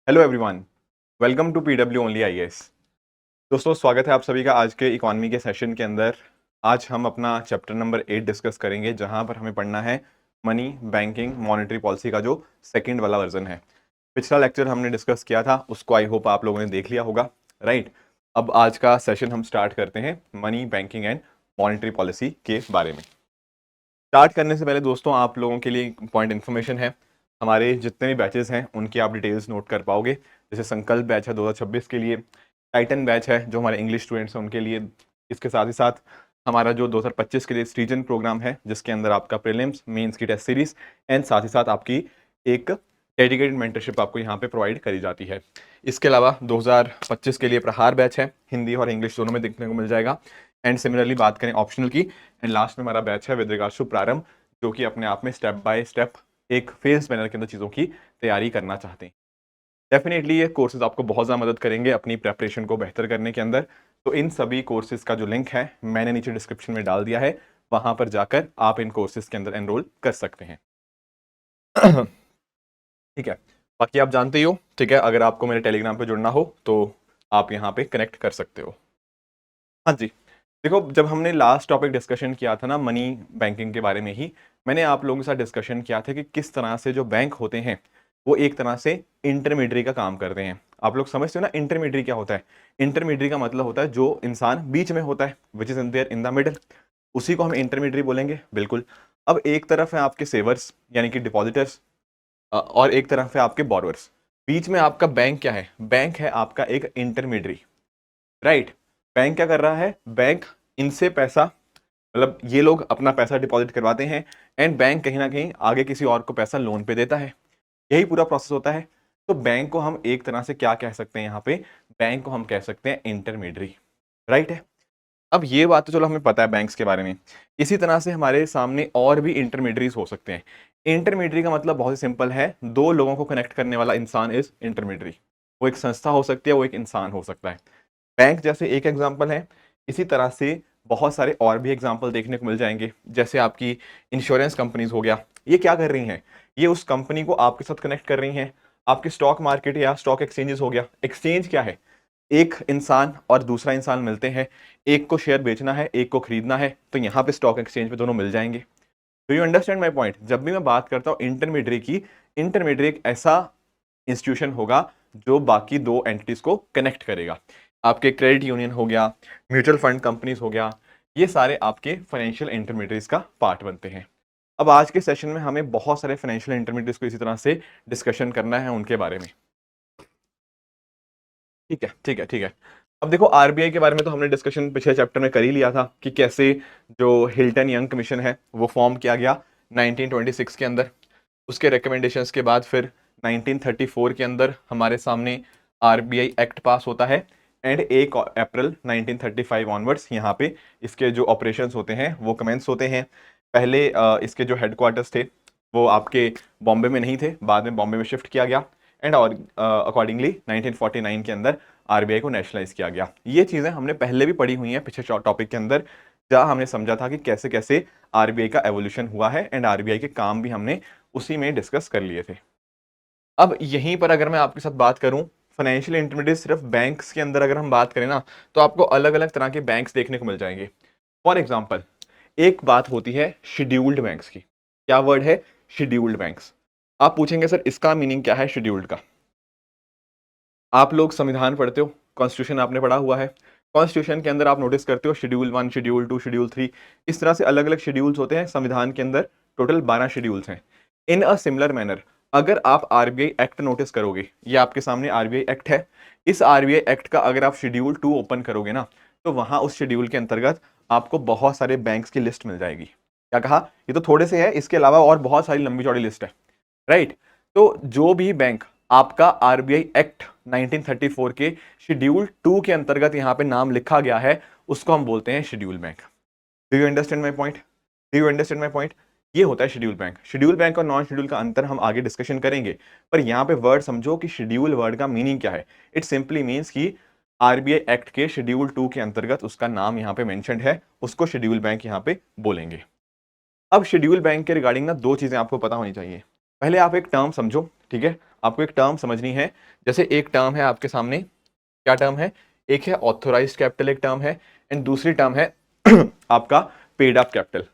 Hello everyone, welcome to PW only IAS. दोस्तों, स्वागत है आप सभी का आज के इकोनॉमी के सेशन के अंदर। आज हम अपना चैप्टर नंबर 8 डिस्कस करेंगे, जहां पर हमें पढ़ना है मनी, बैंकिंग, मॉनेटरी पॉलिसी का जो सेकंड वाला वर्जन है। पिछला लेक्चर हमने डिस्कस किया था, उसको आई होप आप लोगों ने देख लिया होगा, राइट। अब आज का सेशन हम स्टार्ट करते हैं money, banking and monetary policy के बारे में। स्टार्ट करने से पहले दोस्तों, आप लोगों के लिए पॉइंट इन्फॉर्मेशन है। हमारे जितने भी बैचेस हैं उनकी आप डिटेल्स नोट कर पाओगे। जैसे संकल्प बैच है 2026 के लिए, टाइटन बैच है जो हमारे इंग्लिश स्टूडेंट्स हैं उनके लिए। इसके साथ ही साथ हमारा जो 2025 के लिए स्टीजन प्रोग्राम है, जिसके अंदर आपका प्रीलिम्स, मेंस की टेस्ट सीरीज एंड साथ ही साथ आपकी एक डेडिकेटेड मेंटरशिप आपको यहाँ पे प्रोवाइड करी जाती है। इसके अलावा 2025 के लिए प्रहार बैच है, हिंदी और इंग्लिश दोनों में देखने को मिल जाएगा। एंड सिमिलरली बात करें ऑप्शनल की, एंड लास्ट में हमारा बैच है विद रिगार्ड्स टू प्रारंभ, जो कि अपने आप में स्टेप बाय स्टेप एक फेज मैनर के अंदर चीज़ों की तैयारी करना चाहते हैं। डेफिनेटली ये कोर्सेज आपको बहुत ज़्यादा मदद करेंगे अपनी प्रेपरेशन को बेहतर करने के अंदर। तो इन सभी कोर्सेज का जो लिंक है मैंने नीचे डिस्क्रिप्शन में डाल दिया है, वहां पर जाकर आप इन कोर्सेज के अंदर एनरोल कर सकते हैं। ठीक है, बाकी आप जानते ही हो, ठीक है। अगर आपको मेरे टेलीग्राम पे जुड़ना हो तो आप यहाँ पे कनेक्ट कर सकते हो। हाँ जी, देखो, जब हमने लास्ट टॉपिक डिस्कशन किया था ना मनी बैंकिंग के बारे में ही, मैंने आप लोगों के साथ डिस्कशन किया था कि किस तरह से जो बैंक होते हैं वो एक तरह से इंटरमीडियरी का काम करते हैं। आप लोग समझते हो ना इंटरमीडियरी क्या होता है? इंटरमीडियरी का मतलब होता है जो इंसान बीच में होता है, which is in there in the middle, उसी को हम इंटरमीडियरी बोलेंगे। बिल्कुल। अब एक तरफ है आपके सेवर्स यानी कि डिपॉजिटर्स, और एक तरफ है आपके बोरोवर्स। बीच में आपका बैंक क्या है? बैंक है आपका एक इंटरमीडियरी, राइट। बैंक क्या कर रहा है? बैंक इनसे पैसा, मतलब ये लोग अपना पैसा डिपॉजिट करवाते हैं एंड बैंक कहीं ना कहीं आगे किसी और को पैसा लोन पे देता है। यही पूरा प्रोसेस होता है। तो बैंक को हम एक तरह से क्या कह सकते हैं यहाँ पे? बैंक को हम कह सकते हैं इंटरमीडियरी, राइट है। अब ये बात तो चलो हमें पता है बैंक्स के बारे में। इसी तरह से हमारे सामने और भी इंटरमीडियरीज हो सकते हैं। इंटरमीडियरी का मतलब बहुत ही सिंपल है, दो लोगों को कनेक्ट करने वाला इंसान इज इंटरमीडियरी। वो एक संस्था हो सकती है, वो एक इंसान हो सकता है। बैंक जैसे एक एग्जाम्पल है, इसी तरह से बहुत सारे और भी एग्जाम्पल देखने को मिल जाएंगे। जैसे आपकी इंश्योरेंस कंपनीज हो गया, ये क्या कर रही हैं? ये उस कंपनी को आपके साथ कनेक्ट कर रही हैं। आपके स्टॉक मार्केट या स्टॉक एक्सचेंजेस हो गया, एक्सचेंज क्या है? एक इंसान और दूसरा इंसान मिलते हैं, एक को शेयर बेचना है, एक को खरीदना है, तो यहाँ पे स्टॉक एक्सचेंज पे दोनों मिल जाएंगे। Do you understand my point? जब भी मैं बात करता हूँ इंटरमीडियरी की, इंटरमीडियरी एक ऐसा इंस्टीट्यूशन होगा जो बाकी दो एंटिटीज को कनेक्ट करेगा। आपके क्रेडिट यूनियन हो गया, म्यूचुअल फंड कंपनीज हो गया, ये सारे आपके फाइनेंशियल इंटरमीडियरीज का पार्ट बनते हैं। अब आज के सेशन में हमें बहुत सारे फाइनेंशियल इंटरमीडियरीज को इसी तरह से डिस्कशन करना है उनके बारे में। ठीक है, ठीक है, ठीक है। अब देखो, आरबीआई के बारे में तो हमने डिस्कशन पिछले चैप्टर में कर ही लिया था कि कैसे जो हिल्टन यंग कमीशन है वो फॉर्म किया गया 1926 के अंदर। उसके रिकमेंडेशंस के बाद फिर 1934 के अंदर हमारे सामने आरबीआई एक्ट पास होता है एंड 1 अप्रैल 1935 ऑनवर्ड्स यहाँ पे इसके जो ऑपरेशंस होते हैं वो कमेंस होते हैं। पहले इसके जो हेडक्वार्टर्स थे वो आपके बॉम्बे में नहीं थे, बाद में बॉम्बे में शिफ्ट किया गया एंड और अकॉर्डिंगली 1949 के अंदर आरबीआई को नेशनलाइज किया गया। ये चीज़ें हमने पहले भी पढ़ी हुई हैं पिछले टॉपिक के अंदर, जहाँ हमने समझा था कि कैसे कैसे आरबीआई का एवोल्यूशन हुआ है एंड आरबीआई के काम भी हमने उसी में डिस्कस कर लिए थे। अब यहीं पर अगर मैं आपके साथ बात करूं, फाइनेंशियल इंटरमीडिएट सिर्फ बैंक्स के अंदर अगर हम बात करें ना, तो आपको अलग अलग तरह के बैंक्स देखने को मिल जाएंगे। फॉर एग्जाम्पल, एक बात होती है शेड्यूल्ड बैंक्स की। क्या वर्ड है? Scheduled banks. आप पूछेंगे सर इसका मीनिंग क्या है शेड्यूल्ड का? आप लोग संविधान पढ़ते हो, कॉन्स्टिट्यूशन आपने पढ़ा हुआ है। कॉन्स्टिट्यूशन के अंदर आप नोटिस करते हो शेड्यूल 1, शेड्यूल 2, शेड्यूल 3, इस तरह से अलग अलग शेड्यूल्स होते हैं संविधान के अंदर। टोटल 12 शेड्यूल्स हैं। इन अ सिमिलर मैनर अगर आप आरबीआई एक्ट नोटिस करोगे, ये आपके सामने आरबीआई एक्ट है। इस आरबीआई एक्ट का अगर आप शेड्यूल 2 ओपन करोगे ना, तो वहां उस शेड्यूल के अंतर्गत आपको बहुत सारे बैंक्स की लिस्ट मिल जाएगी। क्या कहा? ये तो थोड़े से है, इसके अलावा और बहुत सारी लंबी चौड़ी लिस्ट है, राइट। तो जो भी बैंक आपका आरबीआई एक्ट 1934 के शेड्यूल 2 के अंतर्गत यहां पे नाम लिखा गया है, उसको हम बोलते हैं schedule bank. Do you understand my point? Do you understand my point? ये होता है शेड्यूल बैंक। शेड्यूल बैंक और नॉन शेड्यूल का अंतर हम आगे डिस्कशन करेंगे, पर यहां पे वर्ड समझो कि शेड्यूल वर्ड का मीनिंग क्या है। इट सिंपली मीन्स कि आरबीआई एक्ट के शेड्यूल 2 के अंतर्गत उसका नाम यहां पे मेंशन्ड है, उसको शेड्यूल बैंक यहां पे बोलेंगे। अब शेड्यूल बैंक के रिगार्डिंग ना दो चीजें आपको पता होनी चाहिए। पहले आप एक टर्म समझो, ठीक है। आपको एक टर्म समझनी है। जैसे एक टर्म है आपके सामने, क्या टर्म है, एक है ऑथोराइज्ड कैपिटल, एक टर्म है, एंड दूसरी टर्म है आपका पेड अप कैपिटल।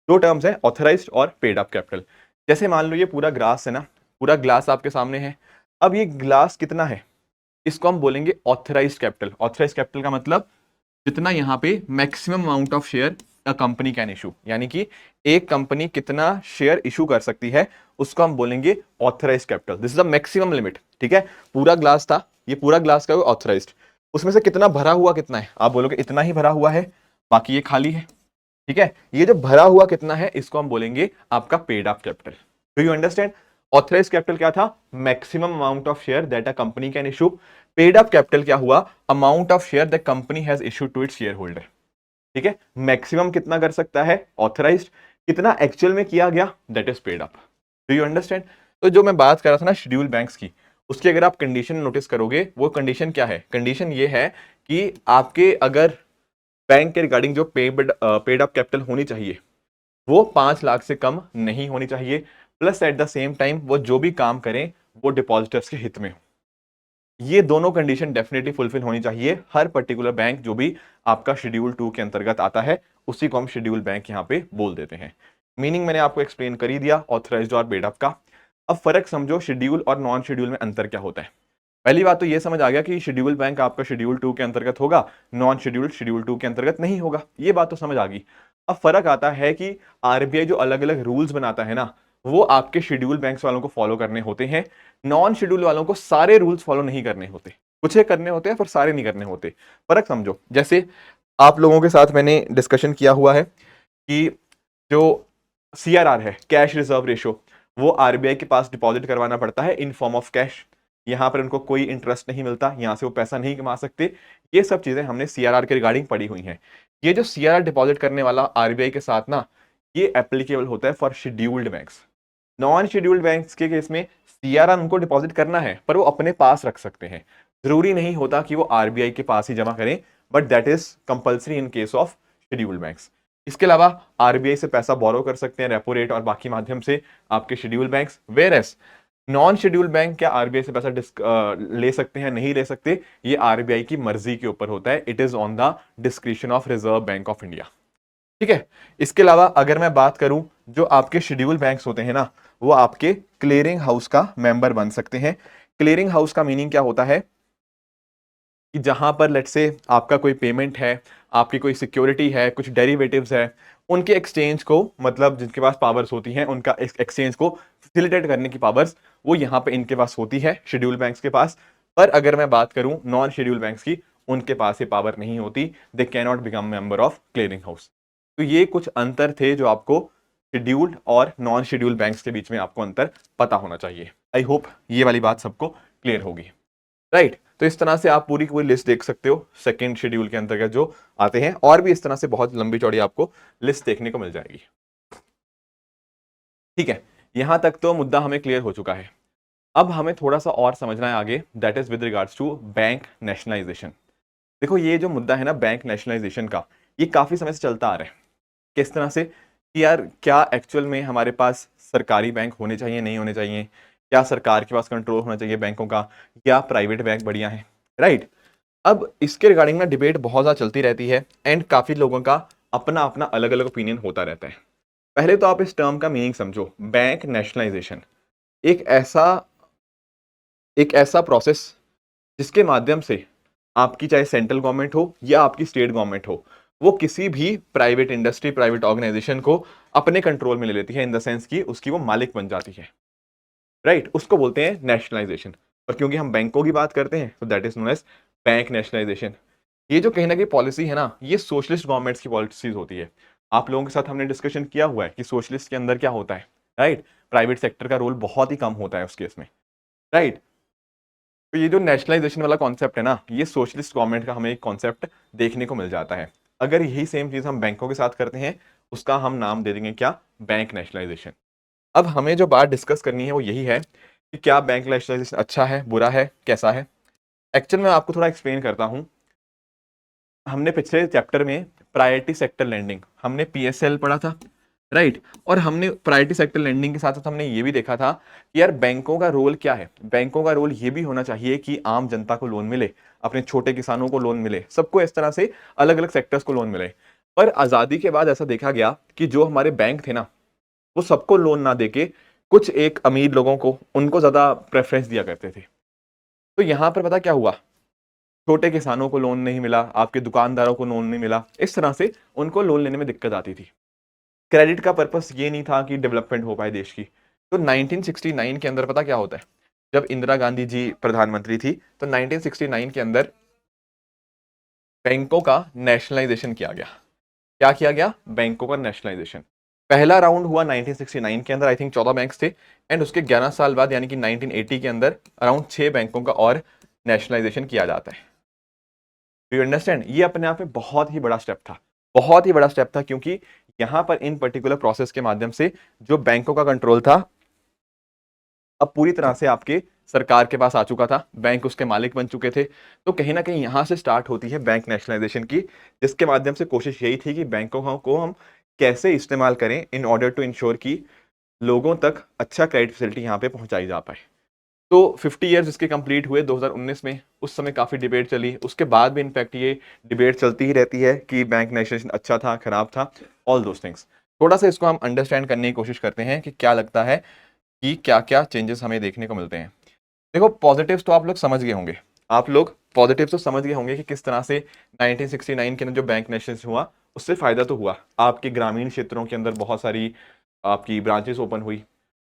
दो टर्म्स है, ऑथराइज्ड और पेड अप कैपिटल। जैसे मान लो ये पूरा ग्लास है ना, पूरा ग्लास आपके सामने है। अब ये ग्लास कितना है, इसको हम बोलेंगे ऑथराइज्ड कैपिटल। ऑथराइज्ड कैपिटल का मतलब जितना यहाँ पे maximum amount of share a company can issue, यानी कि एक कंपनी कितना शेयर इशू कर सकती है, उसको हम बोलेंगे authorised capital. This is the maximum limit. ठीक है, पूरा ग्लास था, ये पूरा ग्लास का ऑथराइज्ड, उसमें से कितना भरा हुआ कितना है, आप बोलोगे इतना ही भरा हुआ है, बाकी ये खाली है। ठीक है, ये जो भरा हुआ कितना है इसको हम बोलेंगे आपका paid up capital. Do you understand? Authorise capital क्या था, maximum amount of share that a company can issue. Paid up capital क्या हुआ, amount of share that company has issued to its share holder. ठीक है, maximum कितना कर सकता है ऑथराइज्ड, कितना एक्चुअल में किया गया, that is paid up. Do you understand? तो जो मैं बात कर रहा था ना शेड्यूल बैंक्स की, उसकी अगर आप कंडीशन नोटिस करोगे, वो कंडीशन क्या है, कंडीशन ये है कि आपके अगर बैंक के रिगार्डिंग जो पेड अप कैपिटल होनी चाहिए वो 5 लाख से कम नहीं होनी चाहिए, plus at the same time वो जो भी काम करें वो डिपॉजिटर्स के हित में हो। ये दोनों कंडीशन डेफिनेटली फुलफिल होनी चाहिए हर पर्टिकुलर बैंक जो भी आपका शेड्यूल 2 के अंतर्गत आता है, उसी को हम शेड्यूल बैंक यहां पे बोल देते हैं। मीनिंग मैंने आपको एक्सप्लेन कर ही दिया ऑथराइज्ड और पेड अप का। अब फर्क समझो शेड्यूल और नॉन शेड्यूल में अंतर क्या होता है। पहली बात तो ये समझ आ गया कि शेड्यूल बैंक आपका शेड्यूल 2 के अंतर्गत होगा, नॉन शेड्यूल शेड्यूल 2 के अंतर्गत नहीं होगा, ये बात तो समझ आ गई। अब फर्क आता है कि आरबीआई जो अलग अलग रूल्स बनाता है ना, वो आपके शेड्यूल बैंक्स वालों को फॉलो करने होते हैं, नॉन शेड्यूल वालों को सारे रूल्स फॉलो नहीं करने होते, कुछ एक करने होते हैं पर सारे नहीं करने होते। फर्क समझो, जैसे आप लोगों के साथ मैंने डिस्कशन किया हुआ है कि जो सीआरआर है, कैश रिजर्व रेशो, वो आरबीआई के पास डिपॉजिट करवाना पड़ता है इन फॉर्म ऑफ कैश। यहां पर उनको कोई इंटरेस्ट नहीं मिलता, यहां से वो पैसा नहीं कमा सकते। ये सब चीजें हमने सीआरआर के रिगार्डिंग पढ़ी हुई हैं। ये जो सीआरआर डिपॉजिट करने वाला आरबीआई के साथ ना, ये एप्लीकेबल होता है for scheduled banks. Non scheduled banks के केस में सीआरआर उनको डिपॉजिट करना है पर वो अपने पास रख सकते हैं, जरूरी नहीं होता कि वो आरबीआई के पास ही जमा करें, but that is compulsory in case of scheduled banks. इसके अलावा आरबीआई से पैसा बोरो कर सकते हैं रेपो रेट और बाकी माध्यम से आपके schedule banks, whereas non schedule bank क्या आरबीआई से पैसा ले सकते हैं नहीं ले सकते, ये आरबीआई की मर्जी के ऊपर होता है। It is on the description of reserve Bank of India. ठीक है, इसके अलावा अगर मैं बात करूं, जो आपके शेड्यूल बैंक्स होते हैं ना, वो आपके क्लियरिंग हाउस का मेंबर बन सकते हैं। क्लियरिंग हाउस का मीनिंग क्या होता है कि जहां पर लेट से आपका कोई पेमेंट है, आपकी कोई सिक्योरिटी है, कुछ डेरिवेटिव्स है, उनके एक्सचेंज को, मतलब जिनके पास पावर्स होती हैं उनका एक्सचेंज को फैसिलिटेट करने की पावर्स वो यहाँ पे इनके पास होती है शेड्यूल बैंक्स के पास। पर अगर मैं बात करूं नॉन शेड्यूल बैंक्स की, उनके पास ये पावर नहीं होती, दे can not become member of clearing house. तो ये कुछ अंतर थे जो आपको शेड्यूल्ड और नॉन शेड्यूल बैंक्स के बीच में आपको अंतर पता होना चाहिए। आई होप ये वाली बात सबको क्लियर होगी, राइट। तो इस तरह से आप पूरी पूरी लिस्ट देख सकते हो सेकंड शेड्यूल के अंतर्गत जो आते हैं, और भी इस तरह से बहुत लंबी चौड़ी आपको लिस्ट देखने को मिल जाएगी। ठीक है, यहां तक तो मुद्दा हमें क्लियर हो चुका है। अब हमें थोड़ा सा और समझना है आगे, that is with regards to bank nationalisation. देखो ये जो मुद्दा है ना बैंक नेशनलाइजेशन का, ये काफी समय से चलता आ रहा है। किस तरह से कि यार क्या एक्चुअल में हमारे पास सरकारी बैंक होने चाहिए नहीं होने चाहिए, क्या सरकार के पास कंट्रोल होना चाहिए बैंकों का, या प्राइवेट बैंक बढ़िया है, राइट। अब इसके रिगार्डिंग ना डिबेट बहुत ज़्यादा चलती रहती है, एंड काफ़ी लोगों का अपना अपना अलग अलग ओपिनियन होता रहता है। पहले तो आप इस टर्म का मीनिंग समझो, बैंक नेशनलाइजेशन एक ऐसा एक ऐसा प्रोसेस जिसके माध्यम से आपकी चाहे सेंट्रल गवर्नमेंट हो या आपकी स्टेट गवर्नमेंट हो, वो किसी भी प्राइवेट इंडस्ट्री प्राइवेट ऑर्गेनाइजेशन को अपने कंट्रोल में ले लेती है, इन द सेंस कि उसकी वो मालिक बन जाती है, राइट। उसको बोलते हैं नेशनलाइजेशन। और क्योंकि हम बैंकों की बात करते हैं तो that is known as bank nationalisation. ये जो कहीं ना कहीं पॉलिसी है ना, ये सोशलिस्ट गवर्नमेंट्स की पॉलिसीज होती है। आप लोगों के साथ हमने डिस्कशन किया हुआ है कि सोशलिस्ट के अंदर क्या होता है, राइट। प्राइवेट सेक्टर का रोल बहुत ही कम होता है उस केस में, राइट। तो ये जो नेशनलाइजेशन वाला कॉन्सेप्ट है ना, ये सोशलिस्ट गवर्नमेंट का हमें एक कॉन्सेप्ट देखने को मिल जाता है। अगर यही सेम चीज हम बैंकों के साथ करते हैं, उसका हम नाम दे देंगे क्या, बैंक नेशनलाइजेशन। अब हमें जो बात डिस्कस करनी है वो यही है कि क्या बैंक नेशनलाइजेशन अच्छा है बुरा है कैसा है। एक्चुअल में आपको थोड़ा एक्सप्लेन करता हूं। हमने पिछले चैप्टर में प्रायोरिटी सेक्टर लैंडिंग हमने पीएसएल पढ़ा था, राइट। और हमने प्रायोरिटी सेक्टर लेंडिंग के साथ साथ हमने ये भी देखा था कि यार बैंकों का रोल क्या है। बैंकों का रोल ये भी होना चाहिए कि आम जनता को लोन मिले, अपने छोटे किसानों को लोन मिले, सबको इस तरह से अलग अलग सेक्टर्स को लोन मिले। पर आजादी के बाद ऐसा देखा गया कि जो हमारे बैंक थे ना, वो सबको लोन ना देके कुछ एक अमीर लोगों को, उनको ज्यादा प्रेफरेंस दिया करते थे। तो यहां पर पता क्या हुआ, छोटे किसानों को लोन नहीं मिला, आपके दुकानदारों को लोन नहीं मिला, इस तरह से उनको लोन लेने में दिक्कत आती थी। क्रेडिट का पर्पस ये नहीं था कि डेवलपमेंट हो पाए देश की। तो 1969 के अंदर पता क्या होता है, जब इंदिरा गांधी जी प्रधानमंत्री थी तो 1969 के अंदर बैंकों का नेशनलाइजेशन किया गया। क्या किया गया? बैंकों का नेशनलाइजेशन। पहला राउंड हुआ 1969 के अंदर, आई थिंक 14 बैंक्स थे, एंड उसके 11 साल बाद यानी कि 1980 के अंदर अराउंड 6 बैंकों का और नेशनलाइजेशन किया जाता है। Do you understand? ये अपने आप में बहुत ही बड़ा स्टेप था, बहुत ही बड़ा स्टेप था, क्योंकि यहां पर इन पर्टिकुलर प्रोसेस के माध्यम से जो बैंकों का कंट्रोल था अब पूरी तरह से आपके सरकार के पास आ चुका था, बैंक उसके मालिक बन चुके थे। तो कहीं ना कहीं यहां से स्टार्ट होती है बैंक नेशनलाइजेशन की, जिसके माध्यम से कोशिश यही थी कि बैंकों को हम कैसे इस्तेमाल करें इन ऑर्डर टू इंश्योर कि लोगों तक अच्छा क्रेडिट फैसिलिटी यहाँ पे पहुंचाई जा पाए। तो 50 इयर्स इसके कंप्लीट हुए 2019 में। उस समय काफ़ी डिबेट चली, उसके बाद भी इनफैक्ट ये डिबेट चलती ही रहती है कि बैंक नेशनलाइजेशन अच्छा था, खराब था, ऑल दोज थिंग्स। थोड़ा सा इसको हम अंडरस्टैंड करने की कोशिश करते हैं कि क्या लगता है कि क्या क्या चेंजेस हमें देखने को मिलते हैं। देखो, पॉजिटिव्स तो आप लोग समझ गए होंगे, आप लोग पॉजिटिव्स तो समझ गए होंगे कि किस तरह से 1969 के अंदर जो बैंक नेशनलाइजेशन हुआ उससे फायदा तो हुआ। आपके ग्रामीण क्षेत्रों के अंदर बहुत सारी आपकी ब्रांचेस ओपन हुई,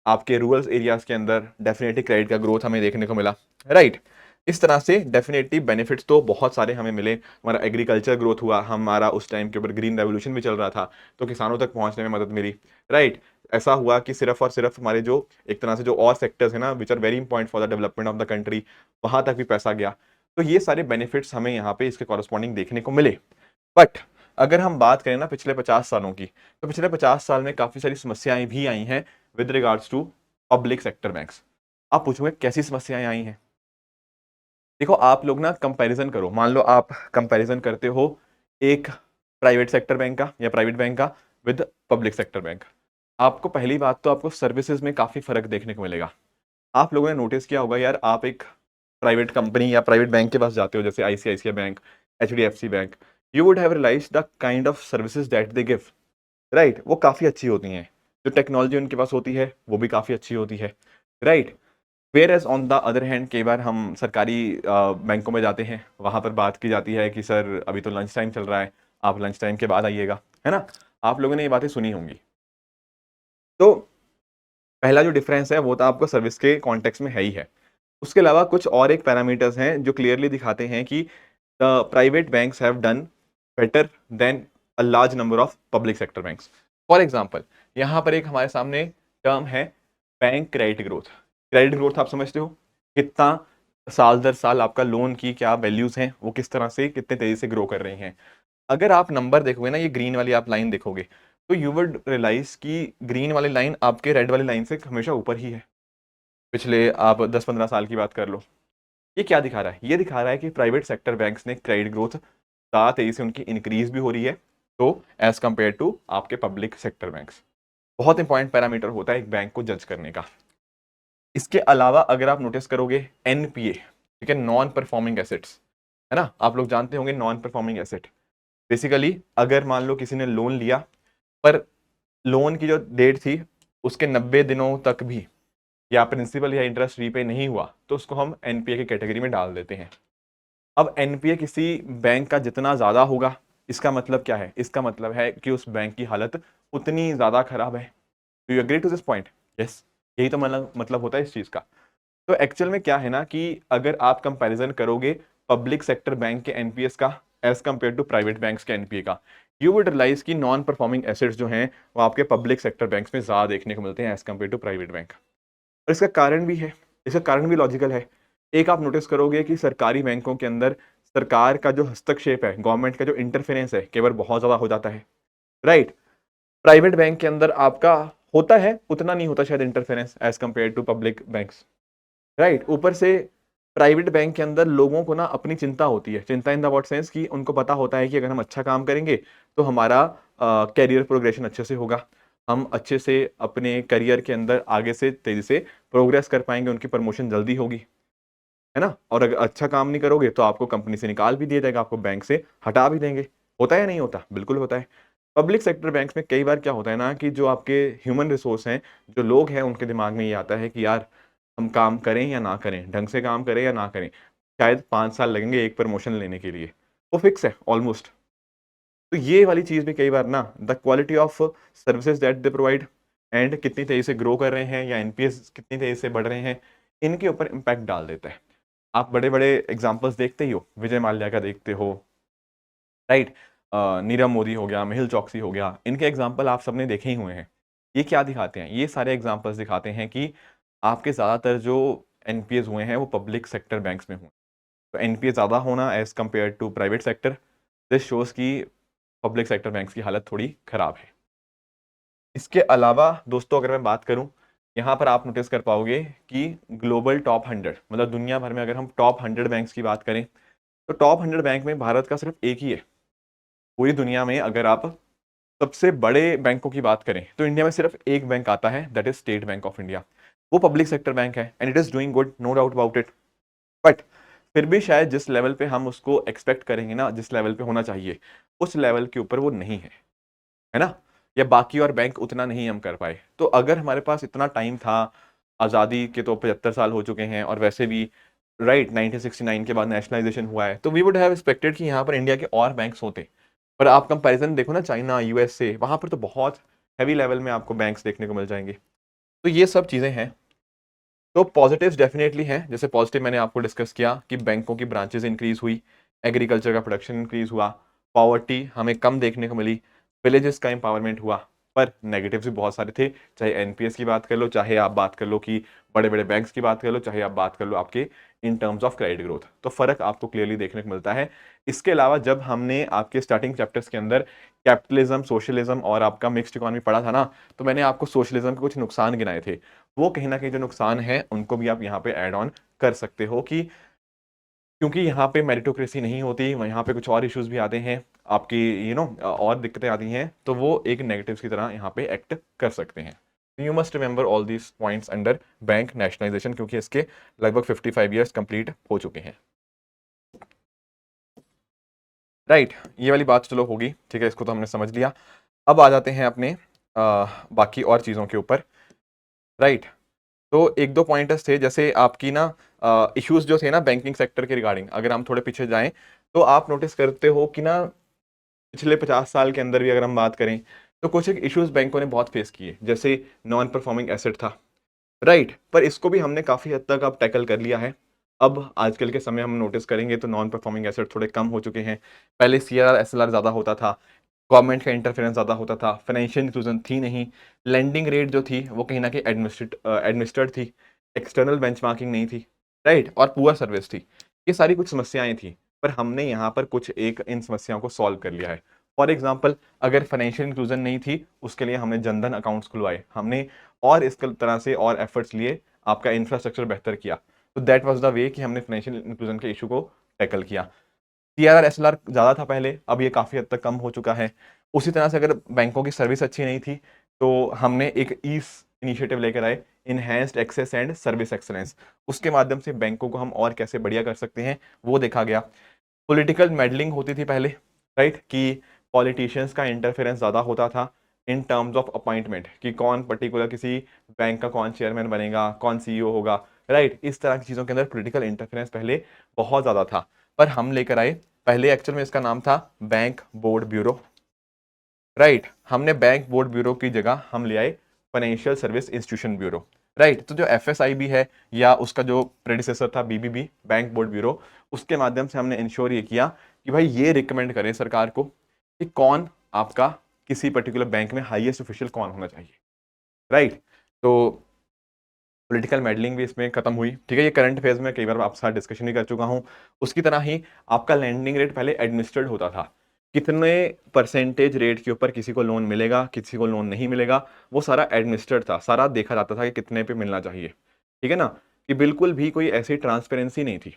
आपके रूरल एरियाज के अंदर डेफिनेटली क्रेडिट का ग्रोथ हमें देखने को मिला, राइट। इस तरह से डेफिनेटली बेनिफिट्स तो बहुत सारे हमें मिले। हमारा एग्रीकल्चर ग्रोथ हुआ, हमारा उस टाइम के ऊपर ग्रीन रेवोल्यूशन भी चल रहा था, तो किसानों तक पहुंचने में मदद मिली, राइट। ऐसा हुआ कि सिर्फ और सिर्फ हमारे जो एक तरह से जो और सेक्टर्स है ना which are very important for the development of the country, वहां तक भी पैसा गया। तो ये सारे बेनिफिट्स हमें यहाँ पे इसके कॉरस्पॉन्डिंग देखने को मिले। बट अगर हम बात करें ना पिछले 50 सालों की, तो पिछले 50 साल में काफी सारी समस्याएं भी आई हैं with regards to public sector banks. आप पूछोगे कैसी समस्याएं आई हैं? देखो, आप लोग ना कंपैरिजन करो, मान लो आप कंपैरिजन करते हो एक प्राइवेट सेक्टर बैंक का या प्राइवेट बैंक का विद पब्लिक सेक्टर बैंक। आपको पहली बात तो आपको सर्विसेज में काफी फर्क देखने को मिलेगा। आप लोगों ने नोटिस किया होगा यार, आप एक प्राइवेट कंपनी या प्राइवेट बैंक के पास जाते हो, जैसे ICICI bank, HDFC bank, you would have realise the kind of services that they give, right. वो काफी अच्छी होती हैं, जो टेक्नोलॉजी उनके पास होती है वो भी काफी अच्छी होती है, right. Whereas on the other hand कई बार हम सरकारी बैंकों में जाते हैं, वहां पर बात की जाती है कि सर अभी तो लंच टाइम चल रहा है, आप लंच टाइम के बाद आइएगा, है ना। आप लोगों ने ये बातें सुनी होंगी। तो पहला जो डिफरेंस है वो तो आपको सर्विस के कॉन्टेक्स्ट में है ही है। उसके अलावा कुछ और एक पैरामीटर्स हैं जो क्लियरली दिखाते हैं कि the private banks have done better than a large number of public sector banks. For example, यहाँ पर एक हमारे सामने टर्म है bank credit growth. Credit growth आप समझते हो, कितना साल दर साल आपका लोन की क्या वैल्यूज हैं, वो किस तरह से कितने तेजी से ग्रो कर रही हैं। अगर आप नंबर देखोगे ना, ये ग्रीन वाली आप लाइन देखोगे, तो यू वुड रियलाइज कि ग्रीन वाली लाइन आपके रेड वाली लाइन से हमेशा ऊपर ही है। पिछले आप 10-15 साल की बात कर लो। ये क्या दिखा रहा है? ये दिखा रहा है कि प्राइवेट सेक्टर बैंक्स ने क्रेडिट ग्रोथ ज़्यादा तेजी से उनकी इंक्रीज भी हो रही है, तो एज कंपेयर टू आपके पब्लिक सेक्टर बैंक्स। बहुत इंपॉर्टेंट पैरामीटर होता है एक बैंक को जज करने का। इसके अलावा अगर आप नोटिस करोगे एनपीए, ठीक है, नॉन परफॉर्मिंग एसेट्स, है ना, आप लोग जानते होंगे नॉन परफॉर्मिंग एसेट। बेसिकली अगर मान लो किसी ने लोन लिया, पर लोन की जो डेट थी उसके 90 दिनों तक भी या प्रिंसिपल या इंटरेस्ट रीपे नहीं हुआ, तो उसको हम एनपीए की कैटेगरी में डाल देते हैं। अब एनपीए किसी बैंक का जितना ज्यादा होगा, इसका मतलब क्या है? इसका मतलब है कि उस बैंक की हालत उतनी ज्यादा खराब है। Do you agree to this point? Yes, यही तो मतलब होता है इस चीज का। तो एक्चुअल में क्या है ना कि अगर आप कंपैरिजन करोगे पब्लिक सेक्टर बैंक के एनपीएस का as compare to private banks के एनपीए का, यू वुड रियलाइज कि नॉन परफॉर्मिंग एसेट्स जो हैं वो आपके पब्लिक सेक्टर बैंक्स में ज्यादा देखने को मिलते हैं as compare to private bank. और इसका कारण भी है, इसका कारण भी लॉजिकल है। एक आप नोटिस करोगे कि सरकारी बैंकों के अंदर सरकार का जो हस्तक्षेप है, गवर्नमेंट का जो इंटरफेरेंस है, केवल बहुत ज्यादा हो जाता है, राइट। प्राइवेट बैंक के अंदर आपका होता है, उतना नहीं होता शायद interference as compare to public banks, right. ऊपर से प्राइवेट बैंक के अंदर लोगों को ना अपनी चिंता होती है, चिंता इन द व्हाट सेंस कि उनको पता होता है कि अगर हम अच्छा काम करेंगे तो हमारा कैरियर प्रोग्रेशन अच्छे से होगा। हम अच्छे से अपने करियर के अंदर आगे से तेजी से प्रोग्रेस कर पाएंगे, उनकी प्रमोशन जल्दी होगी, है ना? और अगर अच्छा काम नहीं करोगे तो आपको कंपनी से निकाल भी दिया जाएगा, आपको बैंक से हटा भी देंगे। होता है या नहीं होता? बिल्कुल होता है। पब्लिक सेक्टर बैंक्स में कई बार क्या होता है ना कि जो आपके ह्यूमन रिसोर्स हैं, जो लोग हैं, उनके दिमाग में ये आता है कि यार हम काम करें या ना करें, ढंग से काम करें या ना करें। शायद 5 साल लगेंगे एक प्रमोशन लेने के लिए। वो फिक्स है ऑलमोस्ट। तो ये वाली चीज़ भी कई बार ना the quality of services that they provide and कितनी तेज़ी से ग्रो कर रहे हैं या एनपीएस कितनी तेज़ी से बढ़ रहे हैं, इनके ऊपर इम्पैक्ट डाल देता है। आप बड़े-बड़े एग्ज़ाम्पल्स देखते ही हो, विजय माल्या का देखते हो, राइट? नीरव मोदी हो गया, मेहुल चोकसी हो गया, इनके एग्ज़ाम्पल आप सबने देखे ही हुए हैं। ये क्या दिखाते हैं? ये सारे एग्ज़ाम्पल्स दिखाते हैं कि आपके ज़्यादातर जो एनपीएस हुए हैं, वो पब्लिक सेक्टर बैंक्स में हुए। तो एनपीए ज़्यादा होना as compare to private sector, this shows कि पब्लिक सेक्टर बैंक्स की हालत थोड़ी खराब है। इसके अलावा दोस्तों अगर मैं बात करूँ, यहाँ पर आप नोटिस कर पाओगे कि ग्लोबल टॉप 100 मतलब दुनिया भर में अगर हम टॉप 100 बैंक्स की बात करें, तो टॉप 100 बैंक में भारत का सिर्फ एक ही है। पूरी दुनिया में अगर आप सबसे बड़े बैंकों की बात करें, तो इंडिया में सिर्फ एक बैंक आता है, that is State Bank of India. वो पब्लिक सेक्टर बैंक है and it is doing good, no doubt about it. But फिर भी शायद जिस लेवल पे हम उसको एक्सपेक्ट करेंगे ना, जिस लेवल पे होना चाहिए, उस लेवल के ऊपर वो नहीं है। है ना? या बाकी और बैंक उतना नहीं हम कर पाए। तो अगर हमारे पास इतना टाइम था, आज़ादी के तो 75 साल हो चुके हैं और वैसे भी राइट 1969 के बाद नेशनलाइज़ेशन हुआ है, तो वी वुड हैव एक्सपेक्टेड कि यहाँ पर इंडिया के और बैंक्स होते। पर आप कंपैरिज़न देखो ना चाइना, यूएसए, वहाँ पर तो बहुत हेवी लेवल में आपको बैंक्स देखने को मिल जाएँगे। तो ये सब चीज़ें हैं। तो पॉजिटिव्स डेफिनेटली हैं, जैसे पॉजिटिव मैंने आपको डिस्कस किया कि बैंकों की ब्रांचेज़ इंक्रीज़ हुई, एग्रीकल्चर का प्रोडक्शन इंक्रीज़ हुआ, पॉवर्टी हमें कम देखने को मिली, विलेजेस का एम्पावरमेंट हुआ। पर नेगेटिव्स भी बहुत सारे थे, चाहे एनपीएस की बात कर लो, चाहे आप बात कर लो कि बड़े-बड़े बैंक्स की बात कर लो, चाहे आप बात कर लो आपके in terms of credit growth. तो फ़र्क आपको क्लियरली देखने को मिलता है। इसके अलावा जब हमने आपके स्टार्टिंग चैप्टर्स के अंदर कैपिटलिज़्म, सोशलिज़्म और आपका मिक्स्ड इकोनॉमी पढ़ा था ना, तो मैंने आपको सोशलिज़्म के कुछ नुकसान गिनाए थे। वो कहीं न कहीं जो नुकसान है, उनको भी आप यहाँ पे ऐड ऑन कर सकते हो कि क्योंकि यहाँ पे मेरिटोक्रेसी नहीं होती, वहाँ पे कुछ और इश्यूज़ भी आते हैं, आपकी और दिक्कतें आती हैं, तो वो एक नेगेटिव्स की तरह यहाँ पे एक्ट कर सकते हैं। You must remember all these points under bank nationalisation क्योंकि इसके लगभग 55 ईयर्स कंप्लीट हो चुके हैं। राइट, ये वाली बात चलो होगी, ठीक है, इसको तो हमने समझ लिया। अब आ जाते हैं अपने बाकी और चीज़ों के ऊपर, राइट। तो 1-2 पॉइंटर्स थे जैसे आपकी ना इश्यूज़ जो थे ना बैंकिंग सेक्टर के रिगार्डिंग अगर हम थोड़े पीछे जाएँ, तो आप नोटिस करते हो कि ना पिछले 50 साल के अंदर भी अगर हम बात करें, तो कुछ एक इश्यूज़ बैंकों ने बहुत फेस किए। जैसे नॉन परफॉर्मिंग एसेट था, राइट? पर इसको भी हमने काफ़ी हद तक अब टैकल कर लिया है। अब आजकल के समय हम नोटिस करेंगे तो नॉन परफॉर्मिंग एसेट थोड़े कम हो चुके हैं। पहले सीआरआर, एसएलआर ज़्यादा होता था, गवर्नमेंट का इंटरफेरेंस ज़्यादा होता था, फाइनेंशियल इंक्लूजन थी नहीं, लेंडिंग रेट जो थी वो कहीं न कहीं एडमिनिस्ट्रेड थी, एक्सटर्नल बेंचमार्किंग नहीं थी, राइट? और पुअर सर्विस थी। ये सारी कुछ समस्याएँ थी, पर हमने यहाँ पर कुछ एक इन समस्याओं को सॉल्व कर लिया है। फॉर एग्ज़ाम्पल अगर फाइनेंशियल इंक्लूजन नहीं थी, उसके लिए हमने जनधन अकाउंट्स खुलवाए, हमने और इस तरह से और एफर्ट्स लिए, आपका इंफ्रास्ट्रक्चर बेहतर किया। तो दैट वाज़ द वे कि हमने फाइनेंशियल इंक्लूजन के इश्यू को टैकल किया। सीआरआर, एसएलआर ज़्यादा था पहले, अब ये काफ़ी हद तक कम हो चुका है। उसी तरह से अगर बैंकों की सर्विस अच्छी नहीं थी, तो हमने एक ईस इनिशिएटिव लेकर आए, enhanced access and service excellence. उसके माध्यम से बैंकों को हम और कैसे बढ़िया कर सकते हैं, वो देखा गया। पॉलिटिकल मेडलिंग होती थी पहले, राइट? कि पॉलिटिशियंस का इंटरफेरेंस ज़्यादा होता था इन टर्म्स ऑफ अपॉइंटमेंट कि कौन पर्टिकुलर किसी बैंक का कौन चेयरमैन बनेगा, कौन सीईओ होगा, राइट? इस तरह की चीज़ों के अंदर पॉलिटिकल इंटरफेरेंस पहले बहुत ज़्यादा था। पर हम लेकर आए, पहले एक्चुअल में इसका नाम था बैंक बोर्ड ब्यूरो, राइट? हमने बैंक बोर्ड ब्यूरो की जगह हम ले आए financial service institution bureau, right? तो जो एफएसआईबी है या उसका जो प्रेडिसेसर था बीबीबी, बैंक बोर्ड ब्यूरो, उसके माध्यम से हमने इंश्योर ये किया कि भाई ये रिकमेंड करें सरकार को कि कौन आपका किसी पर्टिकुलर बैंक में हाईएस्ट ऑफिशियल कौन होना चाहिए, राइट? तो पॉलिटिकल मेडलिंग भी इसमें खत्म हुई, ठीक है? ये करंट फेज में कई बार आपके साथ डिस्कशन भी कर चुका हूँ। उसकी तरह ही आपका लैंडिंग रेट पहले एडमिनिस्ट्रेड होता था, कितने परसेंटेज रेट के ऊपर किसी को लोन मिलेगा, किसी को लोन नहीं मिलेगा, वो सारा एडमिनिस्ट्रेड था, सारा देखा जाता था कि कितने पे मिलना चाहिए, ठीक है ना? कि बिल्कुल भी कोई ऐसी ट्रांसपेरेंसी नहीं थी।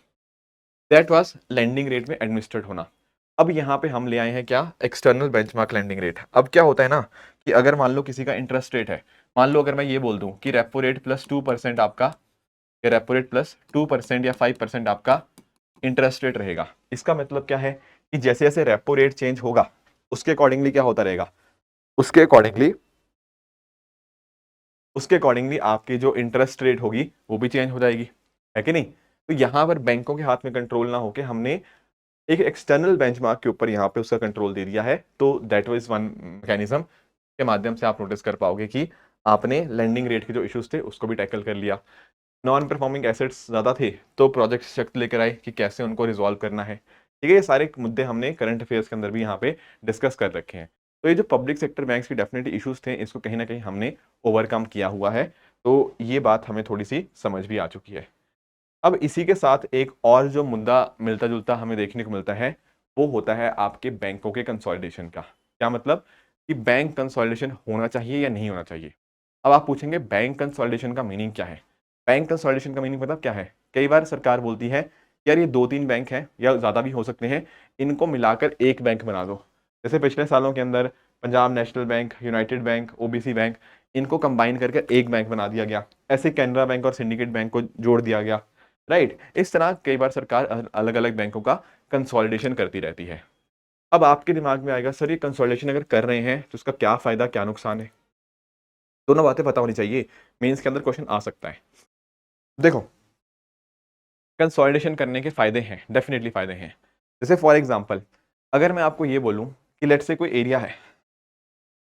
दैट वाज लैंडिंग रेट में एडमिनिस्ट्रेड होना। अब यहाँ पे हम ले आए हैं क्या, एक्सटर्नल बेंचमार्क लेंडिंग रेट। अब क्या होता है ना कि अगर मान लो किसी का इंटरेस्ट रेट है, मान लो अगर मैं ये बोल दूं कि रेपो रेट प्लस 2% आपका, या रेपो रेट प्लस 2% या 5% आपका इंटरेस्ट रेट रहेगा, इसका मतलब क्या है कि जैसे जैसे रेपो रेट चेंज होगा उसके अकॉर्डिंगली क्या होता रहेगा, उसके अकॉर्डिंगली आपकी जो इंटरेस्ट रेट होगी वो भी चेंज हो जाएगी, है कि नहीं। तो यहां पर बैंकों के हाथ में कंट्रोल ना होके हमने एक एक्सटर्नल बेंचमार्क के ऊपर यहाँ पे उसका कंट्रोल दे दिया है। तो दैट वाज वन मैकेनिज्म के माध्यम से आप नोटिस कर पाओगे कि आपने लेंडिंग रेट के जो इश्यूज थे उसको भी टैकल कर लिया। नॉन परफॉर्मिंग एसेट्स ज़्यादा थे तो प्रोजेक्ट शक्ति लेकर आए कि कैसे उनको रिजॉल्व करना है। ठीक है, ये सारे मुद्दे हमने करंट अफेयर्स के अंदर भी यहाँ पे डिस्कस कर रखे हैं। तो ये जो पब्लिक सेक्टर बैंक्स की डेफिनेटली इश्यूज थे इसको कहीं ना कहीं हमने ओवरकम किया हुआ है। तो ये बात हमें थोड़ी सी समझ भी आ चुकी है। अब इसी के साथ एक और जो मुद्दा मिलता जुलता हमें देखने को मिलता है वो होता है आपके बैंकों के कंसोलिडेशन का। क्या मतलब कि बैंक कंसोलिडेशन होना चाहिए या नहीं होना चाहिए। अब आप पूछेंगे बैंक कंसोलिडेशन का मीनिंग क्या है। बैंक कंसोलिडेशन का मीनिंग मतलब क्या है, कई बार सरकार बोलती है यार ये 2-3 बैंक हैं या ज़्यादा भी हो सकते हैं, इनको मिलाकर एक बैंक बना दो। जैसे पिछले सालों के अंदर Punjab national bank, United bank, OBC bank, इनको कंबाइन करके एक बैंक बना दिया गया। ऐसे कैनरा बैंक और सिंडिकेट बैंक को जोड़ दिया गया। राइट, इस तरह कई बार सरकार अलग अलग बैंकों का कंसोलिडेशन करती रहती है। अब आपके दिमाग में आएगा सर ये कंसोलिडेशन अगर कर रहे हैं तो उसका क्या फायदा क्या नुकसान है। दोनों बातें पता होनी चाहिए, मेंस के अंदर क्वेश्चन आ सकता है। देखो, कंसोलिडेशन करने के फायदे हैं, डेफिनेटली फायदे हैं। जैसे फॉर एग्जांपल अगर मैं आपको ये बोलूं कि लेट्स से कोई एरिया है,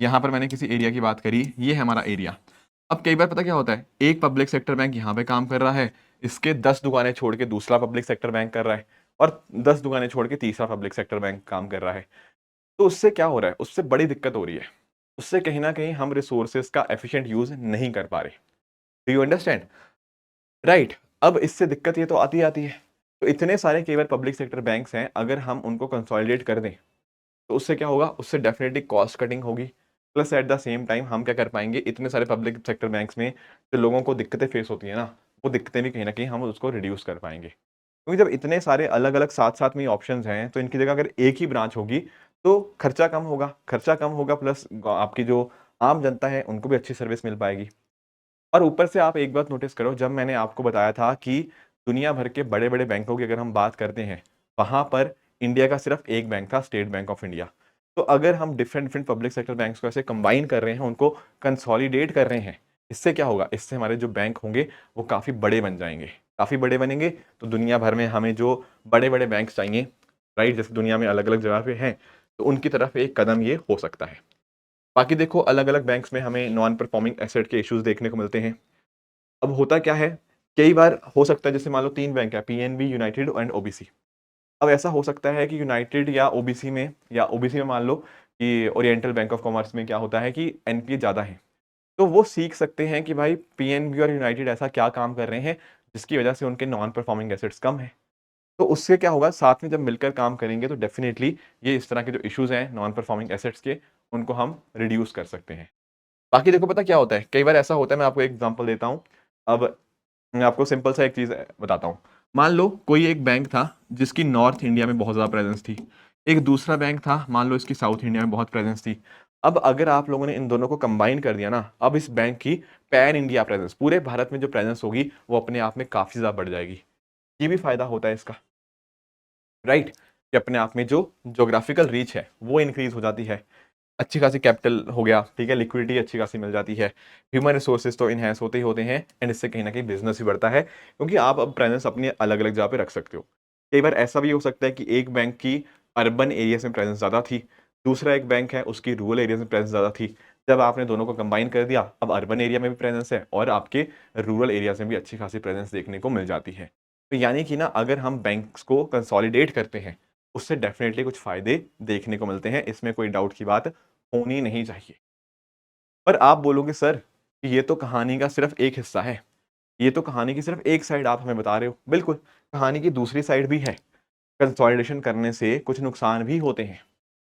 यहां पर मैंने किसी एरिया की बात करी, ये है हमारा एरिया। अब कई बार पता क्या होता है, एक पब्लिक सेक्टर बैंक यहाँ पे काम कर रहा है, इसके 10 दुकानें छोड़ के दूसरा पब्लिक सेक्टर बैंक कर रहा है, और 10 दुकानें छोड़ के तीसरा पब्लिक सेक्टर बैंक काम कर रहा है। तो उससे क्या हो रहा है, उससे बड़ी दिक्कत हो रही है, उससे कहीं ना कहीं हम रिसोर्सेज का एफिशिएंट यूज नहीं कर पा रहे। Do you understand, right. अब इससे दिक्कत ये तो आती आती है। तो इतने सारे केवल पब्लिक सेक्टर बैंक्स हैं, अगर हम उनको कंसोलिडेट कर दें तो उससे क्या होगा, उससे डेफिनेटली कॉस्ट कटिंग होगी, plus at the same time हम क्या कर पाएंगे, इतने सारे पब्लिक सेक्टर बैंक्स में जो लोगों को दिक्कतें फेस होती है ना, वो दिक्कतें भी कहीं ना कहीं हम उसको रिड्यूस कर पाएंगे। क्योंकि जब इतने सारे अलग अलग साथ साथ में ऑप्शंस हैं तो इनकी जगह अगर एक ही ब्रांच होगी तो खर्चा कम होगा, प्लस आपकी जो आम जनता है उनको भी अच्छी सर्विस मिल पाएगी। और ऊपर से आप एक बात नोटिस करो, जब मैंने आपको बताया था कि दुनिया भर के बड़े बड़े बैंकों की अगर हम बात करते हैं, वहां पर इंडिया का सिर्फ एक बैंक था, स्टेट बैंक ऑफ इंडिया। तो अगर हम different different public sector banks को ऐसे कंबाइन कर रहे हैं, उनको कंसोलिडेट कर रहे हैं, इससे क्या होगा, इससे हमारे जो बैंक होंगे वो काफ़ी बड़े बन जाएंगे। काफ़ी बड़े बनेंगे तो दुनिया भर में हमें जो बड़े बड़े बैंक चाहिए, राइट, जैसे दुनिया में अलग अलग जगह पे हैं, तो उनकी तरफ एक कदम ये हो सकता है। बाकी देखो, अलग अलग बैंक्स में हमें नॉन परफॉर्मिंग एसेट के इश्यूज देखने को मिलते हैं। अब होता क्या है, कई बार हो सकता है जैसे मान लो 3 बैंक है, पीएनबी, यूनाइटेड एंड ओबीसी। अब ऐसा हो सकता है कि यूनाइटेड या ओबीसी में, मान लो कि ओरिएंटल बैंक ऑफ कॉमर्स में क्या होता है कि एनपीए ज़्यादा है। तो वो सीख सकते हैं कि भाई पीएनबी और यूनाइटेड ऐसा क्या काम कर रहे हैं जिसकी वजह से उनके नॉन परफॉर्मिंग एसेट्स कम है। तो उससे क्या होगा, साथ में जब मिलकर काम करेंगे तो डेफिनेटली ये इस तरह के जो इश्यूज हैं नॉन परफॉर्मिंग एसेट्स के, उनको हम रिड्यूस कर सकते हैं। बाकी देखो पता क्या होता है, कई बार ऐसा होता है, मैं आपको एक एग्जांपल देता हूँ। अब मैं आपको सिंपल सा एक चीज़ बताता हूँ। मान लो कोई एक बैंक था जिसकी नॉर्थ इंडिया में बहुत ज़्यादा प्रेजेंस थी, एक दूसरा बैंक था मान लो इसकी साउथ इंडिया में बहुत प्रेजेंस थी। अब अगर आप लोगों ने इन दोनों को कंबाइन कर दिया ना, अब इस बैंक की पैन इंडिया प्रेजेंस, पूरे भारत में जो प्रेजेंस होगी वो अपने आप में काफ़ी ज़्यादा बढ़ जाएगी। ये भी फायदा होता है इसका, राइट, कि अपने आप में जो जोग्राफिकल रीच है वो इंक्रीज हो जाती है। अच्छी खासी कैपिटल हो गया, ठीक है, लिक्विडिटी अच्छी खासी मिल जाती है, ह्यूमन रिसोर्सेज तो इनहेंस होते ही होते हैं, एंड इससे कहीं ना कहीं बिजनेस भी बढ़ता है क्योंकि आप अब प्रेजेंस अपनी अलग अलग जगह पे रख सकते हो। कई बार ऐसा भी हो सकता है कि एक बैंक की अर्बन एरियाज में प्रेजेंस ज़्यादा थी, दूसरा एक बैंक है उसकी रूरल एरियाज में प्रेजेंस ज़्यादा थी। जब आपने दोनों को कंबाइन कर दिया, अब अर्बन एरिया में भी प्रेजेंस है और आपके रूरल एरियाज में भी अच्छी खासी प्रेजेंस देखने को मिल जाती है। तो यानी कि ना, अगर हम बैंक्स को कंसोलिडेट करते हैं उससे डेफिनेटली कुछ फायदे देखने को मिलते हैं, इसमें कोई डाउट की बात होनी नहीं चाहिए। पर आप बोलोगे सर कि ये तो कहानी का सिर्फ एक हिस्सा है, ये तो कहानी की सिर्फ एक साइड आप हमें बता रहे हो। बिल्कुल, कहानी की दूसरी साइड भी है। कंसोलिडेशन करने से कुछ नुकसान भी होते हैं।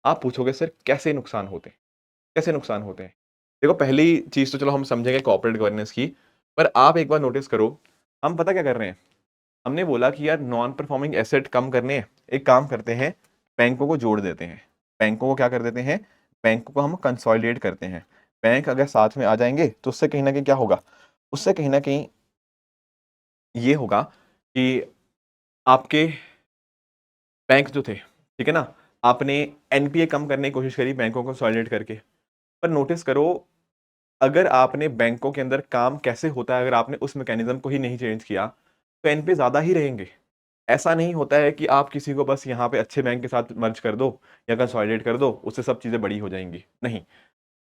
आप पूछोगे सर कैसे नुकसान होते हैं, कैसे नुकसान होते हैं। देखो, पहली चीज तो चलो हम समझेंगे कॉर्पोरेट गवर्नेंस की, पर आप एक बार नोटिस करो, हम पता क्या कर रहे हैं, हमने बोला कि यार नॉन परफॉर्मिंग एसेट कम करने हैं, एक काम करते हैं, बैंकों को जोड़ देते हैं। बैंकों को क्या कर देते हैं, बैंकों को हम कंसोलिडेट करते हैं। बैंक अगर साथ में आ जाएंगे तो उससे कहीं ना कहीं क्या होगा, उससे कहीं ना कहीं ये होगा कि आपके बैंक जो थे, ठीक है ना, आपने एनपीए कम करने की कोशिश करी बैंकों को कंसोलिडेट करके, पर नोटिस करो अगर आपने बैंकों के अंदर काम कैसे होता है अगर आपने उस मैकेनिज्म को ही नहीं चेंज किया तो एनपीए ज़्यादा ही रहेंगे। ऐसा नहीं होता है कि आप किसी को बस यहाँ पे अच्छे बैंक के साथ मर्ज कर दो या कंसोलिडेट कर दो उससे सब चीज़ें बड़ी हो जाएंगी, नहीं।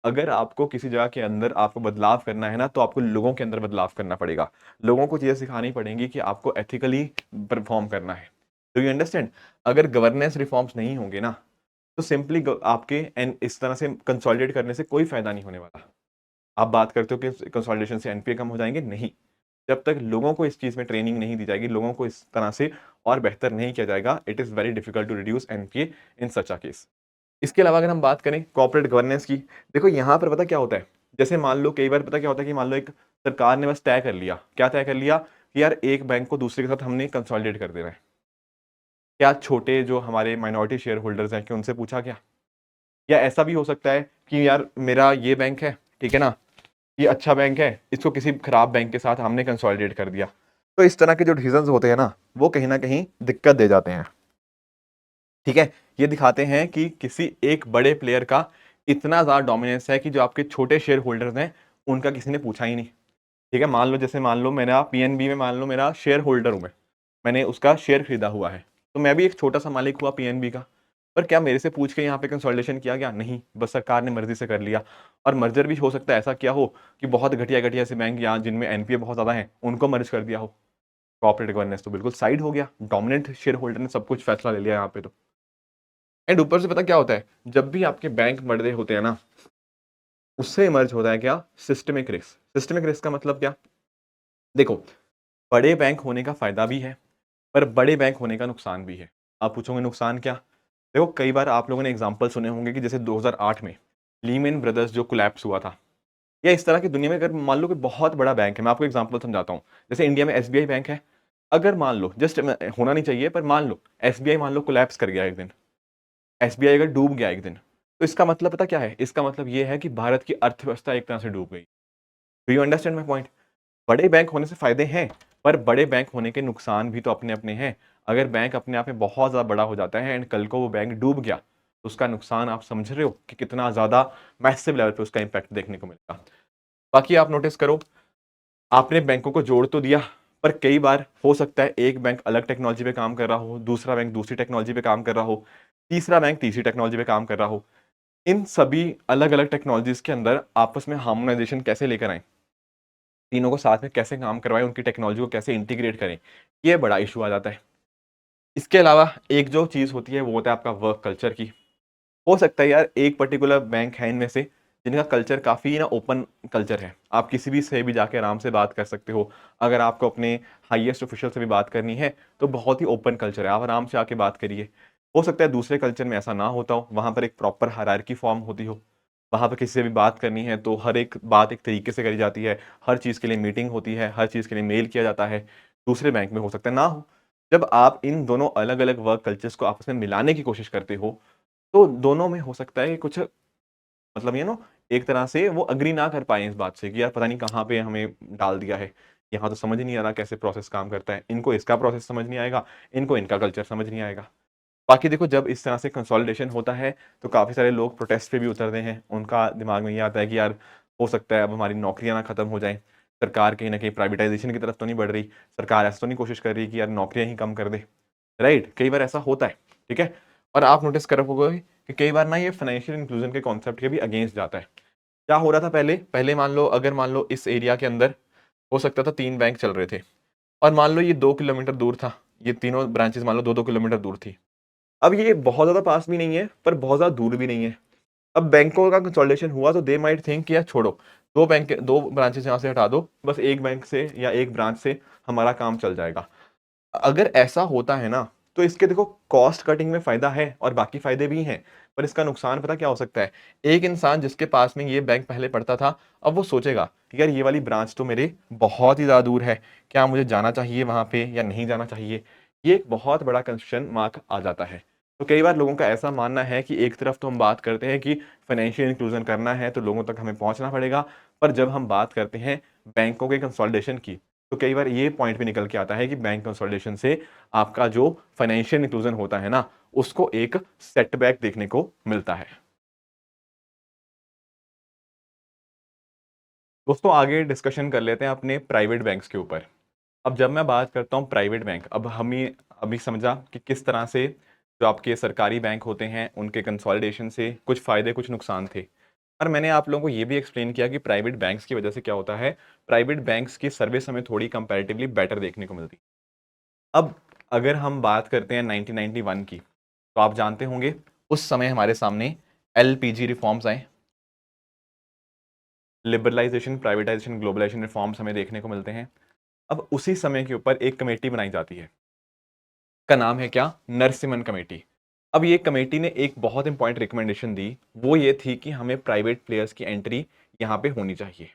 अगर आपको किसी जगह के अंदर आपको बदलाव करना है ना तो आपको लोगों के अंदर बदलाव करना पड़ेगा। लोगों को चीज़ें सिखानी पड़ेंगी कि आपको एथिकली परफॉर्म करना है। Do you understand? अगर गवर्नेंस रिफॉर्म्स नहीं होंगे ना तो सिंपली आपके एंड इस तरह से कंसोलिडेट करने से कोई फायदा नहीं होने वाला। आप बात करते हो कि कंसोलिडेशन से एनपीए कम हो जाएंगे, नहीं। जब तक लोगों को इस चीज़ में ट्रेनिंग नहीं दी जाएगी, लोगों को इस तरह से और बेहतर नहीं किया जाएगा, it is very difficult to reduce NPA in such a case. इसके अलावा अगर हम बात करें कॉर्पोरेट गवर्नेंस की, देखो यहाँ पर पता क्या होता है, जैसे मान लो कई बार पता क्या होता है कि मान लो एक सरकार ने बस तय कर लिया, क्या तय कर लिया कि यार एक बैंक को दूसरे के साथ हमने कंसोलिडेट कर देना है। क्या छोटे जो हमारे माइनॉरिटी शेयर होल्डर्स हैं कि उनसे पूछा क्या? या ऐसा भी हो सकता है कि यार मेरा ये बैंक है, ठीक है ना, ये अच्छा बैंक है, इसको किसी खराब बैंक के साथ हमने कंसोलिडेट कर दिया। तो इस तरह के जो डिसीजंस होते हैं ना वो कहीं ना कहीं दिक्कत दे जाते हैं, ठीक है। ये दिखाते हैं कि किसी एक बड़े प्लेयर का इतना ज़्यादा डोमिनेंस है कि जो आपके छोटे शेयर होल्डर्स हैं उनका किसी ने पूछा ही नहीं। ठीक है, मान लो जैसे मान लो मेरा पीएनबी में मान लो मेरा शेयर होल्डर हूँ मैं, मैंने उसका शेयर खरीदा हुआ है, तो मैं भी एक छोटा सा मालिक हुआ पीएनबी का। पर क्या मेरे से पूछ के यहाँ पे कंसोलिडेशन किया गया? नहीं, बस सरकार ने मर्जी से कर लिया। और मर्जर भी हो सकता है ऐसा किया हो कि बहुत घटिया घटिया से बैंक यहाँ जिनमें एनपीए बहुत ज़्यादा है उनको मर्ज कर दिया हो। कॉर्पोरेट गवर्नेंस तो बिल्कुल साइड हो गया, डोमिनेंट शेयर होल्डर ने सब कुछ फैसला ले लिया यहाँ पे तो। एंड ऊपर से पता क्या होता है, जब भी आपके बैंक मर्जे होते हैं ना उससे इमर्ज होता है क्या? Systemic risk. सिस्टमिक रिस्क का मतलब क्या? देखो, बड़े बैंक होने का फायदा भी है पर बड़े बैंक होने का नुकसान भी है। आप पूछोगे नुकसान क्या? देखो कई बार आप लोगों ने एग्जांपल सुने होंगे कि जैसे 2008 में लीमेन ब्रदर्स जो कोलैप्स हुआ था, या इस तरह की दुनिया में अगर मान लो कि बहुत बड़ा बैंक है, मैं आपको एग्जांपल समझाता हूँ। जैसे इंडिया में एसबीआई बैंक है, अगर मान लो जस्ट होना नहीं चाहिए पर मान लो एसबीआई मान लो कोलैप्स कर गया एक दिन, एसबीआई अगर डूब गया एक दिन, तो इसका मतलब पता क्या है? इसका मतलब ये है कि भारत की अर्थव्यवस्था एक तरह से डूब गई। Do you understand my point? बड़े बैंक होने से फायदे हैं पर बड़े बैंक होने के नुकसान भी तो अपने अपने हैं। अगर बैंक अपने आप में बहुत ज़्यादा बड़ा हो जाता है एंड कल को वो बैंक डूब गया तो उसका नुकसान आप समझ रहे हो कि कितना ज़्यादा मैसिव लेवल पे उसका इम्पैक्ट देखने को मिलेगा। बाकी आप नोटिस करो, आपने बैंकों को जोड़ तो दिया पर कई बार हो सकता है एक बैंक अलग टेक्नोलॉजी पे काम कर रहा हो, दूसरा बैंक दूसरी टेक्नोलॉजी पे काम कर रहा हो, तीसरा बैंक तीसरी टेक्नोलॉजी पे काम कर रहा हो। इन सभी अलग अलग टेक्नोलॉजीज के अंदर आपस में हार्मोनाइजेशन कैसे लेकर आए, तीनों को साथ में कैसे काम करवाएं, उनकी टेक्नोलॉजी को कैसे इंटीग्रेट करें, ये बड़ा इशू आ जाता है। इसके अलावा एक जो चीज़ होती है वो होता है आपका वर्क कल्चर की। हो सकता है यार एक पर्टिकुलर बैंक है इनमें से जिनका कल्चर काफ़ी ना ओपन कल्चर है, आप किसी भी से भी जाके आराम से बात कर सकते हो। अगर आपको अपने हाईएस्ट ऑफिशियल से भी बात करनी है तो बहुत ही ओपन कल्चर है, आप आराम से आके बात करिए। हो सकता है दूसरे कल्चर में ऐसा ना होता हो, वहाँ पर एक प्रॉपर हायरार्की फॉर्म होती हो, वहाँ पर किसी से भी बात करनी है तो हर एक बात एक तरीके से करी जाती है, हर चीज़ के लिए मीटिंग होती है, हर चीज़ के लिए मेल किया जाता है। दूसरे बैंक में हो सकता है ना हो। जब आप इन दोनों अलग अलग वर्क कल्चर्स को आपस में मिलाने की कोशिश करते हो तो दोनों में हो सकता है कि कुछ मतलब ये नो एक तरह से वो एग्री ना कर पाए इस बात से कि यार पता नहीं कहाँ पे हमें डाल दिया है, यहाँ तो समझ ही नहीं आ रहा कैसे प्रोसेस काम करता है, इनको इसका प्रोसेस समझ नहीं आएगा, इनको इनका कल्चर समझ नहीं आएगा। बाकी देखो जब इस तरह से कंसोलिडेशन होता है तो काफ़ी सारे लोग प्रोटेस्ट पे भी उतरते हैं, उनका दिमाग में ये आता है कि यार हो सकता है अब हमारी नौकरियां ना खत्म हो जाएं, सरकार कहीं ना कहीं प्राइवेटाइजेशन की तरफ तो नहीं बढ़ रही, सरकार ऐसा तो नहीं कोशिश कर रही कि यार नौकरियां ही कम कर दे, राइट? कई बार ऐसा होता है, ठीक है। और आप नोटिस करोगे कि कई बार ना ये फाइनेंशियल इंक्लूजन के कॉन्सेप्ट के भी अगेंस्ट जाता है। क्या हो रहा था पहले पहले मान लो अगर मान लो इस एरिया के अंदर हो सकता था 3 बैंक चल रहे थे और मान लो ये 2 किलोमीटर दूर था, ये तीनों ब्रांचेस मान लो 2-2 किलोमीटर दूर थी। अब ये बहुत ज़्यादा पास भी नहीं है पर बहुत ज़्यादा दूर भी नहीं है। अब बैंकों का कंसोलिडेशन हुआ तो दे माइट थिंक कि यार छोड़ो, 2 ब्रांचेस यहाँ से हटा दो, बस एक बैंक से या एक ब्रांच से हमारा काम चल जाएगा। अगर ऐसा होता है ना तो इसके देखो कॉस्ट कटिंग में फायदा है और बाकी फायदे भी हैं, पर इसका नुकसान पता क्या हो सकता है? एक इंसान जिसके पास में ये बैंक पहले पड़ता था, अब वो सोचेगा कि यार ये वाली ब्रांच तो मेरे बहुत ही ज़्यादा दूर है, क्या मुझे जाना चाहिए वहाँ पे या नहीं जाना चाहिए? ये एक बहुत बड़ा क्वेश्चन मार्क आ जाता है। तो कई बार लोगों का ऐसा मानना है कि एक तरफ तो हम बात करते हैं कि फाइनेंशियल इंक्लूजन करना है तो लोगों तक हमें पहुंचना पड़ेगा, पर जब हम बात करते हैं बैंकों के कंसोलिडेशन की, तो कई बार ये पॉइंट भी निकल के आता है कि बैंक कंसोलिडेशन से आपका जो फाइनेंशियल इंक्लूजन होता है ना, उसको एक सेटबैक देखने को मिलता है। दोस्तों आगे डिस्कशन कर लेते हैं अपने प्राइवेट बैंक्स के ऊपर। अब जब मैं बात करता हूँ प्राइवेट बैंक, अब हमें अभी समझा कि किस तरह से जो आपके सरकारी बैंक होते हैं उनके कंसोलिडेशन से कुछ फायदे कुछ नुकसान थे। और मैंने आप लोगों को ये भी एक्सप्लेन किया कि प्राइवेट बैंक्स की वजह से क्या होता है, प्राइवेट बैंक्स की सर्विस हमें थोड़ी कंपैरेटिवली बेटर देखने को मिलती है। अब अगर हम बात करते हैं 1991 की, तो आप जानते होंगे उस समय हमारे सामने एलपीजी रिफॉर्म्स आए, लिबरलाइजेशन, प्राइवेटाइजेशन, ग्लोबलाइजेशन रिफॉर्म्स हमें देखने को मिलते हैं। अब उसी समय के ऊपर एक कमेटी बनाई जाती है, का नाम है क्या, नरसिम्हन कमेटी। अब ये कमेटी ने एक बहुत इंपॉर्टेंट रिकमेंडेशन दी, वो ये थी कि हमें प्राइवेट प्लेयर्स की एंट्री यहाँ पे होनी चाहिए।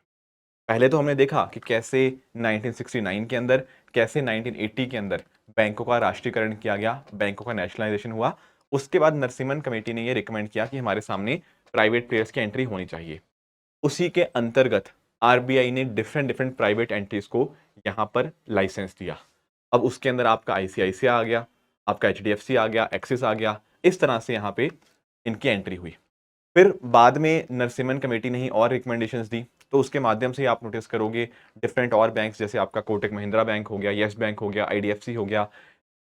पहले तो हमने देखा कि कैसे 1969 के अंदर, कैसे 1980 के अंदर बैंकों का राष्ट्रीयकरण किया गया, बैंकों का नेशनलाइजेशन हुआ। उसके बाद नरसिम्हन कमेटी ने ये रिकमेंड किया कि हमारे सामने प्राइवेट प्लेयर्स की एंट्री होनी चाहिए। उसी के अंतर्गत आरबीआई ने डिफरेंट डिफरेंट प्राइवेट एंट्रीज को यहाँ पर लाइसेंस दिया। अब उसके अंदर आपका आईसीआईसीआई आ गया, आपका एचडीएफसी आ गया, एक्सिस आ गया, इस तरह से यहाँ पे इनकी एंट्री हुई। फिर बाद में नरसिम्हन कमेटी ने ही और रिकमेंडेशंस दी, तो उसके माध्यम से आप नोटिस करोगे डिफरेंट और बैंक्स, जैसे आपका कोटक महिंद्रा बैंक हो गया, यस बैंक हो गया, आईडीएफसी हो गया,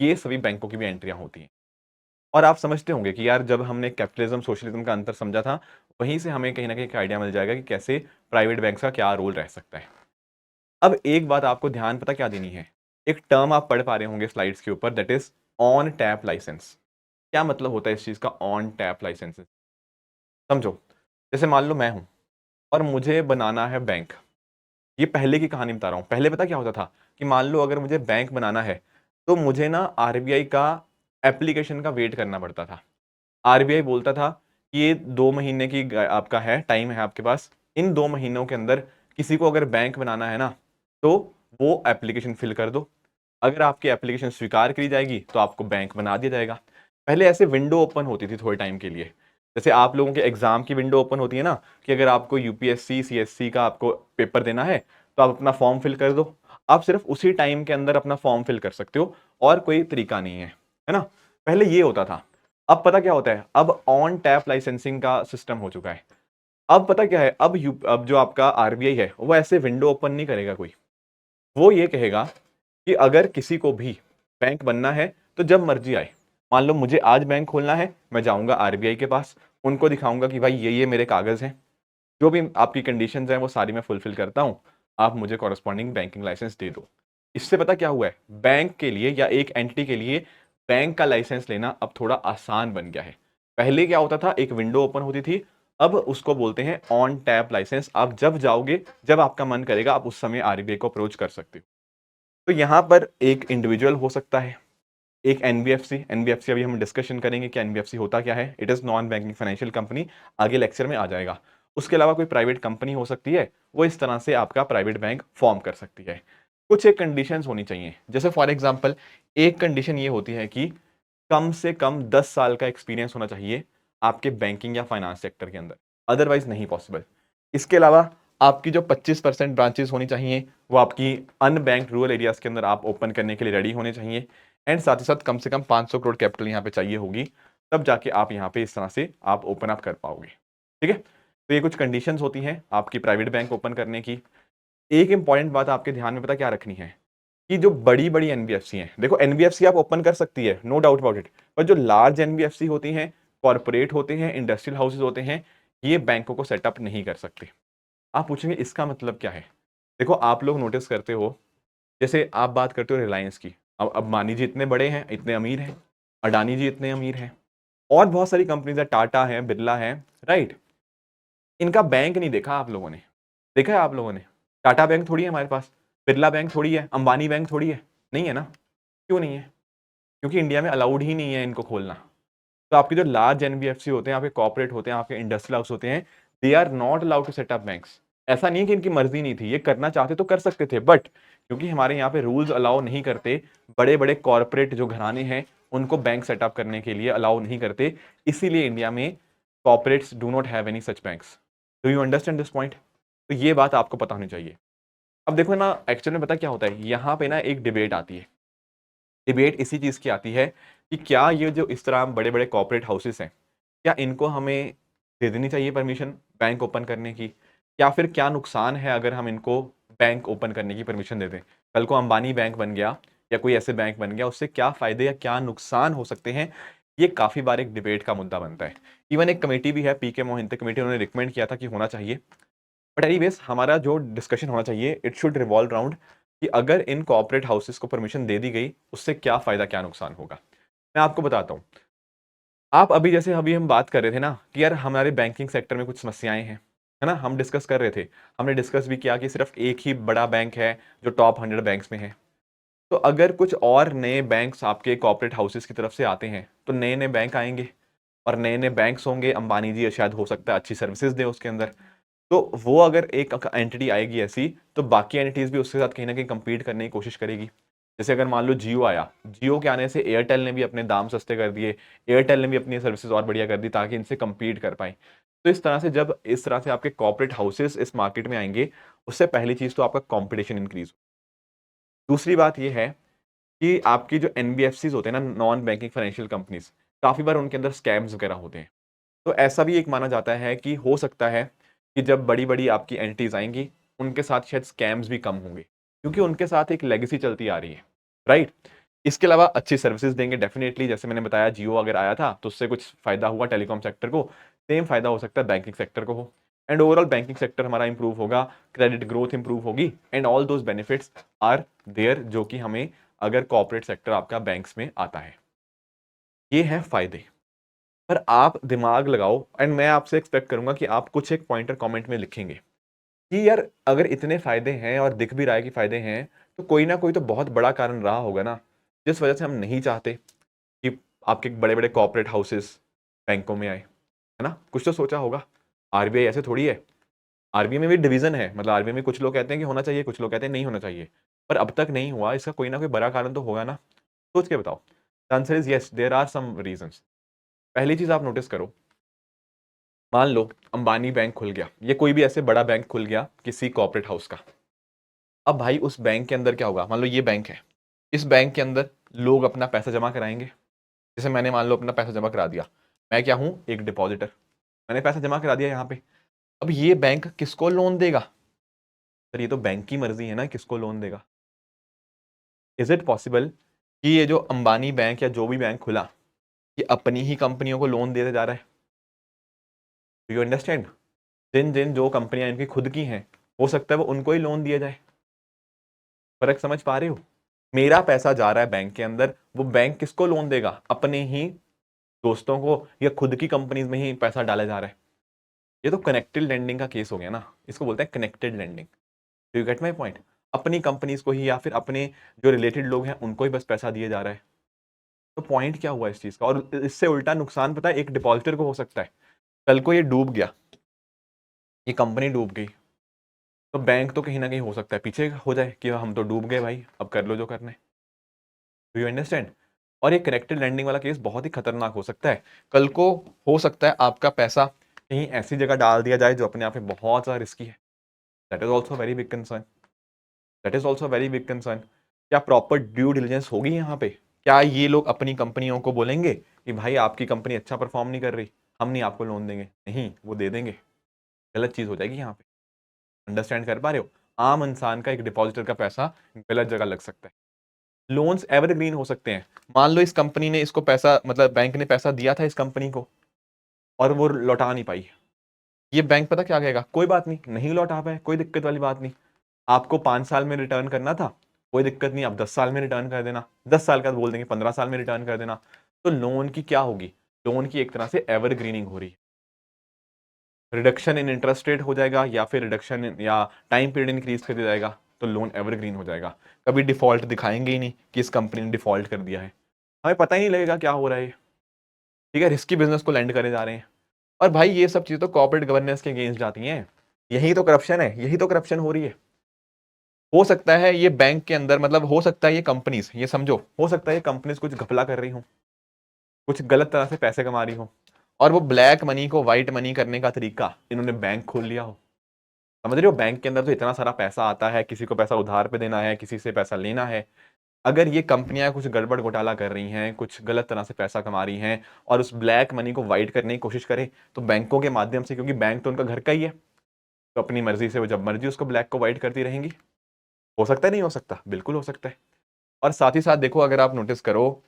ये सभी बैंकों की भी एंट्रियां होती हैं। और आप समझते होंगे कि यार जब हमने कैपिटलिज्म सोशलिज्म का अंतर समझा था, वहीं से हमें कहीं ना कहीं एक आइडिया मिल जाएगा कि कैसे प्राइवेट बैंक्स का क्या रोल रह सकता है। अब एक बात आपको ध्यान पता क्या देनी है, एक टर्म आप पढ़ पा रहे होंगे स्लाइड्स के ऊपर, that is on tap licence. क्या मतलब होता है इस चीज का, ऑन टैप लाइसेंस? समझो, जैसे मान लो मैं हूं और मुझे बनाना है बैंक। ये पहले की कहानी बता रहा हूँ। पहले पता क्या होता था कि मान लो अगर मुझे बैंक बनाना है, तो मुझे ना आरबीआई का एप्लीकेशन का वेट करना पड़ता था। आरबीआई बोलता था कि ये 2 महीने की आपका है, टाइम है आपके पास। इन 2 महीनों के अंदर किसी को अगर बैंक बनाना है ना, तो वो एप्लीकेशन फिल कर दो। अगर आपकी एप्लीकेशन स्वीकार करी जाएगी तो आपको बैंक बना दिया जाएगा। पहले ऐसे विंडो ओपन होती थी थोड़े टाइम के लिए, जैसे आप लोगों के एग्जाम की विंडो ओपन होती है ना, कि अगर आपको यूपीएससी सीएससी का आपको पेपर देना है, तो आप अपना फॉर्म फिल कर दो। आप सिर्फ उसी टाइम के अंदर अपना फॉर्म फिल कर सकते हो, और कोई तरीका नहीं है ना। पहले ये होता था। अब पता क्या होता है, अब ऑन टैप लाइसेंसिंग का सिस्टम हो चुका है। अब पता क्या है, अब जो आपका आरबीआई है वो ऐसे विंडो ओपन नहीं करेगा कोई। वो ये कहेगा कि अगर किसी को भी बैंक बनना है तो जब मर्जी आए। मान लो मुझे आज बैंक खोलना है, मैं जाऊंगा आरबीआई के पास, उनको दिखाऊंगा कि भाई ये मेरे कागज हैं, जो भी आपकी कंडीशंस हैं वो सारी मैं फुलफिल करता हूं, आप मुझे कॉरेस्पॉन्डिंग बैंकिंग लाइसेंस दे दो। इससे पता क्या हुआ है, बैंक के लिए या एक एंटिटी के लिए बैंक का लाइसेंस लेना अब थोड़ा आसान बन गया है। पहले क्या होता था, एक विंडो ओपन होती थी, अब उसको बोलते हैं ऑन टैप लाइसेंस। आप जब जाओगे, जब आपका मन करेगा, आप उस समय आरबीआई को अप्रोच कर सकते हो। तो यहाँ पर एक इंडिविजुअल हो सकता है, एक एनबीएफसी। एनबीएफसी अभी हम डिस्कशन करेंगे कि एनबीएफसी होता क्या है, it is non banking financial company, आगे लेक्चर में आ जाएगा। उसके अलावा कोई प्राइवेट कंपनी हो सकती है, वो इस तरह से आपका प्राइवेट बैंक फॉर्म कर सकती है। कुछ एक कंडीशंस होनी चाहिए, जैसे फॉर एग्जांपल एक कंडीशन ये होती है कि कम से कम 10 साल का एक्सपीरियंस होना चाहिए आपके बैंकिंग या फाइनेंस सेक्टर के अंदर, अदरवाइज नहीं पॉसिबल। इसके अलावा आपकी जो 25% ब्रांचेस होनी चाहिए, वो आपकी अनबैंक्ड रूरल एरियाज के अंदर आप ओपन करने के लिए रेडी होने चाहिए। एंड साथ ही साथ कम से कम 500 करोड़ कैपिटल यहाँ पे चाहिए होगी, तब जाके आप यहाँ पे इस तरह से आप ओपन अप कर पाओगे। ठीक है, तो ये कुछ कंडीशंस होती हैं आपकी प्राइवेट बैंक ओपन करने की। एक इंपॉर्टेंट बात आपके ध्यान में पता क्या रखनी है, कि जो बड़ी बड़ी एनबीएफसी हैं, देखो एनबीएफसी आप ओपन कर सकती है, नो डाउट अबाउट इट, पर जो लार्ज एनबीएफसी होती हैं, कॉर्पोरेट होते हैं, इंडस्ट्रियल हाउसेज होते हैं, ये बैंकों को सेटअप नहीं कर सकते। आप पूछेंगे इसका मतलब क्या है। देखो आप लोग नोटिस करते हो, जैसे आप बात करते हो रिलायंस की, अब अंबानी जी इतने बड़े हैं, इतने अमीर हैं, अडानी जी इतने अमीर हैं, और बहुत सारी कंपनीज है, टाटा है, बिरला है, राइट। इनका बैंक नहीं देखा आप लोगों ने, देखा है आप लोगों ने? टाटा बैंक थोड़ी है हमारे पास, बिरला बैंक थोड़ी है, अंबानी बैंक थोड़ी है, नहीं है ना। क्यों नहीं है? क्योंकि इंडिया में अलाउड ही नहीं है इनको खोलना। तो आपके जो लार्ज एनबीएफसी होते हैं, आपके कॉर्पोरेट होते हैं, आपके इंडस्ट्रियल हाउस होते हैं, they are not allowed to set up banks. ऐसा नहीं है कि इनकी मर्जी नहीं थी, ये करना चाहते तो कर सकते थे, बट क्योंकि हमारे यहाँ पे रूल्स अलाउ नहीं करते, बड़े बड़े कॉर्पोरेट जो घराने हैं उनको बैंक सेटअप करने के लिए अलाउ नहीं करते, इसीलिए इंडिया में corporates do not have any such banks. Do you understand this point? तो ये बात आपको पता होनी चाहिए। अब देखो ना, एक्चुअली में पता क्या होता है, यहाँ पे ना एक डिबेट आती है। डिबेट इसी चीज़ की आती है कि क्या ये जो इस तरह बड़े बड़े कॉर्पोरेट हाउसेस हैं, क्या इनको हमें दे देनी चाहिए परमिशन बैंक ओपन करने की, या फिर क्या नुकसान है अगर हम इनको बैंक ओपन करने की परमिशन दे दें? कल को अंबानी बैंक बन गया या कोई ऐसे बैंक बन गया, उससे क्या फ़ायदे या क्या नुकसान हो सकते हैं? ये काफ़ी बार एक डिबेट का मुद्दा बनता है। इवन एक कमेटी भी है, पीके मोहिंते कमेटी, उन्होंने रिकमेंड किया था कि होना चाहिए। बट एनीवेज हमारा जो डिस्कशन होना चाहिए, इट शुड रिवॉल्व अराउंड कि अगर इन कॉर्पोरेट हाउसेस को परमिशन दे दी गई, उससे क्या फ़ायदा क्या नुकसान होगा। मैं आपको बताता हूँ। आप अभी जैसे अभी हम बात कर रहे थे ना कि यार हमारे बैंकिंग सेक्टर में कुछ समस्याएं हैं, है ना, हम डिस्कस कर रहे थे। हमने डिस्कस भी किया कि सिर्फ एक ही बड़ा बैंक है जो टॉप 100 बैंक्स में है। तो अगर कुछ और नए बैंक्स आपके कॉर्पोरेट हाउसेस की तरफ से आते हैं, तो नए नए बैंक आएंगे और नए नए बैंक्स होंगे, अंबानी जी शायद हो सकता है अच्छी सर्विसेज दे उसके अंदर। तो वो अगर एक एंटिटी आएगी ऐसी, तो बाकी एंटिटीज भी उसके साथ कहीं ना कहीं compete करने की कोशिश करेगी। जैसे अगर मान लो जियो आया, जियो के आने से एयरटेल ने भी अपने दाम सस्ते कर दिए, एयरटेल ने भी अपनी सर्विसेज और बढ़िया कर दी ताकि इनसे compete कर पाए। तो इस तरह से जब इस तरह से आपके कॉर्पोरेट हाउसेस इस मार्केट में आएंगे, उससे पहली चीज तो आपका कॉम्पिटिशन इंक्रीज। दूसरी बात यह है कि आपकी जो एनबीएफसीज होते हैं ना, नॉन बैंकिंग फाइनेंशियल कंपनीज, काफी बार उनके अंदर स्कैम्स वगैरह होते हैं। तो ऐसा भी एक माना जाता है कि हो सकता है कि जब बड़ी-बड़ी आपकी एंटिटीज आएँगी, उनके साथ शायद स्कैम्स भी कम होंगे, क्योंकि उनके साथ एक लेगेसी चलती आ रही है, राइट? इसके अलावा अच्छी सर्विसेज़ देंगे डेफ़िनेटली, जैसे मैंने बताया जियो अगर आया था, तो उससे कुछ फ़ायदा हुआ टेलीकॉम सेक्टर को, सेम फ़ायदा हो सकता है बैंकिंग सेक्टर को हो। एंड ओवरऑल बैंकिंग सेक्टर हमारा इम्प्रूव होगा, क्रेडिट ग्रोथ इम्प्रूव होगी, and all those benefits are there जो कि हमें अगर कॉर्पोरेट सेक्टर आपका बैंक्स में आता है। ये हैं फ़ायदे। पर आप दिमाग लगाओ, एंड मैं आपसे एक्सपेक्ट करूंगा कि आप कुछ एक पॉइंटर कमेंट में लिखेंगे कि यार अगर इतने फायदे हैं और दिख भी रहा है कि फायदे हैं, तो कोई ना कोई तो बहुत बड़ा कारण रहा होगा ना, जिस वजह से हम नहीं चाहते कि आपके बड़े बड़े कॉर्पोरेट हाउसेस बैंकों में आए, है ना? कुछ तो सोचा होगा। आरबीआई ऐसे थोड़ी है। आरबीआई में भी डिवीजन है, मतलब आरबीआई में कुछ लोग कहते हैं कि होना चाहिए, कुछ लोग कहते हैं नहीं होना चाहिए। पर अब तक नहीं हुआ, इसका कोई ना कोई बड़ा कारण तो होगा ना। सोच के बताओ। The answer is yes, there are some reasons. पहली चीज आप नोटिस करो, मान लो अंबानी बैंक खुल गया, ये कोई भी ऐसे बड़ा बैंक खुल गया किसी कॉर्पोरेट हाउस का। अब भाई उस बैंक के अंदर क्या होगा, मान लो ये बैंक है, इस बैंक के अंदर लोग अपना पैसा जमा कराएंगे। जैसे मैंने मान लो अपना पैसा जमा करा दिया, मैं क्या हूं, एक डिपॉजिटर, मैंने पैसा जमा करा दिया यहाँ पे। अब ये बैंक किसको लोन देगा? सर ये तो बैंक की मर्जी है ना किसको लोन देगा। इज इट पॉसिबल कि ये जो अंबानी बैंक या जो भी बैंक खुला, ये अपनी ही कंपनियों को लोन देते जा रहा है? Do you understand? जिन जिन जो कंपनियां इनकी खुद की हैं, हो सकता है वो उनको ही लोन दिया जाए। फर्क समझ पा रहे हो? मेरा पैसा जा रहा है बैंक के अंदर, वो बैंक किसको लोन देगा? अपने ही दोस्तों को, या खुद की कंपनीज में ही पैसा डाला जा रहा है। ये तो कनेक्टेड लेंडिंग का केस हो गया ना, इसको बोलते हैं connected lending. Do you get my point? अपनी कंपनीज को ही या फिर अपने जो रिलेटेड लोग हैं उनको ही बस पैसा दिया जा रहा है। तो पॉइंट क्या हुआ इस चीज का? और इससे उल्टा नुकसान पता है एक डिपॉजिटर को हो सकता है। कल को ये डूब गया, ये कंपनी डूब गई, तो बैंक तो कहीं ना कहीं हो सकता है पीछे हो जाए कि हम तो डूब गए भाई, अब कर लो जो करना है। Do you understand? और ये कनेक्टेड लैंडिंग वाला केस बहुत ही खतरनाक हो सकता है। कल को हो सकता है आपका पैसा कहीं ऐसी जगह डाल दिया जाए जो अपने आप में बहुत ज़्यादा रिस्की है। That is also very big concern. That is also very big concern. क्या प्रॉपर ड्यू डिलिजेंस होगी यहाँ पे? क्या ये लोग अपनी कंपनियों को बोलेंगे कि भाई आपकी कंपनी अच्छा परफॉर्म नहीं कर रही, हम नहीं आपको लोन देंगे? नहीं, वो दे देंगे। गलत चीज़ हो जाएगी यहाँ पे। अंडरस्टैंड कर पा रहे हो? आम इंसान का, एक डिपॉजिटर का पैसा गलत जगह लग सकता है। लोन्स एवरग्रीन हो सकते हैं। मान लो इस कंपनी ने इसको पैसा, मतलब बैंक ने पैसा दिया था इस कंपनी को और वो लौटा नहीं पाई, ये बैंक पता क्या कहेगा, कोई बात नहीं, नहीं लौटा पाए, कोई दिक्कत वाली बात नहीं। आपको 5 साल में रिटर्न करना था, कोई दिक्कत नहीं, आप 10 साल में रिटर्न कर देना। 10 साल का बोल देंगे 15 साल में रिटर्न कर देना। तो लोन की क्या होगी? लोन की एक तरह से एवरग्रीनिंग हो रही है। रिडक्शन इन इंटरेस्ट रेट हो जाएगा, या फिर रिडक्शन या टाइम पीरियड इंक्रीज कर दिया जाएगा, तो लोन एवरग्रीन हो जाएगा। कभी डिफॉल्ट दिखाएंगे ही नहीं कि इस कंपनी ने डिफॉल्ट कर दिया है, हमें पता ही नहीं लगेगा क्या हो रहा है। ठीक है, रिस्की बिजनेस को लैंड करे जा रहे हैं। और भाई ये सब चीजें तो कॉर्पोरेट गवर्नेंस के अगेंस्ट जाती हैं। यही तो करप्शन है, यही तो करप्शन हो रही है। हो सकता है ये बैंक के अंदर, मतलब हो सकता है ये कंपनीज, ये समझो, हो सकता है ये कंपनीज कुछ घपला कर रही हो, कुछ गलत तरह से पैसे कमा रही हो, और वो ब्लैक मनी को व्हाइट मनी करने का तरीका इन्होंने बैंक खोल लिया हो। समझ रहे हो, बैंक के अंदर तो इतना सारा पैसा आता है, किसी को पैसा उधार पे देना है, किसी से पैसा लेना है। अगर ये कंपनियां कुछ गड़बड़ घोटाला कर रही हैं, कुछ गलत तरह से पैसा कमा रही हैं, और उस ब्लैक मनी को व्हाइट करने की कोशिश करें, तो बैंकों के माध्यम से, क्योंकि बैंक तो उनका घर का ही है, तो अपनी मर्जी से वो जब मर्जी उसको ब्लैक को व्हाइट करती रहेंगी। हो सकता है, नहीं हो सकता, बिल्कुल हो सकता है। और साथ ही साथ देखो, अगर आप नोटिस करो,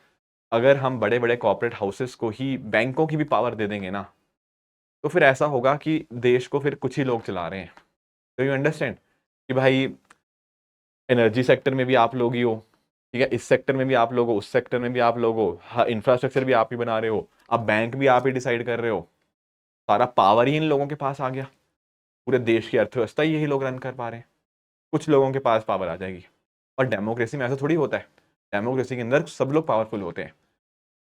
अगर हम बड़े बड़े कॉर्पोरेट हाउसेस को ही बैंकों की भी पावर दे देंगे ना, तो फिर ऐसा होगा कि देश को फिर कुछ ही लोग चला रहे हैं। तो यू अंडरस्टैंड कि भाई एनर्जी सेक्टर में भी आप लोग ही हो, ठीक है, इस सेक्टर में भी आप लोग हो, उस सेक्टर में भी आप लोग हो, हाँ, इंफ्रास्ट्रक्चर भी आप ही बना रहे हो, अब बैंक भी आप ही डिसाइड कर रहे हो, सारा पावर ही इन लोगों के पास आ गया, पूरे देश की अर्थव्यवस्था ही यही लोग रन कर पा रहे हैं, कुछ लोगों के पास पावर आ जाएगी। और डेमोक्रेसी में ऐसा थोड़ी होता है, डेमोक्रेसी के अंदर सब लोग पावरफुल होते हैं।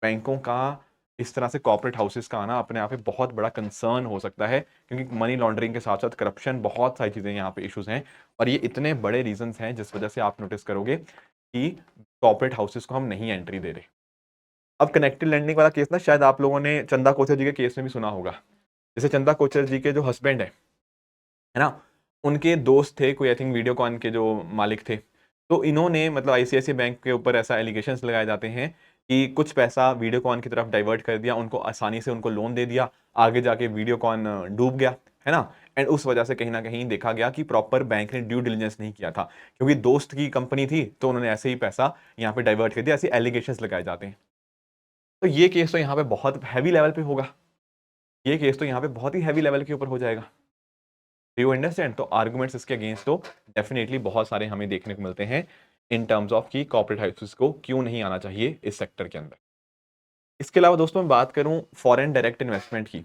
बैंकों का इस तरह से कॉर्पोरेट हाउसेस का आना अपने आप में बहुत बड़ा कंसर्न हो सकता है, क्योंकि मनी लॉन्ड्रिंग के साथ साथ करप्शन, बहुत सारी चीज़ें यहाँ पे इश्यूज हैं, और ये इतने बड़े रीजंस हैं जिस वजह से आप नोटिस करोगे कि कॉर्पोरेट हाउसेस को हम नहीं एंट्री दे रहे। अब कनेक्टेड लैंडिंग वाला केस ना, शायद आप लोगों ने चंदा कोचर जी के केस में भी सुना होगा। जैसे चंदा कोचर जी के जो हस्बैंड है ना, उनके दोस्त थे कोई, आई थिंक वीडियोकॉन के जो मालिक थे, तो इन्होंने मतलब आईसीआईसीआई बैंक के ऊपर ऐसा एलिगेशंस लगाए जाते हैं कि कुछ पैसा वीडियोकॉन की तरफ डाइवर्ट कर दिया, उनको आसानी से उनको लोन दे दिया, आगे जाके वीडियोकॉन डूब गया, है ना। एंड उस वजह से कहीं ना कहीं देखा गया कि प्रॉपर बैंक ने ड्यू डिलिजेंस नहीं किया था, क्योंकि दोस्त की कंपनी थी तो उन्होंने ऐसे ही पैसा यहाँ पे डाइवर्ट कर दिया, ऐसे एलिगेशंस लगाए जाते हैं। तो ये केस तो यहाँ पे बहुत हैवी लेवल पे होगा, ये केस तो यहाँ पे बहुत ही हैवी लेवल के ऊपर हो जाएगा। यू अंडरस्टैंड, तो आर्गुमेंट्स इसके अगेंस्ट तो डेफिनेटली बहुत सारे हमें देखने को मिलते हैं इन टर्म्स ऑफ कि कॉर्पोरेट हाउसेस को क्यों नहीं आना चाहिए इस सेक्टर के अंदर। इसके अलावा दोस्तों मैं बात करूं फॉरेन डायरेक्ट इन्वेस्टमेंट की,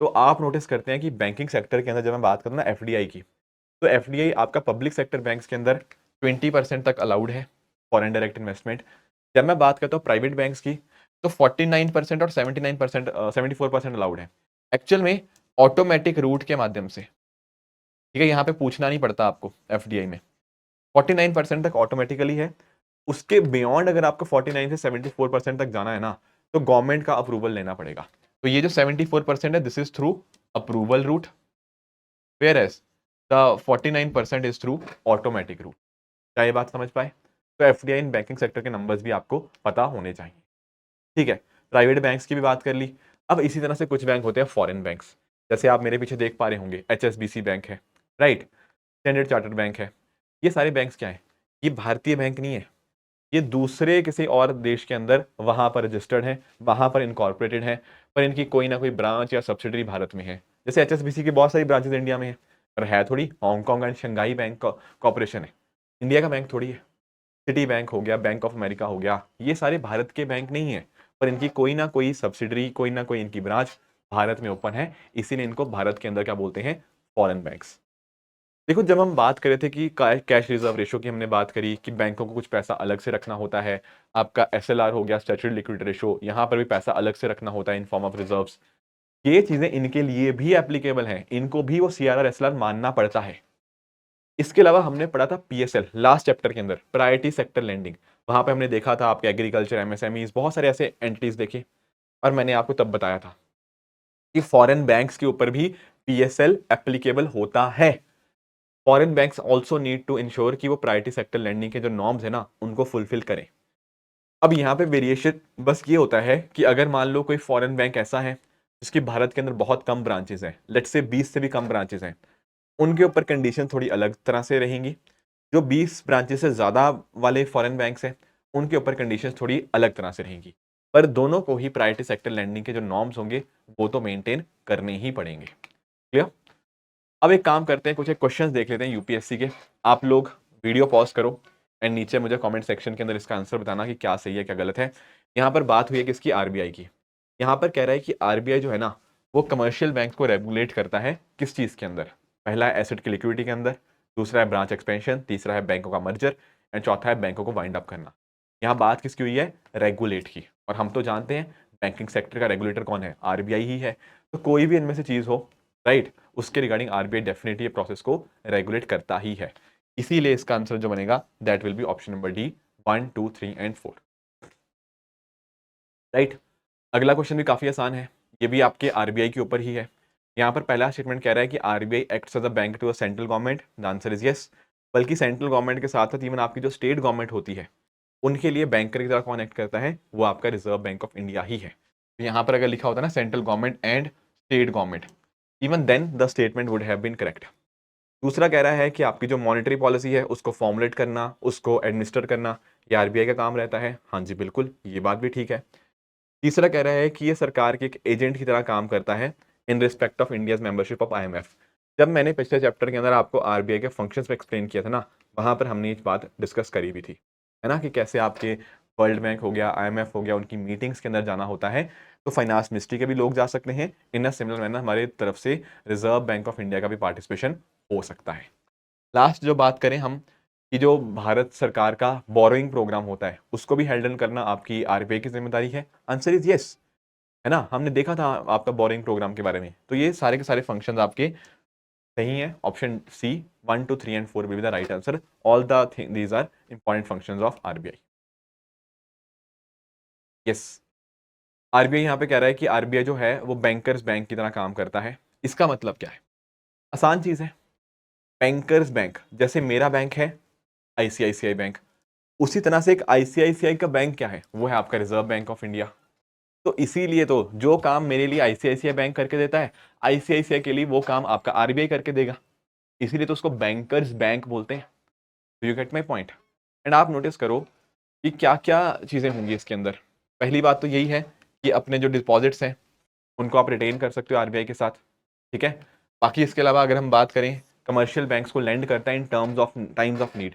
तो आप नोटिस करते हैं कि बैंकिंग सेक्टर के अंदर जब मैं बात करूं ना एफडीआई की, तो एफडीआई आपका पब्लिक सेक्टर बैंक्स के अंदर 20% तक अलाउड है फॉरेन डायरेक्ट इन्वेस्टमेंट। जब मैं बात करता हूँ प्राइवेट बैंक्स की, तो 49% और 79%, 74% अलाउड है। एक्चुअल में ऑटोमेटिक रूट के माध्यम से, ठीक है, यहाँ पे पूछना नहीं पड़ता आपको एफडीआई में, 49% तक ऑटोमेटिकली है। उसके बियॉन्ड अगर आपको 49 से 74% तक जाना है ना, तो गवर्नमेंट का अप्रूवल लेना पड़ेगा। तो ये जो 74% है, this is through approval route, whereas the 49% is through automatic route. क्या ये बात समझ पाए? तो एफडीआई इन बैंकिंग सेक्टर के नंबर्स भी आपको पता होने चाहिए, ठीक है। प्राइवेट बैंक्स की भी बात कर ली। अब इसी तरह से कुछ बैंक होते हैं फॉरेन बैंक्स, जैसे आप मेरे पीछे देख पा रहे होंगे, एचएसबीसी बैंक है, राइट, स्टैंडर्ड चार्टर्ड बैंक है। ये सारे बैंक्स क्या है? ये भारतीय बैंक नहीं है, ये दूसरे किसी और देश के अंदर वहां पर रजिस्टर्ड है, वहां पर इनकॉर्पोरेटेड है, पर इनकी कोई ना कोई ब्रांच या सब्सिडरी भारत में है। जैसे एचएसबीसी की बहुत सारी ब्रांचेस इंडिया में है, पर है थोड़ी, Hong Kong and Shanghai bank corporation है, इंडिया का बैंक थोड़ी है। सिटी बैंक हो गया, बैंक ऑफ अमेरिका हो गया, ये सारे भारत के बैंक नहीं है, पर इनकी कोई ना कोई सब्सिडरी, कोई ना कोई इनकी ब्रांच भारत में ओपन है, इसीलिए इनको भारत के अंदर क्या बोलते हैं? Foreign banks. देखो, जब हम बात कर रहे थे कि कैश रिजर्व रेशो की, हमने बात करी कि बैंकों को कुछ पैसा अलग से रखना होता है, आपका एसएलआर हो गया, स्टैट्यूटरी लिक्विडिटी रेशो, यहाँ पर भी पैसा अलग से रखना होता है इन फॉर्म ऑफ रिजर्व्स। ये चीजें इनके लिए भी एप्लीकेबल हैं, इनको भी वो सीआरआर एसएलआर मानना पड़ता है। इसके अलावा हमने पढ़ा था पीएसएल लास्ट चैप्टर के अंदर, प्रायोरिटी सेक्टर लैंडिंग, वहां पे हमने देखा था आपके एग्रीकल्चर, एमएसएमईज, बहुत सारे ऐसे एंटिटीज देखे, और मैंने आपको तब बताया था कि फॉरेन बैंक्स के ऊपर भी पीएसएल एप्लीकेबल होता है। Foreign banks also need to ensure कि वो प्रायोरिटी सेक्टर लैंडिंग के जो नॉर्म्स है ना, उनको फुलफिल करें। अब यहाँ पे वेरिएशन बस ये होता है कि अगर मान लो कोई फॉरेन बैंक ऐसा है जिसकी भारत के अंदर बहुत कम ब्रांचेस हैं, लेट्स से 20 से भी कम ब्रांचेस हैं, उनके ऊपर कंडीशन थोड़ी अलग तरह से रहेंगी। जो 20 ब्रांचेस से ज़्यादा वाले फॉरेन बैंक्स हैं, उनके ऊपर कंडीशन थोड़ी अलग तरह से रहेंगी, पर दोनों को ही प्रायोरिटी सेक्टर लैंडिंग के जो नॉर्म्स होंगे वो तो मेंटेन करने ही पड़ेंगे। क्लियर? अब एक काम करते हैं, कुछ एक क्वेश्चंस देख लेते हैं यूपीएससी के। आप लोग वीडियो पॉज करो एंड नीचे मुझे कमेंट सेक्शन के अंदर इसका आंसर बताना कि क्या सही है क्या गलत है। यहाँ पर बात हुई है किसकी? आरबीआई की। यहाँ पर कह रहा है कि आरबीआई जो है ना, वो कमर्शियल बैंक को रेगुलेट करता है किस चीज़ के अंदर? पहला है एसेट की लिक्विडिटी के अंदर, दूसरा है ब्रांच एक्सपेंशन, तीसरा है बैंकों का मर्जर, एंड चौथा है बैंकों को वाइंड अप करना। यहाँ बात किसकी हुई है? रेगुलेट की। और हम तो जानते हैं बैंकिंग सेक्टर का रेगुलेटर कौन है? आरबीआई ही है। तो कोई भी इनमें से चीज़ हो, राइट, उसके रिगार्डिंग आरबीआई डेफिनेटली प्रोसेस को रेगुलेट करता ही है। इसीलिए इसका आंसर जो बनेगा that will B option number D, 1, 2, 3 and 4। Right. अगला क्वेश्चन भी काफी आसान है, ये भी आपके आरबीआई के ऊपर ही है। यहाँ पर पहला स्टेटमेंट कह रहा है कि RBI acts as a bank to a central government. The answer is yes. बल्कि सेंट्रल गवर्नमेंट के साथ साथ इवन आपकी जो स्टेट गवर्नमेंट होती है उनके लिए बैंकर की तरह कौन एक्ट करता है, वो आपका रिजर्व बैंक ऑफ इंडिया ही है। तो यहाँ पर अगर लिखा होता ना central government and state government, even then the statement would have been correct. दूसरा कह रहा है कि आपकी जो मॉनेटरी पॉलिसी है उसको फॉर्मुलेट करना, उसको एडमिनिस्टर करना, ये आरबीआई का काम रहता है। हाँ जी बिल्कुल, ये बात भी ठीक है। तीसरा कह रहा है कि ये सरकार के एक एजेंट की तरह काम करता है in respect of India's membership of IMF. जब मैंने पिछले चैप्टर के अंदर आपको आरबीआई के फंक्शंस पे एक्सप्लेन किया था ना, वहां पर हमने ये बात डिस्कस करी भी थी, है ना, कि कैसे आपके वर्ल्ड बैंक हो गया, आईएमएफ हो गया, उनकी मीटिंग्स के अंदर जाना होता है। तो फाइनेंस मिनिस्ट्री के भी लोग जा सकते हैं, इन अ सिमिलर मैनर हमारे तरफ से रिजर्व बैंक ऑफ इंडिया का भी पार्टिसिपेशन हो सकता है। लास्ट जो बात करें हम कि जो भारत सरकार का बोरोइंग प्रोग्राम होता है उसको भी हैंडल करना आपकी आरबीआई की जिम्मेदारी है। आंसर इज यस, है ना, हमने देखा था आपका बोरिंग प्रोग्राम के बारे में। तो ये सारे के सारे फंक्शंस आपके सही हैं। Option C 1, 2, 3 and 4 will be the right answer. All these are important functions of RBI. Yes, RBI यहाँ पे कह रहा है कि आरबीआई जो है वो बैंकर्स बैंक की तरह काम करता है। इसका मतलब क्या है? आसान चीज है। बैंकर्स बैंक जैसे मेरा बैंक है आईसीआईसीआई बैंक, उसी तरह से एक आईसीआईसीआई का बैंक क्या है, वो है आपका रिजर्व बैंक ऑफ इंडिया। तो इसीलिए तो जो काम मेरे लिए आईसीआईसीआई बैंक करके देता है, आईसीआईसीआई के लिए वो काम आपका आरबीआई करके देगा। इसीलिए तो उसको बैंकर्स बैंक बोलते हैं। You get my point. And आप नोटिस करो कि क्या क्या चीज़ें होंगी इसके अंदर। पहली बात तो यही है कि अपने जो डिपॉजिट्स हैं उनको आप रिटेन कर सकते हो आरबीआई के साथ, ठीक है। बाकी इसके अलावा अगर हम बात करें, कमर्शियल बैंक्स को लेंड करता है in terms of times of need.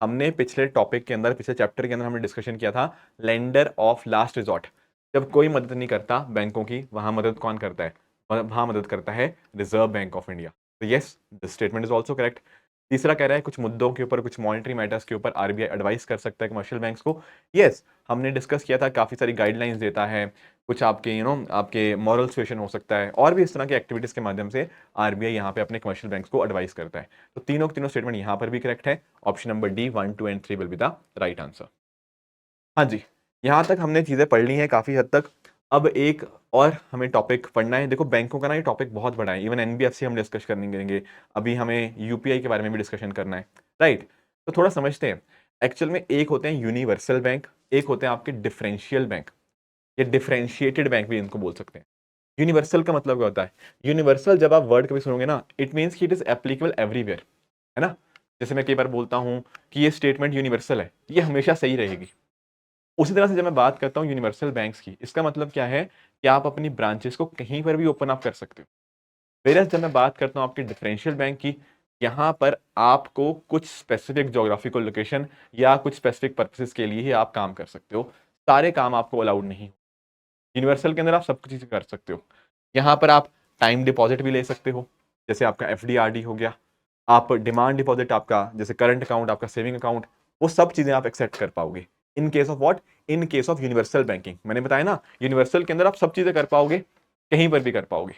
हमने पिछले टॉपिक के अंदर, पिछले चैप्टर के अंदर हमने डिस्कशन किया था लेंडर ऑफ लास्ट रिजॉर्ट। जब कोई मदद नहीं करता बैंकों की, वहां मदद कौन करता है? वहां मदद करता है रिजर्व बैंक ऑफ इंडिया। तो yes, the statement is also correct. तीसरा कह रहा है कुछ मुद्दों के ऊपर, कुछ मॉनिटरी मैटर्स के ऊपर आरबीआई एडवाइस कर सकता है कमर्शियल बैंक्स को। यस, हमने डिस्कस किया था, काफी सारी गाइडलाइंस देता है, कुछ आपके आपके मॉरल सुएशन हो सकता है, और भी इस तरह की एक्टिविटीज के माध्यम से आरबीआई यहाँ पे अपने कमर्शियल बैंक्स को एडवाइस करता है। तो तीनों के तीनों स्टेटमेंट यहाँ पर भी करेक्ट है। Option number D 1, 2 and 3 will be the right answer. हाँ जी, यहाँ तक हमने चीज़ें पढ़ ली हैं काफ़ी हद तक। अब एक और हमें टॉपिक पढ़ना है। देखो बैंकों का ना ये टॉपिक बहुत बड़ा है, इवन एनबीएफसी हम डिस्कस करेंगे, अभी हमें यूपीआई के बारे में भी डिस्कशन करना है, राइट। तो थोड़ा समझते हैं। एक्चुअल में एक होते हैं यूनिवर्सल बैंक, एक होते हैं आपके डिफरेंशियल बैंक, या डिफरेंशिएटेड बैंक भी इनको बोल सकते हैं। यूनिवर्सल का मतलब क्या होता है? यूनिवर्सल जब आप वर्ड कभी सुनोगे ना, इट मीन्स कि इट इज एप्लीकेबल एवरीवेयर, है ना। जैसे मैं कई बार बोलता हूँ कि ये स्टेटमेंट यूनिवर्सल है, ये हमेशा सही रहेगी। उसी तरह से जब मैं बात करता हूँ यूनिवर्सल बैंक्स की, इसका मतलब क्या है कि आप अपनी ब्रांचेस को कहीं पर भी ओपन अप कर सकते हो। वेरएज़ जब मैं बात करता हूँ आपके डिफरेंशियल बैंक की, यहाँ पर आपको कुछ स्पेसिफिक जोग्राफिकल लोकेशन या कुछ स्पेसिफिक पर्पसेस के लिए ही आप काम कर सकते हो, सारे काम आपको अलाउड नहीं। यूनिवर्सल के अंदर आप सब कुछ चीज़ कर सकते हो। यहाँ पर आप टाइम डिपॉजिट भी ले सकते हो, जैसे आपका एफडी आरडी हो गया। आप डिमांड डिपॉजिट, आपका जैसे करंट अकाउंट, आपका सेविंग अकाउंट, वो सब चीज़ें आप एक्सेप्ट कर पाओगे इन case of what, in case of universal banking. मैंने बताया ना, यूनिवर्सल के अंदर आप सब चीज़ें कर पाओगे, कहीं पर भी कर पाओगे।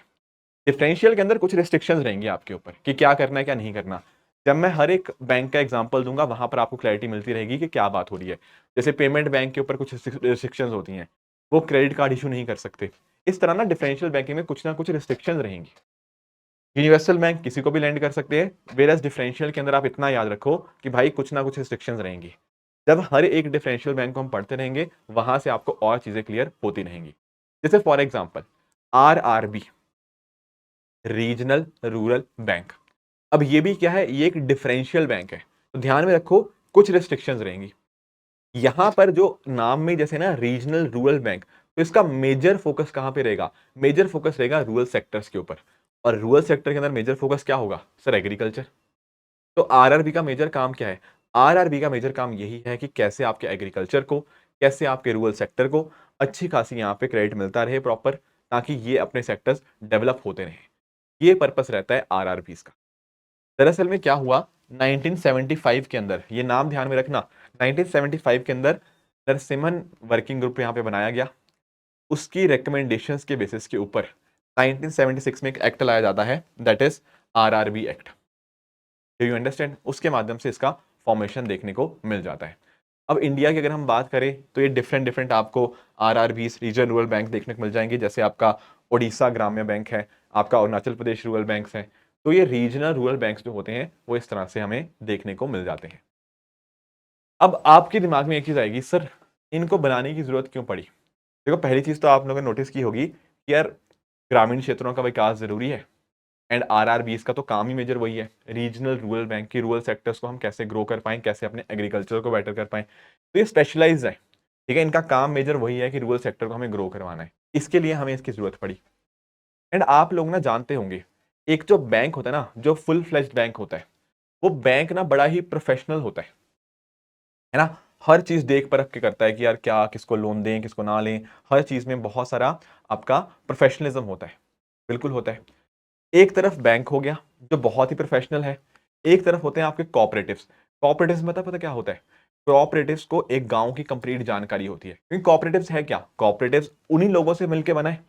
डिफरेंशियल के अंदर कुछ रिस्ट्रिक्शंस रहेंगी आपके ऊपर कि क्या करना है क्या नहीं करना। जब मैं हर एक बैंक का एग्जांपल दूंगा, वहां पर आपको क्लैरिटी मिलती रहेगी कि क्या बात हो रही है। जैसे पेमेंट बैंक के ऊपर कुछ रिस्ट्रिक्शंस होती हैं, वो क्रेडिट कार्ड इशू नहीं कर सकते। इस तरह ना डिफरेंशियल बैंकिंग में कुछ ना कुछ रिस्ट्रिक्शंस रहेंगी। यूनिवर्सल बैंक किसी को भी लेंड कर सकते हैं, वेरएज़ डिफरेंशियल के अंदर आप इतना याद रखो कि भाई कुछ ना कुछ रिस्ट्रिक्शंस रहेंगी। जब हर एक डिफरेंशियल बैंक को हम पढ़ते रहेंगे, वहां से आपको और चीजें क्लियर होती रहेंगी। जैसे for example RRB, regional rural bank. अब ये भी क्या है, ये एक डिफरेंशियल बैंक है। तो ध्यान में रखो कुछ रिस्ट्रिक्शंस रहेंगी। यहां पर जो नाम में जैसे ना रीजनल रूरल बैंक, तो इसका मेजर फोकस कहां पे रहेगा? मेजर फोकस रहेगा रूरल सेक्टर्स के ऊपर। और रूरल सेक्टर के अंदर मेजर फोकस क्या होगा सर? एग्रीकल्चर। तो आरआरबी का मेजर काम क्या है? आरआरबी का मेजर काम यही है कि कैसे आपके एग्रीकल्चर को, कैसे आपके रूरल सेक्टर को अच्छी खासी यहाँ पे क्रेडिट मिलता रहे प्रॉपर, ताकि ये अपने सेक्टर्स डेवलप होते रहे। ये पर्पस रहता है आरआरबी का। दरअसल में क्या हुआ 1975 के अंदर, ये नाम ध्यान में रखना, 1975 के अंदर नरसिम्हन वर्किंग ग्रुप यहाँ पे बनाया गया। उसकी रिकमेंडेशंस के बेसिस के ऊपर 1976 में एक एक्ट लाया जाता है, that is RRB act. Do you understand? उसके माध्यम से इसका फॉर्मेशन देखने को मिल जाता है। अब इंडिया की अगर हम बात करें तो ये डिफरेंट डिफरेंट आपको आरआरबीज, रीजन रूरल बैंक देखने को मिल जाएंगे, जैसे आपका ओडिशा ग्राम्य बैंक है, आपका अरुणाचल प्रदेश रूरल बैंक्स हैं। तो ये रीजनल रूरल बैंक्स जो होते हैं वो इस तरह से हमें देखने को मिल जाते हैं। अब आपके दिमाग में एक चीज आएगी, सर इनको बनाने की जरूरत क्यों पड़ी? देखो, पहली चीज तो आप लोगों ने नोटिस की होगी कि यार ग्रामीण क्षेत्रों का विकास जरूरी है, एंड आरआरबीज का तो काम ही मेजर वही है, रीजनल रूरल बैंक की रूरल सेक्टर्स को हम कैसे ग्रो कर पाएं, कैसे अपने एग्रीकल्चर को बेटर कर पाएं। तो ये स्पेशलाइज है, ठीक है, इनका काम मेजर वही है कि रूरल सेक्टर को हमें ग्रो करवाना है, इसके लिए हमें इसकी जरूरत पड़ी। एंड आप लोग ना जानते होंगे, एक जो बैंक होता है ना, जो फुल फ्लेज्ड बैंक होता है, वो बैंक ना बड़ा ही प्रोफेशनल होता है ना, हर चीज देख परख के करता है कि यार क्या किसको लोन दें किसको ना लें, हर चीज में बहुत सारा आपका प्रोफेशनलिज्म होता है, बिल्कुल होता है। एक तरफ बैंक हो गया जो बहुत ही प्रोफेशनल है, एक तरफ होते हैं आपके कोऑपरेटिव्स। कोऑपरेटिव्स मतलब पता क्या होता है? कोऑपरेटिव्स को एक गांव की कंप्लीट जानकारी होती है, क्योंकि कोऑपरेटिव्स है क्या, कोऑपरेटिव्स उन्हीं लोगों से मिलकर बना है।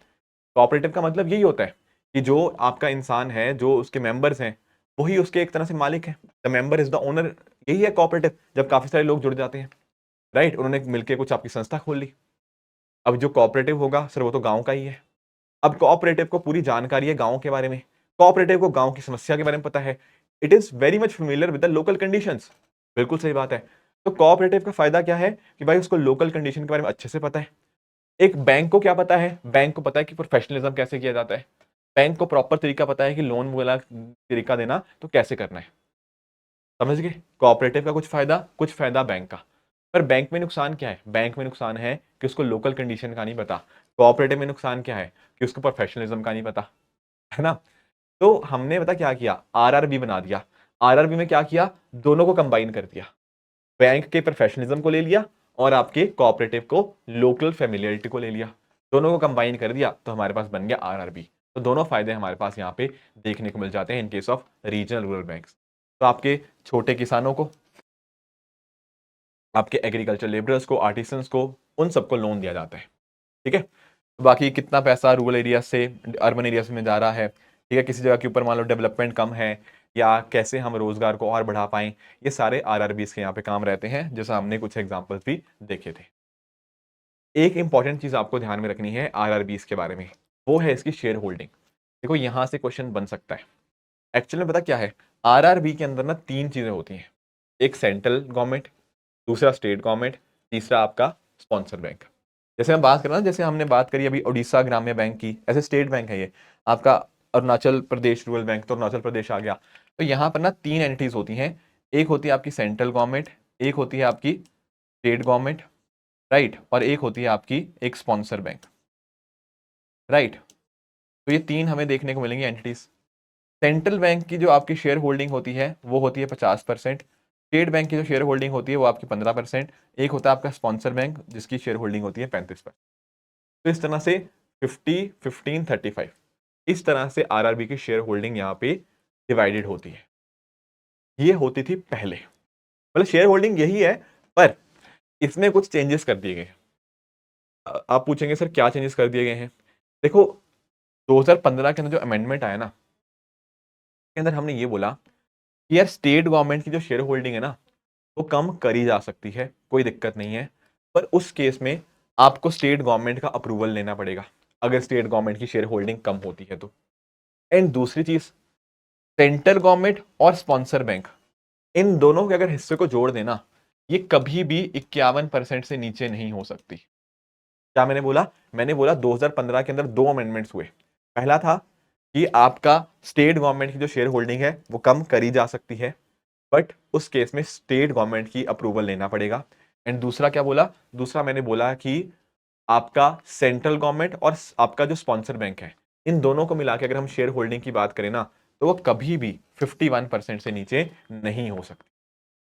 कोऑपरेटिव का मतलब यही होता है कि जो आपका इंसान है, जो उसके मेंबर्स हैं, वही उसके एक तरह से मालिक है, the member is the owner. यही है कोऑपरेटिव, जब काफी सारे लोग जुड़ जाते हैं, राइट, उन्होंने मिलकर कुछ आपकी संस्था खोल ली। अब जो कोऑपरेटिव होगा सर वो तो गांव का ही है। अब कोऑपरेटिव को पूरी जानकारी है गांव के बारे में, कोऑपरेटिव को गांव की समस्या के बारे में पता है, it is very much familiar with the local conditions. बिल्कुल सही बात है। तो कोऑपरेटिव का फायदा क्या है कि भाई उसको लोकल कंडीशन के बारे में अच्छे से पता है। एक बैंक को क्या पता है? बैंक को पता है कि प्रोफेशनलिज्म कैसे किया जाता है, बैंक को प्रॉपर तरीका पता है कि लोन वाला तरीका देना तो कैसे करना है। समझ गए? कोऑपरेटिव का कुछ फायदा बैंक का। पर बैंक में नुकसान क्या है? बैंक में नुकसान है कि उसको लोकल कंडीशन का नहीं पता। कोऑपरेटिव में नुकसान क्या है कि उसको प्रोफेशनलिज्म का नहीं पता, है ना। तो हमने पता क्या किया, आरआरबी बना दिया। आरआरबी में क्या किया, दोनों को कंबाइन कर दिया, बैंक के प्रोफेशनलिज्म को ले लिया और आपके कोऑपरेटिव को लोकल फेमिलियरिटी को ले लिया, दोनों को कंबाइन कर दिया तो हमारे पास बन गया आरआरबी। तो दोनों फायदे हमारे पास यहाँ पे देखने को मिल जाते हैं इन case of regional rural banks. तो आपके छोटे किसानों को, आपके एग्रीकल्चर लेबरर्स को, आर्टिसंस को, उन सबको लोन दिया जाता है, ठीक है। बाकी कितना पैसा रूरल एरिया से अर्बन एरियाज में जा रहा है, ठीक है, किसी जगह के ऊपर मान लो डेवलपमेंट कम है, या कैसे हम रोजगार को और बढ़ा पाएं, ये सारे आरआरबीज के यहाँ पे काम रहते हैं, जैसा हमने कुछ एग्जांपल्स भी देखे थे। एक इंपॉर्टेंट चीज आपको ध्यान में रखनी है आरआरबीज के बारे में, वो है इसकी शेयर होल्डिंग। देखो यहां से क्वेश्चन बन सकता है। एक्चुअली में पता क्या है, आरआरबी के अंदर ना तीन चीजें होती हैं, एक सेंट्रल गवर्नमेंट, दूसरा स्टेट गवर्नमेंट, तीसरा आपका स्पॉन्सर बैंक। जैसे हम बात कर रहे हैं ना, जैसे हमने बात करी अभी उड़ीसा ग्राम्य बैंक की, ऐसे स्टेट बैंक है ये आपका। अरुणाचल प्रदेश रूरल बैंक, तो अरुणाचल प्रदेश आ गया। तो यहाँ पर ना तीन एंटिटीज होती हैं, एक होती है आपकी सेंट्रल गवर्नमेंट, एक होती है आपकी स्टेट गवर्नमेंट, राइट, और एक होती है आपकी एक स्पॉन्सर बैंक, राइट। तो ये तीन हमें देखने को मिलेंगी एंटिटीज। सेंट्रल बैंक की जो आपकी शेयर होल्डिंग होती है वो होती है 50%, स्टेट बैंक की जो शेयर होल्डिंग होती है वो आपकी 15%, एक होता है आपका स्पॉन्सर बैंक जिसकी शेयर होल्डिंग होती है 35%। तो इस तरह से 50, 15, 35, इस तरह से आरआरबी की शेयर होल्डिंग यहाँ पे डिवाइडेड होती है। ये होती थी पहले, मतलब शेयर होल्डिंग यही है, पर इसमें कुछ चेंजेस कर दिए गए। आप पूछेंगे सर क्या चेंजेस कर दिए गए हैं? देखो 2015 के अंदर जो अमेंडमेंट आया ना, के अंदर हमने ये बोला कि यार स्टेट गवर्नमेंट की जो शेयर होल्डिंग है ना वो कम करी जा सकती है, कोई दिक्कत नहीं है, पर उस केस में आपको स्टेट गवर्नमेंट का अप्रूवल लेना पड़ेगा, अगर स्टेट गवर्नमेंट की शेयर होल्डिंग कम होती है तो। एंड दूसरी चीज, सेंट्रल गवर्नमेंट और स्पॉन्सर बैंक, इन दोनों के अगर हिस्से को जोड़ देना, ये कभी भी 51% से नीचे नहीं हो सकती। क्या मैंने बोला? मैंने बोला 2015 के अंदर दो अमेंडमेंट्स हुए। पहला था कि आपका स्टेट गवर्नमेंट की जो शेयर होल्डिंग है वो कम करी जा सकती है, बट उस केस में स्टेट गवर्नमेंट की अप्रूवल लेना पड़ेगा। एंड दूसरा क्या बोला? दूसरा मैंने बोला कि आपका सेंट्रल गवर्नमेंट और आपका जो स्पॉन्सर बैंक है, इन दोनों को मिला के अगर हम शेयर होल्डिंग की बात करें ना, तो वो कभी भी 51% से नीचे नहीं हो सकती।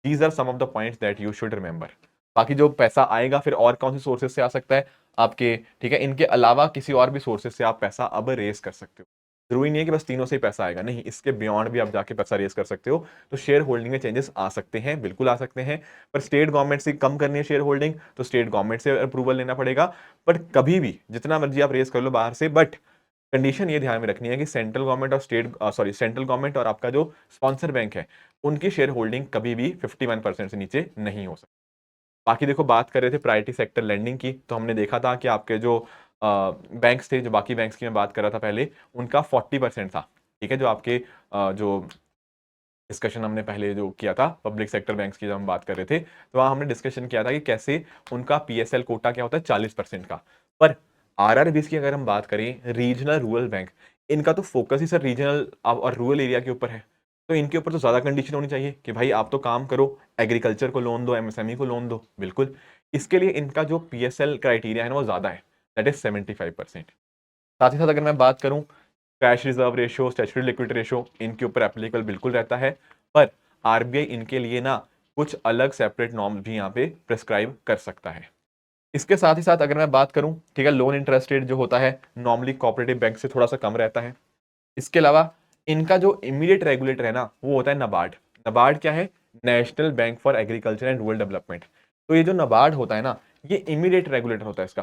These are some of the points that you should remember. बाकी जो पैसा आएगा फिर और कौन से सोर्सेज से आ सकता है आपके, ठीक है, इनके अलावा किसी और भी सोर्सेज से आप पैसा अब रेस कर सकते हो। जरूरी नहीं है कि बस तीनों से ही पैसा आएगा, नहीं, इसके बियॉन्ड भी आप जाके पैसा रेस कर सकते हो। तो शेयर होल्डिंग में चेंजेस आ सकते हैं, बिल्कुल आ सकते हैं। पर स्टेट गवर्नमेंट से कम करनी है शेयर होल्डिंग तो स्टेट गवर्नमेंट से अप्रूवल लेना पड़ेगा। बट कभी भी जितना मर्जी आप रेस कर लो बाहर से, बट कंडीशन ये ध्यान में रखनी है कि सेंट्रल गवर्नमेंट और सेंट्रल गवर्नमेंट और आपका जो स्पॉन्सर बैंक है उनकी शेयर होल्डिंग कभी भी 51% से नीचे नहीं हो सकती। बाकी देखो, बात कर रहे थे प्रायोरिटी सेक्टर लेंडिंग की, तो हमने देखा था कि आपके जो बैंक्स थे, जो बाकी बैंक्स की मैं बात कर रहा था पहले, उनका 40% था। ठीक है, जो आपके जो डिस्कशन हमने पहले जो किया था पब्लिक सेक्टर बैंक्स की, जब हम बात कर रहे थे, तो वहां हमने डिस्कशन किया था कि कैसे उनका पीएसएल कोटा क्या होता है 40% का। पर आरआरबीज की अगर हम बात करें, रीजनल रूरल बैंक, इनका तो फोकस ही सर रीजनल और रूरल एरिया के ऊपर है। तो इनके ऊपर तो ज्यादा कंडीशन होनी चाहिए कि भाई आप तो काम करो, एग्रीकल्चर को लोन दो, एमएसएमई को लोन दो, बिल्कुल। इसके लिए इनका जो पीएसएल क्राइटेरिया है ना वो ज्यादा है, दैट इज 75%। साथ ही साथ अगर मैं बात करूं, cash reserve ratio, statutory liquidity ratio, इनके ऊपर एप्लीकेबल बिल्कुल रहता है। पर आरबीआई इनके लिए ना कुछ अलग सेपरेट नॉर्म्स भी यहाँ पे प्रिस्क्राइब कर सकता है। इसके साथ ही साथ अगर मैं बात करूं, ठीक है, लोन इंटरेस्ट रेट जो होता है नॉर्मली कोऑपरेटिव बैंक से थोड़ा सा कम रहता है। इसके अलावा इनका जो इमीडिएट रेगुलेटर है ना वो होता है नबार्ड। नबार्ड क्या है? National bank for agriculture and rural development. तो ये जो नबार्ड होता है ना, ये इमीडिएट रेगुलेटर होता है इसका।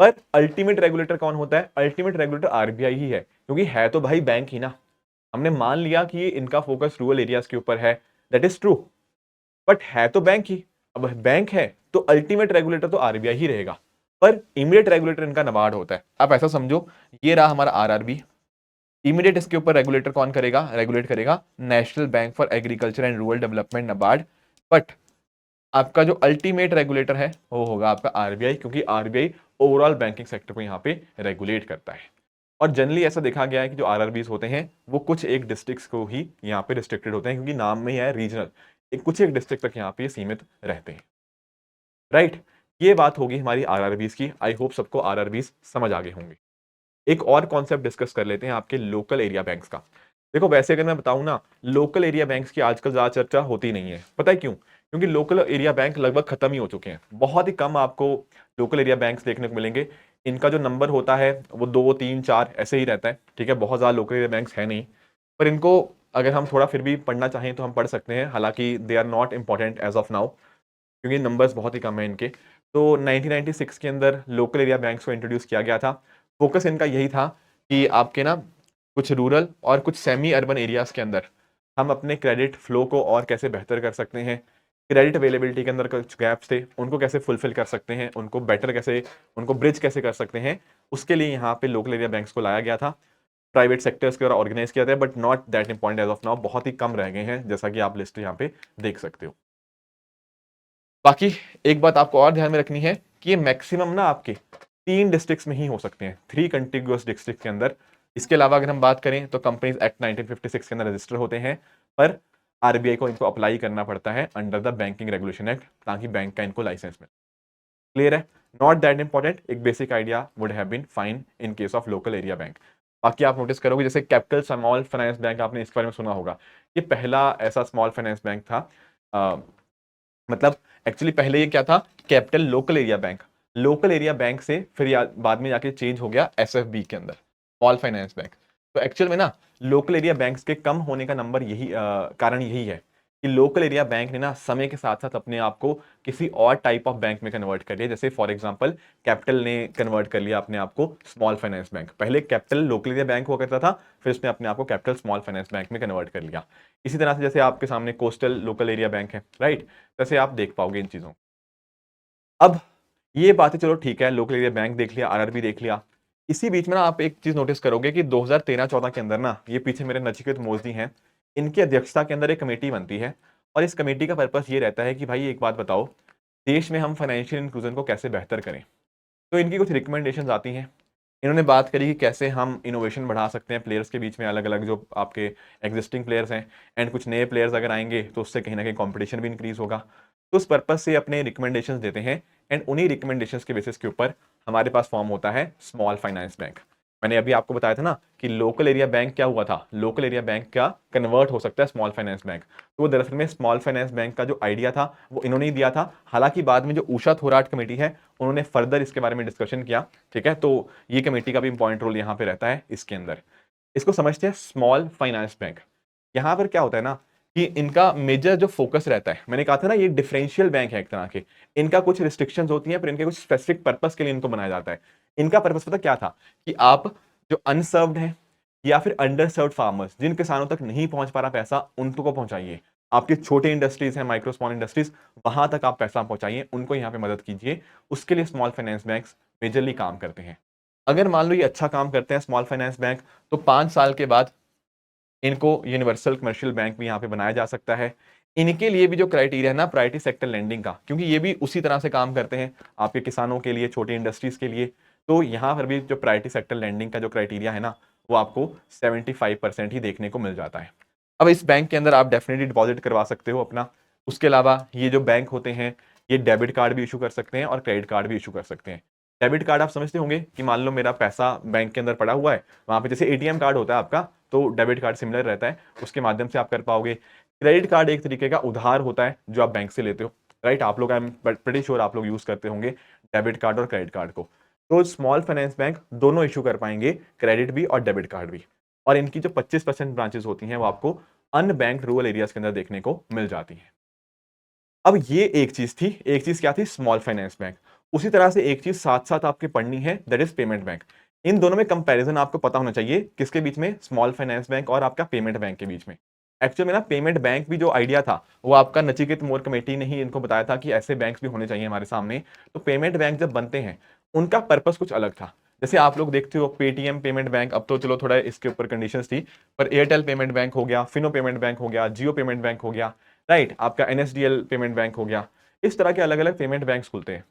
पर अल्टीमेट रेगुलेटर कौन होता है? अल्टीमेट रेगुलेटर आरबीआई ही है, क्योंकि है तो भाई बैंक ही ना। हमने मान लिया कि इनका फोकस रूरल एरियाज के ऊपर है, दैट इज ट्रू, बट है तो बैंक ही। अब बैंक है तो अल्टीमेट रेगुलेटर तो आरबीआई ही रहेगा, पर इमीडिएट रेगुलेटर इनका नबार्ड होता है। आप ऐसा समझो, ये रहा हमारा आरआरबी। इमीडिएट इसके ऊपर रेगुलेटर कौन करेगा? रेगुलेट करेगा national bank for agriculture and rural development, NABARD. But आपका जो अल्टीमेट रेगुलेटर है वो होगा आपका आरबीआई, क्योंकि आरबीआई ओवरऑल बैंकिंग सेक्टर को यहाँ पे रेगुलेट करता है। और जनरली ऐसा देखा गया है कि जो आरआरबीज होते हैं वो कुछ एक डिस्ट्रिक्ट्स को ही यहाँ पे रिस्ट्रिक्टेड होते हैं, क्योंकि नाम में ही है रीजनल, एक कुछ एक डिस्ट्रिक्ट तक यहाँ पे सीमित रहते हैं। राइट, ये बात होगी हमारी आरआरबीज की। आई होप सबको आरआरबीज समझ आ गए होंगे। एक और कॉन्सेप्ट डिस्कस कर लेते हैं आपके लोकल एरिया बैंक्स का। देखो, वैसे अगर मैं बताऊं ना, लोकल एरिया बैंक्स की आजकल ज्यादा चर्चा होती नहीं है। पता है क्यों? क्योंकि लोकल एरिया बैंक लगभग खत्म ही हो चुके हैं। बहुत ही कम आपको लोकल एरिया बैंक्स देखने को मिलेंगे। इनका जो नंबर होता है वो 2 3 4 ऐसे ही रहता है। ठीक है, बहुत ज्यादा लोकल एरिया बैंक्स है नहीं, पर इनको अगर हम थोड़ा फिर भी पढ़ना चाहें तो हम पढ़ सकते हैं। हालांकि they are not important as of now, क्योंकि नंबर्स बहुत ही कम है इनके। तो 1996 के अंदर लोकल एरिया बैंक्स को इंट्रोड्यूस किया गया था। फोकस इनका यही था कि आपके ना कुछ रूरल और कुछ सेमी अर्बन एरियाज के अंदर हम अपने क्रेडिट फ्लो को और कैसे बेहतर कर सकते हैं, क्रेडिट अवेलेबिलिटी के अंदर कुछ गैप्स थे उनको कैसे फुलफिल कर सकते हैं, उनको बेटर कैसे, उनको ब्रिज कैसे कर सकते हैं, उसके लिए यहाँ पे लोकल एरिया बैंक्स को लाया गया था। प्राइवेट सेक्टर्स के द्वारा ऑर्गेनाइज किया था, but not that important as of now, बहुत ही कम रह गए हैं, जैसा कि आप लिस्ट यहाँ पे देख सकते हो। बाकी एक बात आपको और ध्यान में रखनी है कि ये मैक्सिमम ना आपके 3 डिस्ट्रिक्ट्स में ही हो सकते हैं, 3 कंटिग्यूअस डिस्ट्रिक्ट के अंदर। इसके अलावा अगर हम बात करें तो कंपनीज एक्ट 1956 के अंदर रजिस्टर होते हैं, पर आरबीआई को इनको अप्लाई करना पड़ता है under the banking regulation act, ताकि बैंक का इनको लाइसेंस मिले। क्लियर है? नॉट दैट इंपॉर्टेंट, एक basic idea would have been fine in case of local area bank. बाकी आप नोटिस करोगे, जैसे कैपिटल स्मॉल फाइनेंस बैंक, आपने इस बारे में सुना होगा। ये पहला ऐसा स्मॉल फाइनेंस बैंक था, मतलब एक्चुअली पहले ये क्या था? Capital local area bank. Local area bank से फिर बाद में जाके चेंज हो गया एसएफबी के अंदर, स्मॉल फाइनेंस बैंक। तो एक्चुअल में ना लोकल एरिया बैंक्स के कम होने का नंबर यही कारण यही है कि लोकल एरिया बैंक ने ना समय के साथ साथ अपने आप को किसी और टाइप ऑफ बैंक में कन्वर्ट कर लिया। जैसे फॉर एग्जांपल कैपिटल ने कन्वर्ट कर लिया अपने आप को स्मॉल फाइनेंस बैंक। पहले कैपिटल लोकल एरिया बैंक हुआ करता था, फिर उसने अपने आप को कैपिटल स्मॉल फाइनेंस बैंक में कन्वर्ट कर लिया। इसी तरह से जैसे आपके सामने कोस्टल लोकल एरिया बैंक है, राइट, वैसे आप देख पाओगे इन चीजों। अब ये बातें चलो ठीक है, लोकल एरिया बैंक देख लिया, आरआरबी देख लिया। इसी बीच में ना आप एक चीज नोटिस करोगे कि 2013-14 के अंदर ना, ये पीछे मेरे नचिकेत मोदी हैं, इनकी अध्यक्षता के अंदर एक कमेटी बनती है। और इस कमेटी का पर्पस ये रहता है कि भाई एक बात बताओ, देश में हम फाइनेंशियल इंक्लूजन को कैसे बेहतर करें। तो इनकी कुछ रिकमेंडेशंस आती हैं। इन्होंने बात करी कि कैसे हम इनोवेशन बढ़ा सकते हैं प्लेयर्स के बीच में, अलग अलग जो आपके एग्जिस्टिंग प्लेयर्स हैं, एंड कुछ नए प्लेयर्स अगर आएंगे तो उससे कहीं ना कहीं कंपटीशन भी इंक्रीज होगा। तो उस पर्पस से अपने रिकमेंडेशंस देते हैं, एंड उन्हीं रिकमेंडेशंस के बेसिस के ऊपर हमारे पास फॉर्म होता है स्मॉल फाइनेंस बैंक। मैंने अभी आपको बताया था ना कि लोकल एरिया बैंक क्या हुआ था, लोकल एरिया बैंक का कन्वर्ट हो सकता है स्मॉल फाइनेंस बैंक। तो दरअसल में स्मॉल फाइनेंस बैंक का जो आइडिया था वो इन्होंने ही दिया था। हालांकि बाद में जो उषा थोराट कमेटी है उन्होंने फर्दर इसके बारे में डिस्कशन किया। ठीक है, तो ये कमेटी का भी इंपॉर्टेंट रोल यहाँ पे रहता है इसके अंदर। इसको समझते हैं स्मॉल फाइनेंस बैंक। यहाँ पर क्या होता है ना कि इनका मेजर जो फोकस रहता है, मैंने कहा था ना ये डिफरेंशियल बैंक है एक तरह के, इनका कुछ रिस्ट्रिक्शंस होती हैं पर इनके कुछ स्पेसिफिक पर्पस के लिए इनको बनाया जाता है। इनका पर्पस पता क्या था कि आप जो अनसर्व्ड हैं या फिर अंडर सर्व्ड फार्मर्स, जिन किसानों तक नहीं पहुंच पा रहा पैसा, उनको पहुंचाइए। आपके छोटे इंडस्ट्रीज हैं, माइक्रो स्मॉल इंडस्ट्रीज, वहां तक आप पैसा पहुंचाइए, उनको यहाँ पे मदद कीजिए। उसके लिए स्मॉल फाइनेंस बैंक्स मेजरली काम करते हैं। अगर मान लो ये अच्छा काम करते हैं स्मॉल फाइनेंस बैंक, तो 5 साल के बाद इनको यूनिवर्सल कमर्शियल बैंक भी यहाँ पे बनाया जा सकता है। इनके लिए भी जो क्राइटेरिया है ना प्रायोरिटी सेक्टर लेंडिंग का, क्योंकि ये भी उसी तरह से काम करते हैं आपके किसानों के लिए, छोटी इंडस्ट्रीज के लिए, तो यहाँ पर भी जो प्रायोरिटी सेक्टर लेंडिंग का जो क्राइटेरिया है ना, वो आपको 75% ही देखने को मिल जाता है। अब इस बैंक के अंदर आप डेफिनेटली डिपॉजिट करवा सकते हो अपना। उसके अलावा ये जो बैंक होते हैं, ये डेबिट कार्ड भी इशू कर सकते हैं और क्रेडिट कार्ड भी इशू कर सकते हैं। डेबिट कार्ड आप समझते होंगे कि मान लो मेरा पैसा बैंक के अंदर पड़ा हुआ है, वहां पे जैसे एटीएम कार्ड होता है आपका, तो डेबिट कार्ड सिमिलर रहता है, उसके माध्यम से आप कर पाओगे। क्रेडिट कार्ड एक तरीके का उधार होता है जो आप बैंक से लेते हो, राइट। आप लोग, आई एम प्रीटी श्योर आप लोग यूज करते होंगे डेबिट कार्ड और क्रेडिट कार्ड को। तो स्मॉल फाइनेंस बैंक दोनों इशू कर पाएंगे, क्रेडिट भी और डेबिट कार्ड भी। और इनकी जो 25% ब्रांचेस होती हैं वो आपको अनबैंक्ड रूरल एरियाज के अंदर देखने को मिल जाती हैं। अब ये एक चीज थी, एक चीज क्या थी, स्मॉल फाइनेंस बैंक। उसी तरह से एक चीज साथ साथ आपके पढ़नी है, दैट इज पेमेंट बैंक। इन दोनों में कंपैरिजन आपको पता होना चाहिए, किसके बीच में, स्मॉल फाइनेंस बैंक और आपका पेमेंट बैंक के बीच में। एक्चुअली में ना पेमेंट बैंक भी जो आइडिया था वो आपका नचिकेत मोर कमेटी ने ही इनको बताया था कि ऐसे बैंक्स भी होने चाहिए हमारे सामने। तो पेमेंट बैंक जब बनते हैं उनका पर्पस कुछ अलग था। जैसे आप लोग देखते हो पेटीएम पेमेंट बैंक, अब तो चलो थोड़ा इसके ऊपर कंडीशंस थी, पर एयरटेल पेमेंट बैंक हो गया, फिनो पेमेंट बैंक हो गया, जियो पेमेंट बैंक हो गया, राइट, आपका एनएसडीएल पेमेंट बैंक हो गया। इस तरह के अलग अलग पेमेंट बैंक्स खुलते हैं।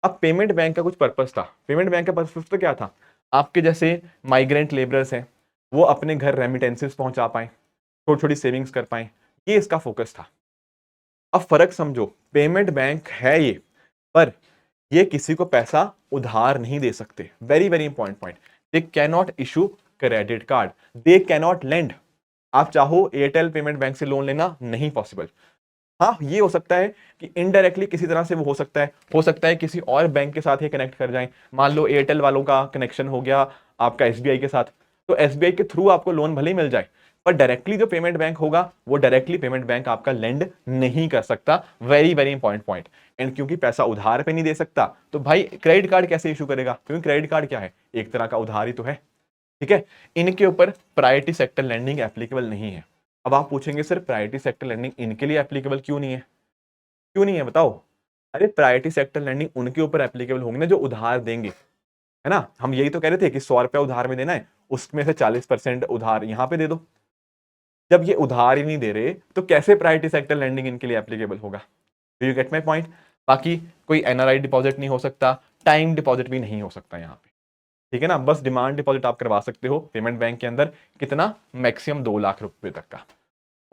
अब पेमेंट बैंक का कुछ पर्पस था, पेमेंट बैंक का पर्पस तो क्या था, आपके जैसे माइग्रेंट लेबरर्स हैं वो अपने घर रेमिटेंसेस पहुंचा पाए, छोटी छोटी सेविंग्स कर पाए, ये इसका फोकस था। अब फर्क समझो, पेमेंट बैंक है ये, पर ये किसी को पैसा उधार नहीं दे सकते। Very very important point, they can not issue credit card, they can not lend. आप चाहो एयरटेल पेमेंट बैंक से लोन लेना, नहीं पॉसिबल। हाँ, ये हो सकता है कि इनडायरेक्टली किसी तरह से वो हो सकता है किसी और बैंक के साथ ये कनेक्ट कर जाएं। मान लो एयरटेल वालों का कनेक्शन हो गया आपका एसबीआई के साथ, तो एसबीआई के थ्रू आपको लोन भले ही मिल जाए, पर डायरेक्टली जो पेमेंट बैंक होगा वो डायरेक्टली पेमेंट बैंक आपका लेंड नहीं कर सकता। Very very important point. And क्योंकि पैसा उधार पे नहीं दे सकता, तो भाई क्रेडिट कार्ड कैसे इशू करेगा, क्योंकि क्रेडिट कार्ड क्या है, एक तरह का उधार ही तो है, ठीक है। इनके ऊपर प्रायोरिटी सेक्टर लैंडिंग एप्लीकेबल नहीं है। अब आप पूछेंगे सर प्रायोरिटी सेक्टर लैंडिंग इनके लिए एप्लीकेबल क्यों नहीं है, क्यों नहीं है बताओ। अरे प्रायोरिटी सेक्टर लैंडिंग उनके ऊपर एप्लीकेबल होंगे ना जो उधार देंगे, है ना। हम यही तो कह रहे थे कि 100 रुपया उधार में देना है, उसमें से 40% उधार यहां पे दे दो। जब ये उधार ही नहीं दे रहे तो कैसे प्रायोरिटी सेक्टर लैंडिंग इनके लिए एप्लीकेबल होगा। Do you get my point. बाकी कोई एनआरआई डिपॉजिट नहीं हो सकता, टाइम डिपॉजिट भी नहीं हो सकता यहाँ पे, ठीक है ना। बस डिमांड डिपॉजिट आप करवा सकते हो पेमेंट बैंक के अंदर, कितना, मैक्सिमम 2 लाख रुपए तक का।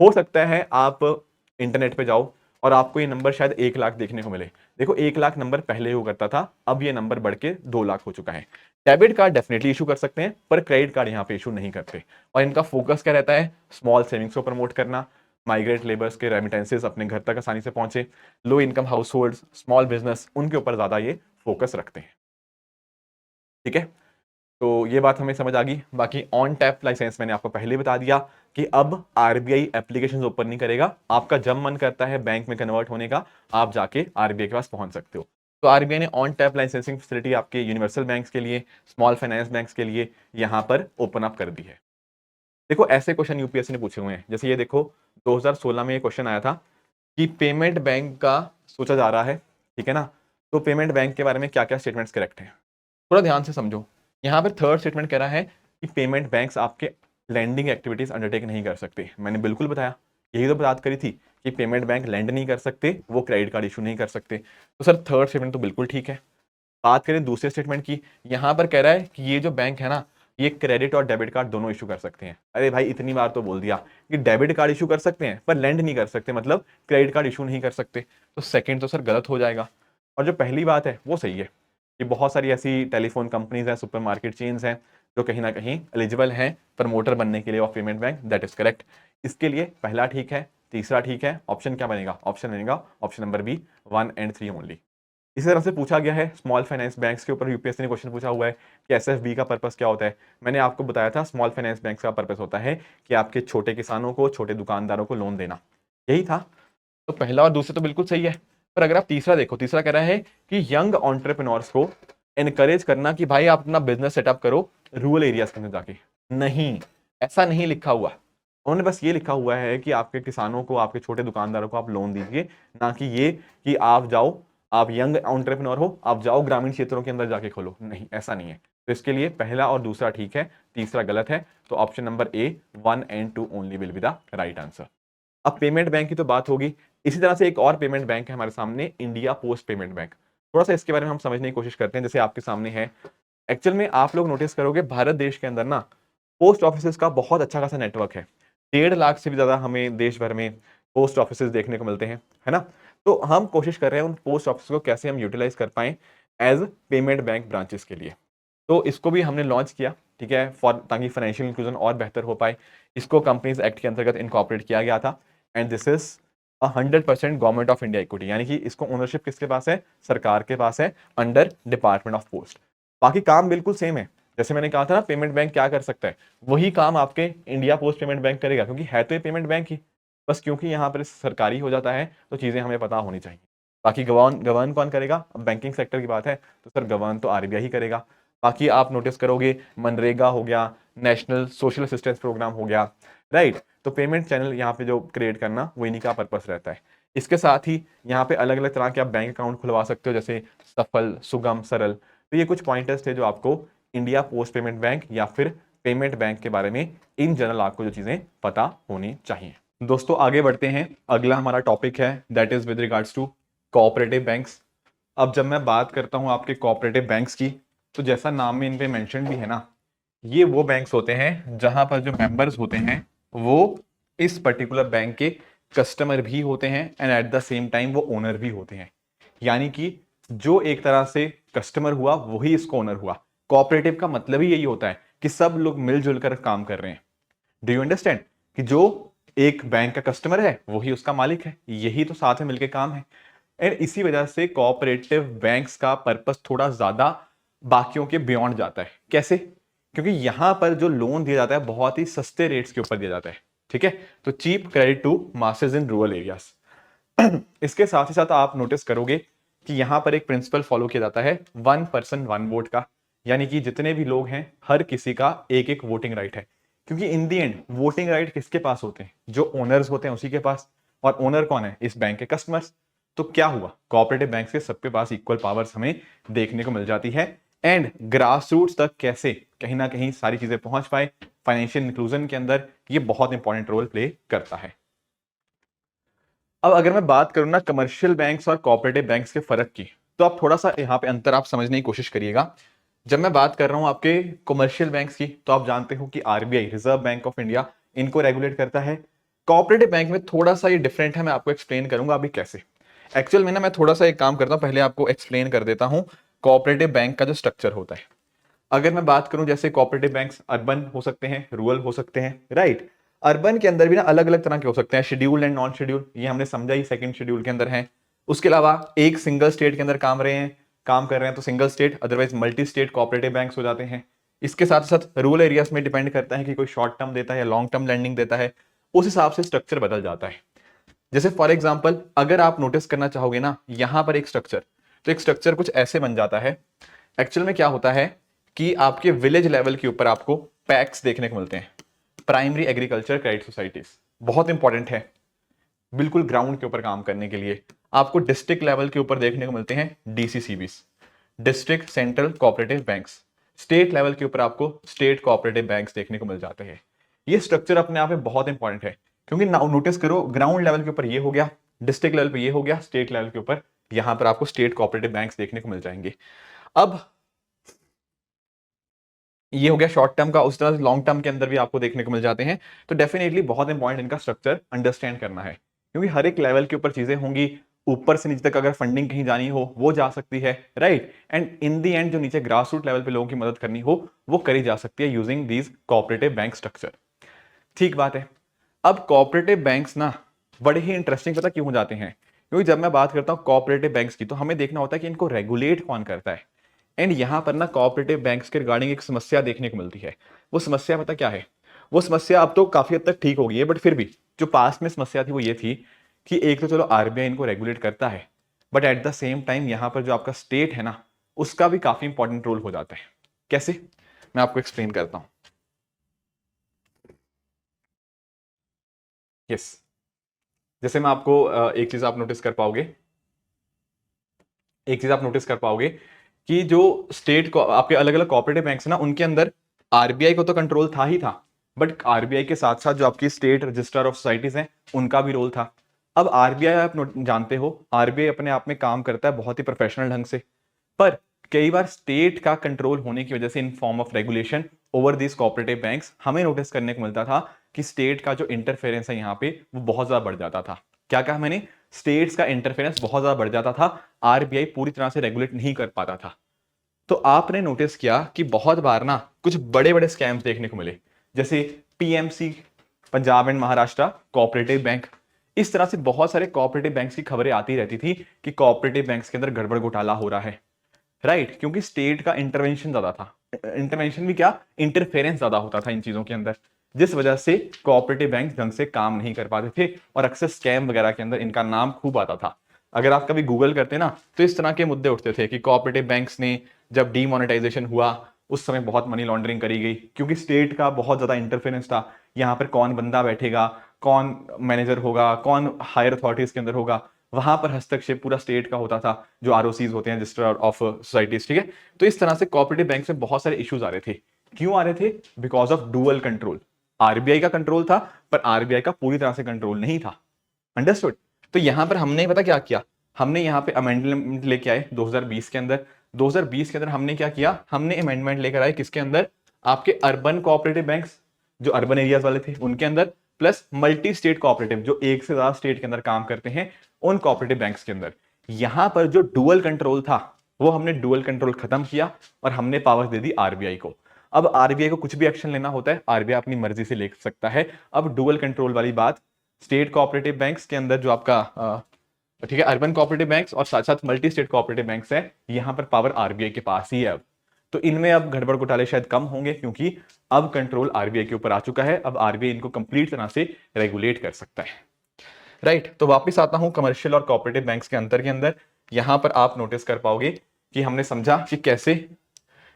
हो सकता है आप इंटरनेट पे जाओ और आपको ये नंबर शायद 1 लाख देखने को मिले। देखो 1 लाख नंबर पहले हुआ करता था, अब ये नंबर बढ़ के 2 लाख हो चुका है। डेबिट कार्ड डेफिनेटली इशू कर सकते हैं, पर क्रेडिट कार्ड यहाँ पे इशू नहीं करते। और इनका फोकस क्या रहता है, स्मॉल सेविंग्स को प्रमोट करना, माइग्रेट लेबर्स के रेमिटेंसेस अपने घर तक आसानी से पहुंचे, low income house hold, small business, उनके ऊपर ज्यादा ये फोकस रखते हैं, ठीक है। तो ये बात हमें समझ आ गई। बाकी ऑन टैप लाइसेंस मैंने आपको पहले बता दिया कि अब आरबीआई एप्लीकेशन ओपन नहीं करेगा, आपका जब मन करता है बैंक में कन्वर्ट होने का, आप जाके आरबीआई के पास पहुंच सकते हो। तो आरबीआई ने ऑन टैप लाइसेंसिंग फैसिलिटी आपके यूनिवर्सल बैंक्स के लिए, स्मॉल फाइनेंस बैंक्स के लिए यहाँ पर ओपन अप कर दी है। देखो ऐसे क्वेश्चन यूपीएससी ने पूछे हुए हैं, जैसे ये देखो 2016 में ये क्वेश्चन आया था कि पेमेंट बैंक का सोचा जा रहा है, ठीक है ना। तो पेमेंट बैंक के बारे में क्या क्या स्टेटमेंट्स करेक्ट है, थोड़ा ध्यान से समझो। यहाँ पर थर्ड स्टेटमेंट कह रहा है कि पेमेंट बैंक्स आपके लैंडिंग एक्टिविटीज अंडरटेक नहीं कर सकते। मैंने बिल्कुल बताया, यही तो बात करी थी कि पेमेंट बैंक लैंड नहीं कर सकते, वो क्रेडिट कार्ड इशू नहीं कर सकते। तो सर थर्ड स्टेटमेंट तो बिल्कुल ठीक है। बात करें दूसरे स्टेटमेंट की, यहाँ पर कह रहा है कि ये जो बैंक है ना, ये क्रेडिट और डेबिट कार्ड दोनों इशू कर सकते हैं। अरे भाई इतनी बार तो बोल दिया कि डेबिट कार्ड इशू कर सकते हैं पर लैंड नहीं कर सकते, मतलब क्रेडिट कार्ड इशू नहीं कर सकते। तो सेकंड तो सर गलत हो जाएगा, और जो पहली बात है वो सही है। ये बहुत सारी ऐसी टेलीफोन कंपनीज हैं, सुपरमार्केट चेन्स हैं, जो कहीं ना कहीं एलिजिबल हैं प्रमोटर बनने के लिए of payment bank, that is correct. इसके लिए पहला ठीक है, तीसरा ठीक है, ऑप्शन क्या बनेगा, ऑप्शन बनेगा ऑप्शन नंबर बी, 1 और 3 ओनली। इसी तरह से पूछा गया है स्मॉल फाइनेंस बैंक्स के ऊपर, यूपीएससी ने क्वेश्चन पूछा हुआ है कि एसएफबी का पर्पस क्या होता है। मैंने आपको बताया था स्मॉल फाइनेंस बैंक्स का पर्पस होता है कि आपके छोटे किसानों को, छोटे दुकानदारों को लोन देना, यही था। तो पहला और दूसरा तो बिल्कुल सही है, पर अगर आप तीसरा देखो, तीसरा कह रहा है कि यंग एंटरप्रेन्योर्स को एनकरेज करना कि भाई आप अपना बिजनेस सेटअप करो, रूरल एरियाज के अंदर जाके। नहीं, ऐसा नहीं लिखा हुआ। उन्होंने बस ये लिखा हुआ है कि आपके किसानों को, आपके छोटे दुकानदारों को आप लोन दीजिए, ना कि ये कि आप जाओ, आप यंग एंटरप्रेन्योर हो, आप जाओ ग्रामीण क्षेत्रों के अंदर जाके खोलो। नहीं, ऐसा नहीं है। तो इसके लिए पहला और दूसरा ठीक है, तीसरा गलत है। तो option number A 1 and 2 only will be the right answer. अब पेमेंट बैंक की तो बात होगी, इसी तरह से एक और पेमेंट बैंक है हमारे सामने, इंडिया पोस्ट पेमेंट बैंक। थोड़ा सा इसके बारे में हम समझने की कोशिश करते हैं। जैसे आपके सामने है, एक्चुअल में आप लोग नोटिस करोगे भारत देश के अंदर ना पोस्ट ऑफिस का बहुत अच्छा खासा नेटवर्क है। 1.5 लाख से भी ज्यादा हमें देश भर में पोस्ट ऑफिस देखने को मिलते हैं, है ना। तो हम कोशिश कर रहे हैं उन पोस्ट ऑफिस को कैसे हम यूटिलाइज कर पाए एज पेमेंट बैंक ब्रांचेस के लिए। तो इसको भी हमने लॉन्च किया, ठीक है, ताकि फाइनेंशियल इंक्लूजन और बेहतर हो पाए। इसको कंपनीज एक्ट के अंतर्गत इनकॉर्पोरेट किया गया था, and this is 100% government of India equity, यानी कि इसको ओनरशिप किसके पास है, सरकार के पास है, अंडर डिपार्टमेंट ऑफ पोस्ट। बाकी काम बिल्कुल सेम है। जैसे मैंने कहा था ना, पेमेंट बैंक क्या कर सकता है, वही काम आपके इंडिया पोस्ट पेमेंट बैंक करेगा, क्योंकि है तो ये पेमेंट बैंक ही, बस क्योंकि यहाँ पर सरकारी हो जाता है तो चीजें हमें पता होनी चाहिए। बाकी गवर्न गवर्न कौन करेगा, अब बैंकिंग सेक्टर की बात है तो सर गवर्न तो आरबीआई ही करेगा। बाकी आप नोटिस करोगे मनरेगा हो गया, नेशनल सोशल असिस्टेंस प्रोग्राम हो गया, राइट। तो पेमेंट चैनल यहाँ पे जो क्रिएट करना वो इन्हीं का पर्पस रहता है। इसके साथ ही यहाँ पे अलग अलग तरह के आप बैंक अकाउंट खुलवा सकते हो, जैसे सफल, सुगम, सरल। तो ये कुछ पॉइंटर्स थे जो आपको इंडिया पोस्ट पेमेंट बैंक या फिर पेमेंट बैंक के बारे में इन जनरल आपको जो चीजें पता होनी चाहिए। दोस्तों आगे बढ़ते हैं, अगला हमारा टॉपिक है that is with regards to cooperative banks. अब जब मैं बात करता हूं आपके कोऑपरेटिव बैंक्स की, तो जैसा नाम में इन पे मेंशन भी है ना, ये वो बैंक्स होते हैं जहां पर जो मेंबर्स होते हैं वो इस पर्टिकुलर बैंक के कस्टमर भी होते हैं and at the same time वो ओनर भी होते हैं। यानी कि जो एक तरह से कस्टमर हुआ वही इसको ओनर हुआ। कोऑपरेटिव का मतलब ही यही होता है कि सब लोग मिलजुल कर काम कर रहे हैं। डू यू अंडरस्टैंड कि जो एक बैंक का कस्टमर है वही उसका मालिक है, यही तो साथ में मिलकर काम है। एंड इसी वजह से कोऑपरेटिव बैंक्स का पर्पस थोड़ा ज्यादा बाकियों के बियॉन्ड जाता है। कैसे? क्योंकि यहां पर जो लोन दिया जाता है बहुत ही सस्ते रेट्स के ऊपर दिया जाता है, ठीक है। तो cheap credit to masses in rural areas. इसके साथ ही साथ आप नोटिस करोगे कि यहां पर एक प्रिंसिपल फॉलो किया जाता है 1 पर्सन 1 वोट का, यानी कि जितने भी लोग हैं हर किसी का एक एक वोटिंग राइट है। क्योंकि इन दी एंड वोटिंग राइट किसके पास होते हैं, जो ओनर्स होते हैं उसी के पास, और ओनर कौन है, इस बैंक के कस्टमर्स। तो क्या हुआ, कोऑपरेटिव बैंक के सबके पास इक्वल पावर्स हमें देखने को मिल जाती है। एंड ग्रास रूट्स तक कैसे कहीं ना कहीं सारी चीजें पहुंच पाए फाइनेंशियल इंक्लूजन के अंदर, ये बहुत इंपॉर्टेंट रोल प्ले करता है। अब अगर मैं बात करूं ना कमर्शियल बैंक्स और कोऑपरेटिव बैंक्स के फर्क की, तो आप थोड़ा सा यहाँ पे अंतर आप समझने की कोशिश करिएगा। जब मैं बात कर रहा हूं आपके कमर्शियल बैंक्स की, तो आप जानते हो कि RBI, reserve Bank of India, इनको रेगुलेट करता है। कोऑपरेटिव बैंक में थोड़ा सा ये डिफरेंट है, मैं आपको एक्सप्लेन करूंगा अभी कैसे। एक्चुअल में ना मैं थोड़ा सा एक काम करता हूं, पहले आपको एक्सप्लेन कर देता हूं कोऑपरेटिव बैंक का जो स्ट्रक्चर होता है। अगर मैं बात करूं, जैसे कोऑपरेटिव बैंक्स अर्बन हो सकते हैं, रूरल हो सकते हैं, राइट। अर्बन के अंदर भी ना अलग अलग तरह के हो सकते हैं, शेड्यूल्ड एंड नॉन शेड्यूल्ड, ये हमने समझा ही सेकंड शेड्यूल के अंदर है। उसके अलावा एक सिंगल स्टेट के अंदर काम कर रहे हैं तो single state, otherwise multi state cooperative banks हो जाते हैं। इसके साथ साथ रूरल एरियाज में डिपेंड करता है कि कोई शॉर्ट टर्म देता है या लॉन्ग टर्म लैंडिंग देता है, उस हिसाब से स्ट्रक्चर बदल जाता है। जैसे फॉर एग्जाम्पल अगर आप नोटिस करना चाहोगे ना यहां पर एक स्ट्रक्चर, तो एक स्ट्रक्चर कुछ ऐसे बन जाता है। एक्चुअल में क्या होता है कि आपके विलेज लेवल के ऊपर आपको पैक्स देखने को मिलते हैं, प्राइमरी एग्रीकल्चर क्रेडिट सोसाइटीज, बहुत इंपॉर्टेंट है बिल्कुल ग्राउंड के ऊपर काम करने के लिए। आपको डिस्ट्रिक्ट लेवल के ऊपर देखने को मिलते हैं DCCBs, district central cooperative banks. State level के ऊपर आपको स्टेट कोऑपरेटिव बैंक्स देखने को मिल जाते हैं। ये स्ट्रक्चर अपने आप में बहुत इंपॉर्टेंट है, क्योंकि नोटिस करो ग्राउंड लेवल के ऊपर ये हो गया, डिस्ट्रिक्ट लेवल पे ये हो गया, स्टेट लेवल के ऊपर यहां पर आपको स्टेट कोऑपरेटिव बैंक्स देखने को मिल जाएंगे। अब ये हो गया शॉर्ट टर्म का, उस तरह से लॉन्ग टर्म के अंदर भी आपको देखने को मिल जाते हैं। तो डेफिनेटली बहुत इंपॉर्टेंट इनका स्ट्रक्चर अंडरस्टैंड करना है, क्योंकि हर एक लेवल के ऊपर चीजें होंगी। ऊपर से नीचे तक अगर फंडिंग कहीं जानी हो वो जा सकती है, right. And in the and जो नीचे ग्रास रूट लेवल पे लोगों की मदद करनी हो वो करी जा सकती है using these cooperative bank structure. ठीक बात है। अब कोऑपरेटिव बैंक्स ना बड़े ही इंटरेस्टिंग पता क्यों हो जाते हैं, क्योंकि जब मैं बात करता हूं कोऑपरेटिव बैंक्स की तो हमें देखना होता है कि इनको रेगुलेट कौन करता है। एंड यहां पर ना कोऑपरेटिव बैंक्स के रिगार्डिंग एक समस्या देखने को मिलती है। वो समस्या पता क्या है, वो समस्या अब तो काफी हद तक ठीक हो गई है, बट फिर भी जो पास्ट में समस्या थी वो ये थी कि एक तो चलो आरबीआई इनको रेगुलेट करता है, but at the same time यहां पर जो आपका स्टेट है ना उसका भी काफी इंपॉर्टेंट रोल हो जाता है। कैसे? मैं आपको एक्सप्लेन करता हूं। यस, जैसे मैं आपको एक चीज आप नोटिस कर पाओगे, एक चीज आप नोटिस कर पाओगे कि जो स्टेट को आपके अलग अलग कोऑपरेटिव बैंक्स ना, उनके अंदर आरबीआई को तो कंट्रोल था ही था, बट आरबीआई के साथ साथ जो आपकी स्टेट रजिस्ट्रार ऑफ सोसाइटीज हैं उनका भी रोल था। अब आरबीआई आप जानते हो, आरबीआई अपने आप में काम करता है बहुत ही प्रोफेशनल ढंग से, पर कई बार स्टेट का कंट्रोल होने की वजह से in form of regulation over this cooperative banks हमें नोटिस करने को मिलता था कि स्टेट का जो इंटरफेरेंस है यहाँ पे वो बहुत ज्यादा बढ़ जाता था। क्या कहा मैंने? स्टेट्स का इंटरफेरेंस बहुत ज्यादा बढ़ जाता था, आरबीआई पूरी तरह से रेगुलेट नहीं कर पाता था। तो आपने नोटिस किया कि बहुत बार ना कुछ बड़े बड़े स्कैम्स देखने को मिले, जैसे PMC, Punjab and Maharashtra cooperative bank, इस तरह से बहुत सारे कोऑपरेटिव बैंक्स की खबरें आती रहती थी कि कोऑपरेटिव बैंक्स के अंदर गड़बड़ घोटाला हो रहा है। राइट, क्योंकि स्टेट का इंटरवेंशन ज्यादा था, इंटरवेंशन भी क्या, इंटरफेरेंस ज्यादा होता था इन चीजों के अंदर, जिस वजह से कोऑपरेटिव बैंक ढंग से काम नहीं कर पाते थे और अक्सर स्कैम वगैरह के अंदर इनका नाम खूब आता था। अगर आप कभी गूगल करते ना तो इस तरह के मुद्दे उठते थे कि कोऑपरेटिव बैंक्स ने जब डीमोनेटाइजेशन हुआ उस समय बहुत मनी लॉन्ड्रिंग करी गई, क्योंकि स्टेट का बहुत ज्यादा इंटरफेरेंस था। यहाँ पर कौन बंदा बैठेगा, कौन मैनेजर होगा, कौन हायर अथॉरिटीज के अंदर होगा, वहां पर हस्तक्षेप पूरा स्टेट का होता था, जो आरओसीज होते हैं, रजिस्टर ऑफ सोसाइटीज, ठीक है। तो इस तरह से कोऑपरेटिव बैंक में बहुत सारे इश्यूज आ रहे थे। क्यों आ रहे थे? Because of dual control. RBI का कंट्रोल था पर आरबीआई का पूरी तरह से कंट्रोल नहीं था। अंडरस्टूड? तो यहां पर हमने पता क्या किया, हमने यहां पे अमेंडमेंट लेके आए 2020 के अंदर। 2020 के अंदर हमने क्या किया, हमने अमेंडमेंट लेकर आए किसके अंदर, आपके अर्बन कोऑपरेटिव बैंक्स जो अर्बन एरियाज वाले थे उनके अंदर, प्लस मल्टी स्टेट कोऑपरेटिव जो एक से ज्यादा स्टेट के अंदर काम करते हैं उन कोऑपरेटिव बैंक्स के अंदर। यहां पर जो डुअल कंट्रोल था वो हमने डुअल कंट्रोल खत्म किया और हमने पावर दे दी आरबीआई को। अब आरबीआई को कुछ भी एक्शन लेना होता है आरबीआई अपनी मर्जी से ले सकता है। अब डुअल कंट्रोल वाली बात, स्टेट कोऑपरेटिव बैंक्स के अंदर जो आपका ठीक है अर्बन कोऑपरेटिव बैंक्स और साथ साथ मल्टी स्टेट कोऑपरेटिव बैंक्स है, यहां पर पावर आरबीआई के पास ही है अब। तो इनमें अब गड़बड़ घोटाले शायद कम होंगे क्योंकि अब कंट्रोल आरबीआई के ऊपर आ चुका है। अब आरबीआई इनको कंप्लीट तरह से रेगुलेट कर सकता है। राइट, तो वापस आता हूं कमर्शियल और कोऑपरेटिव बैंक्स के अंतर के अंदर। यहां पर आप नोटिस कर पाओगे कि हमने समझा कि कैसे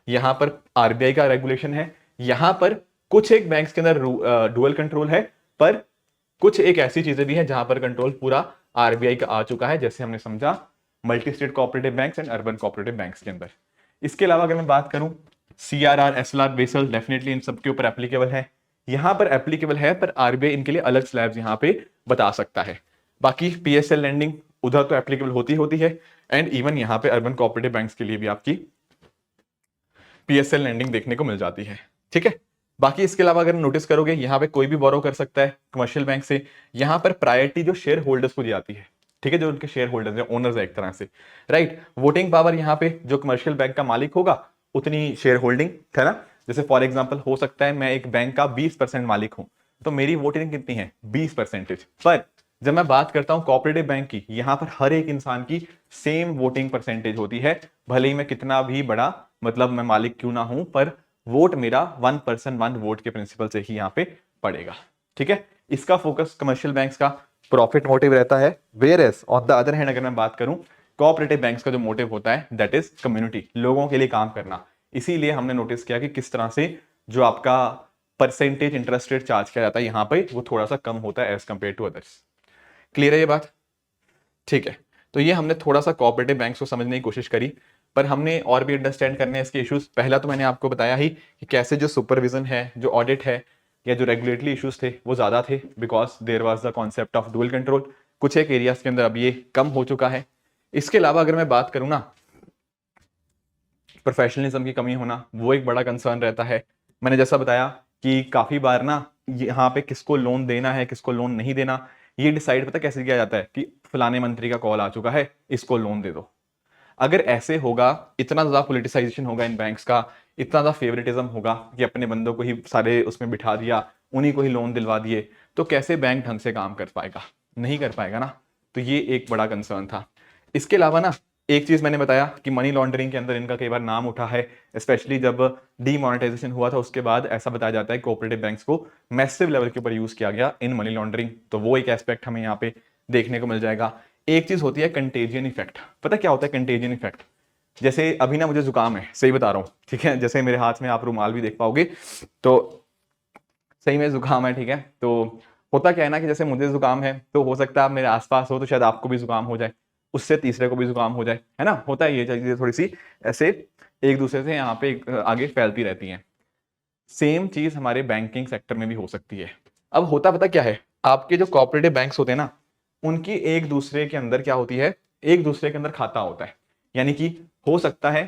यहां पर आरबीआई का रेगुलेशन है। यहां पर कुछ एक बैंक्स के अंदर डुअल कंट्रोल है, पर कुछ एक ऐसी चीजें भी हैं जहां पर कंट्रोल पूरा आरबीआई का आ चुका है, जैसे हमने समझा multi state cooperative banks and urban cooperative banks के अंदर। इसके अलावा अगर मैं बात करूं सीआरआर, एसएलआर, बेसल, डेफिनेटली इन सबके ऊपर एप्लीकेबल है, यहां पर एप्लीकेबल है, पर आरबीआई इनके लिए अलग स्लैब्स यहां पे बता सकता है। बाकी पीएसएल लैंडिंग उधर तो एप्लीकेबल होती है, एंड इवन यहां पे अर्बन कोऑपरेटिव बैंक्स के लिए भी आपकी पीएसएल लैंडिंग देखने को मिल जाती है। ठीक है, बाकी इसके अलावा अगर नोटिस करोगे यहां पे कोई भी बोरो कर सकता है कमर्शियल बैंक से। यहां पर प्रायोरिटी जो शेयर होल्डर्स को दी जाती है, ठीक है, जो उनके शेयर होल्डर्स हैं, ओनर्स है एक तरह से, राइट। वोटिंग पावर यहां पे जो कमर्शियल बैंक का मालिक होगा उतनी शेयर होल्डिंग है ना। जैसे फॉर एग्जाम्पल हो सकता है मैं एक बैंक का 20% मालिक हूं, तो मेरी वोटिंग कितनी है, 20%। पर जब मैं बात करता हूं कोऑपरेटिव बैंक की, यहां पर हर एक इंसान की सेम वोटिंग परसेंटेज होती है, भले ही मैं कितना भी बड़ा मतलब मैं मालिक क्यों ना हूं, पर वोट मेरा 1 पर्सन 1 वोट के प्रिंसिपल से ही यहां पे पड़ेगा। ठीक है, इसका फोकस कमर्शियल बैंक्स का प्रॉफिट मोटिव रहता है, whereas on the other hand अगर मैं बात करूं कोऑपरेटिव बैंक्स का जो मोटिव होता है दैट इज कम्युनिटी, लोगों के लिए काम करना। इसीलिए हमने नोटिस किया कि किस तरह से जो आपका परसेंटेज इंटरेस्ट रेट चार्ज किया जाता है यहां पे वो थोड़ा सा कम होता है as compare to others. Clear है ये बात? ठीक है, तो ये हमने थोड़ा सा कोऑपरेटिव बैंक्स को समझने की कोशिश करी, पर हमने और भी अंडरस्टैंड करने हैं इसके इश्यूज। पहला तो मैंने आपको बताया ही कि कैसे जो सुपरविजन है, जो ऑडिट है, या जो रेगुलेटरी इश्यूज थे वो ज्यादा थे because there was the concept of dual control. कुछ एक एरियाज के अंदर अब ये कम हो चुका है। इसके अलावा अगर मैं बात करूं ना, प्रोफेशनलिज्म की कमी होना वो एक बड़ा कंसर्न रहता है। मैंने जैसा बताया कि काफी बार ना यहाँ पे किसको लोन देना है किसको लोन नहीं देना ये डिसाइड पता कैसे किया जाता है कि फलाने मंत्री का कॉल आ चुका है, इसको लोन दे दो। अगर ऐसे होगा, इतना ज्यादा पॉलिटिसाइजेशन होगा इन बैंक्स का, इतना ज्यादा फेवरेटिज्म होगा कि अपने बंदों को ही सारे उसमें बिठा दिया, उन्हीं को ही लोन दिलवा दिए, तो कैसे बैंक ढंग से काम कर पाएगा? नहीं कर पाएगा ना। तो ये एक बड़ा कंसर्न था। इसके अलावा ना एक चीज मैंने बताया कि मनी लॉन्ड्रिंग के अंदर इनका कई बार नाम उठा है, स्पेशली जब डीमोनेटाइजेशन हुआ था उसके बाद ऐसा बताया जाता है कोऑपरेटिव बैंक्स को मैसिव लेवल के ऊपर यूज किया गया इन मनी लॉन्ड्रिंग। तो वो एक एस्पेक्ट हमें यहाँ पे देखने को मिल जाएगा। एक चीज होती है कंटेजियन इफेक्ट। पता क्या होता है कंटेजियन इफेक्ट? जैसे अभी ना मुझे जुकाम है, सही बता रहा हूँ, ठीक है, जैसे मेरे हाथ में आप रुमाल भी देख पाओगे, तो सही में जुकाम है, ठीक है। तो होता क्या है ना कि जैसे मुझे जुकाम है तो हो सकता है आप मेरे आसपास हो तो शायद आपको भी जुकाम हो जाए, उससे तीसरे को भी जुकाम हो जाए, है ना, होता है ये चीजें थोड़ी सी ऐसे एक दूसरे से यहाँ पे आगे फैलती रहती हैं। सेम चीज हमारे बैंकिंग सेक्टर में भी हो सकती है। अब होता पता क्या है, आपके जो कोऑपरेटिव बैंक्स होते हैं ना, उनकी एक दूसरे के अंदर क्या होती है, एक दूसरे के अंदर खाता होता है। यानी कि हो सकता है,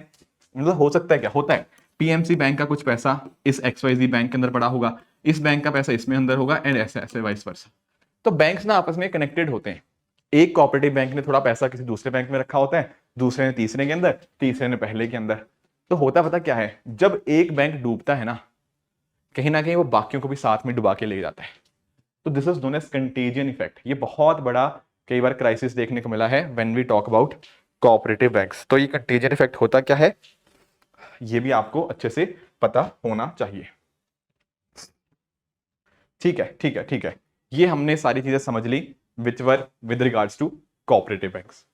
मतलब हो सकता है क्या होता है, पीएमसी बैंक का कुछ पैसा इस एक्सवाईजी बैंक के अंदर पड़ा होगा, इस बैंक का पैसा इसमें अंदर होगा, एंड ऐसे ऐसे वाइस वर्सा। तो बैंक्स ना आपस में कनेक्टेड होते हैं। एक कोऑपरेटिव बैंक ने थोड़ा पैसा किसी दूसरे बैंक में रखा होता है, दूसरे ने तीसरे के अंदर, तीसरे ने पहले के अंदर। तो होता पता क्या है, जब एक बैंक डूबता है ना, कहीं ना कहीं वो बाकियों को भी साथ में डुबा के ले जाता है। तो this is known as contagion effect. ये बहुत बड़ा कई बार क्राइसिस देखने को मिला है when we talk about cooperative banks. तो ये कंटेजियन इफेक्ट होता क्या है, ये भी आपको अच्छे से पता होना चाहिए। ठीक है, ठीक है, ठीक है, ये हमने सारी चीजें समझ ली which were with regards to cooperative banks.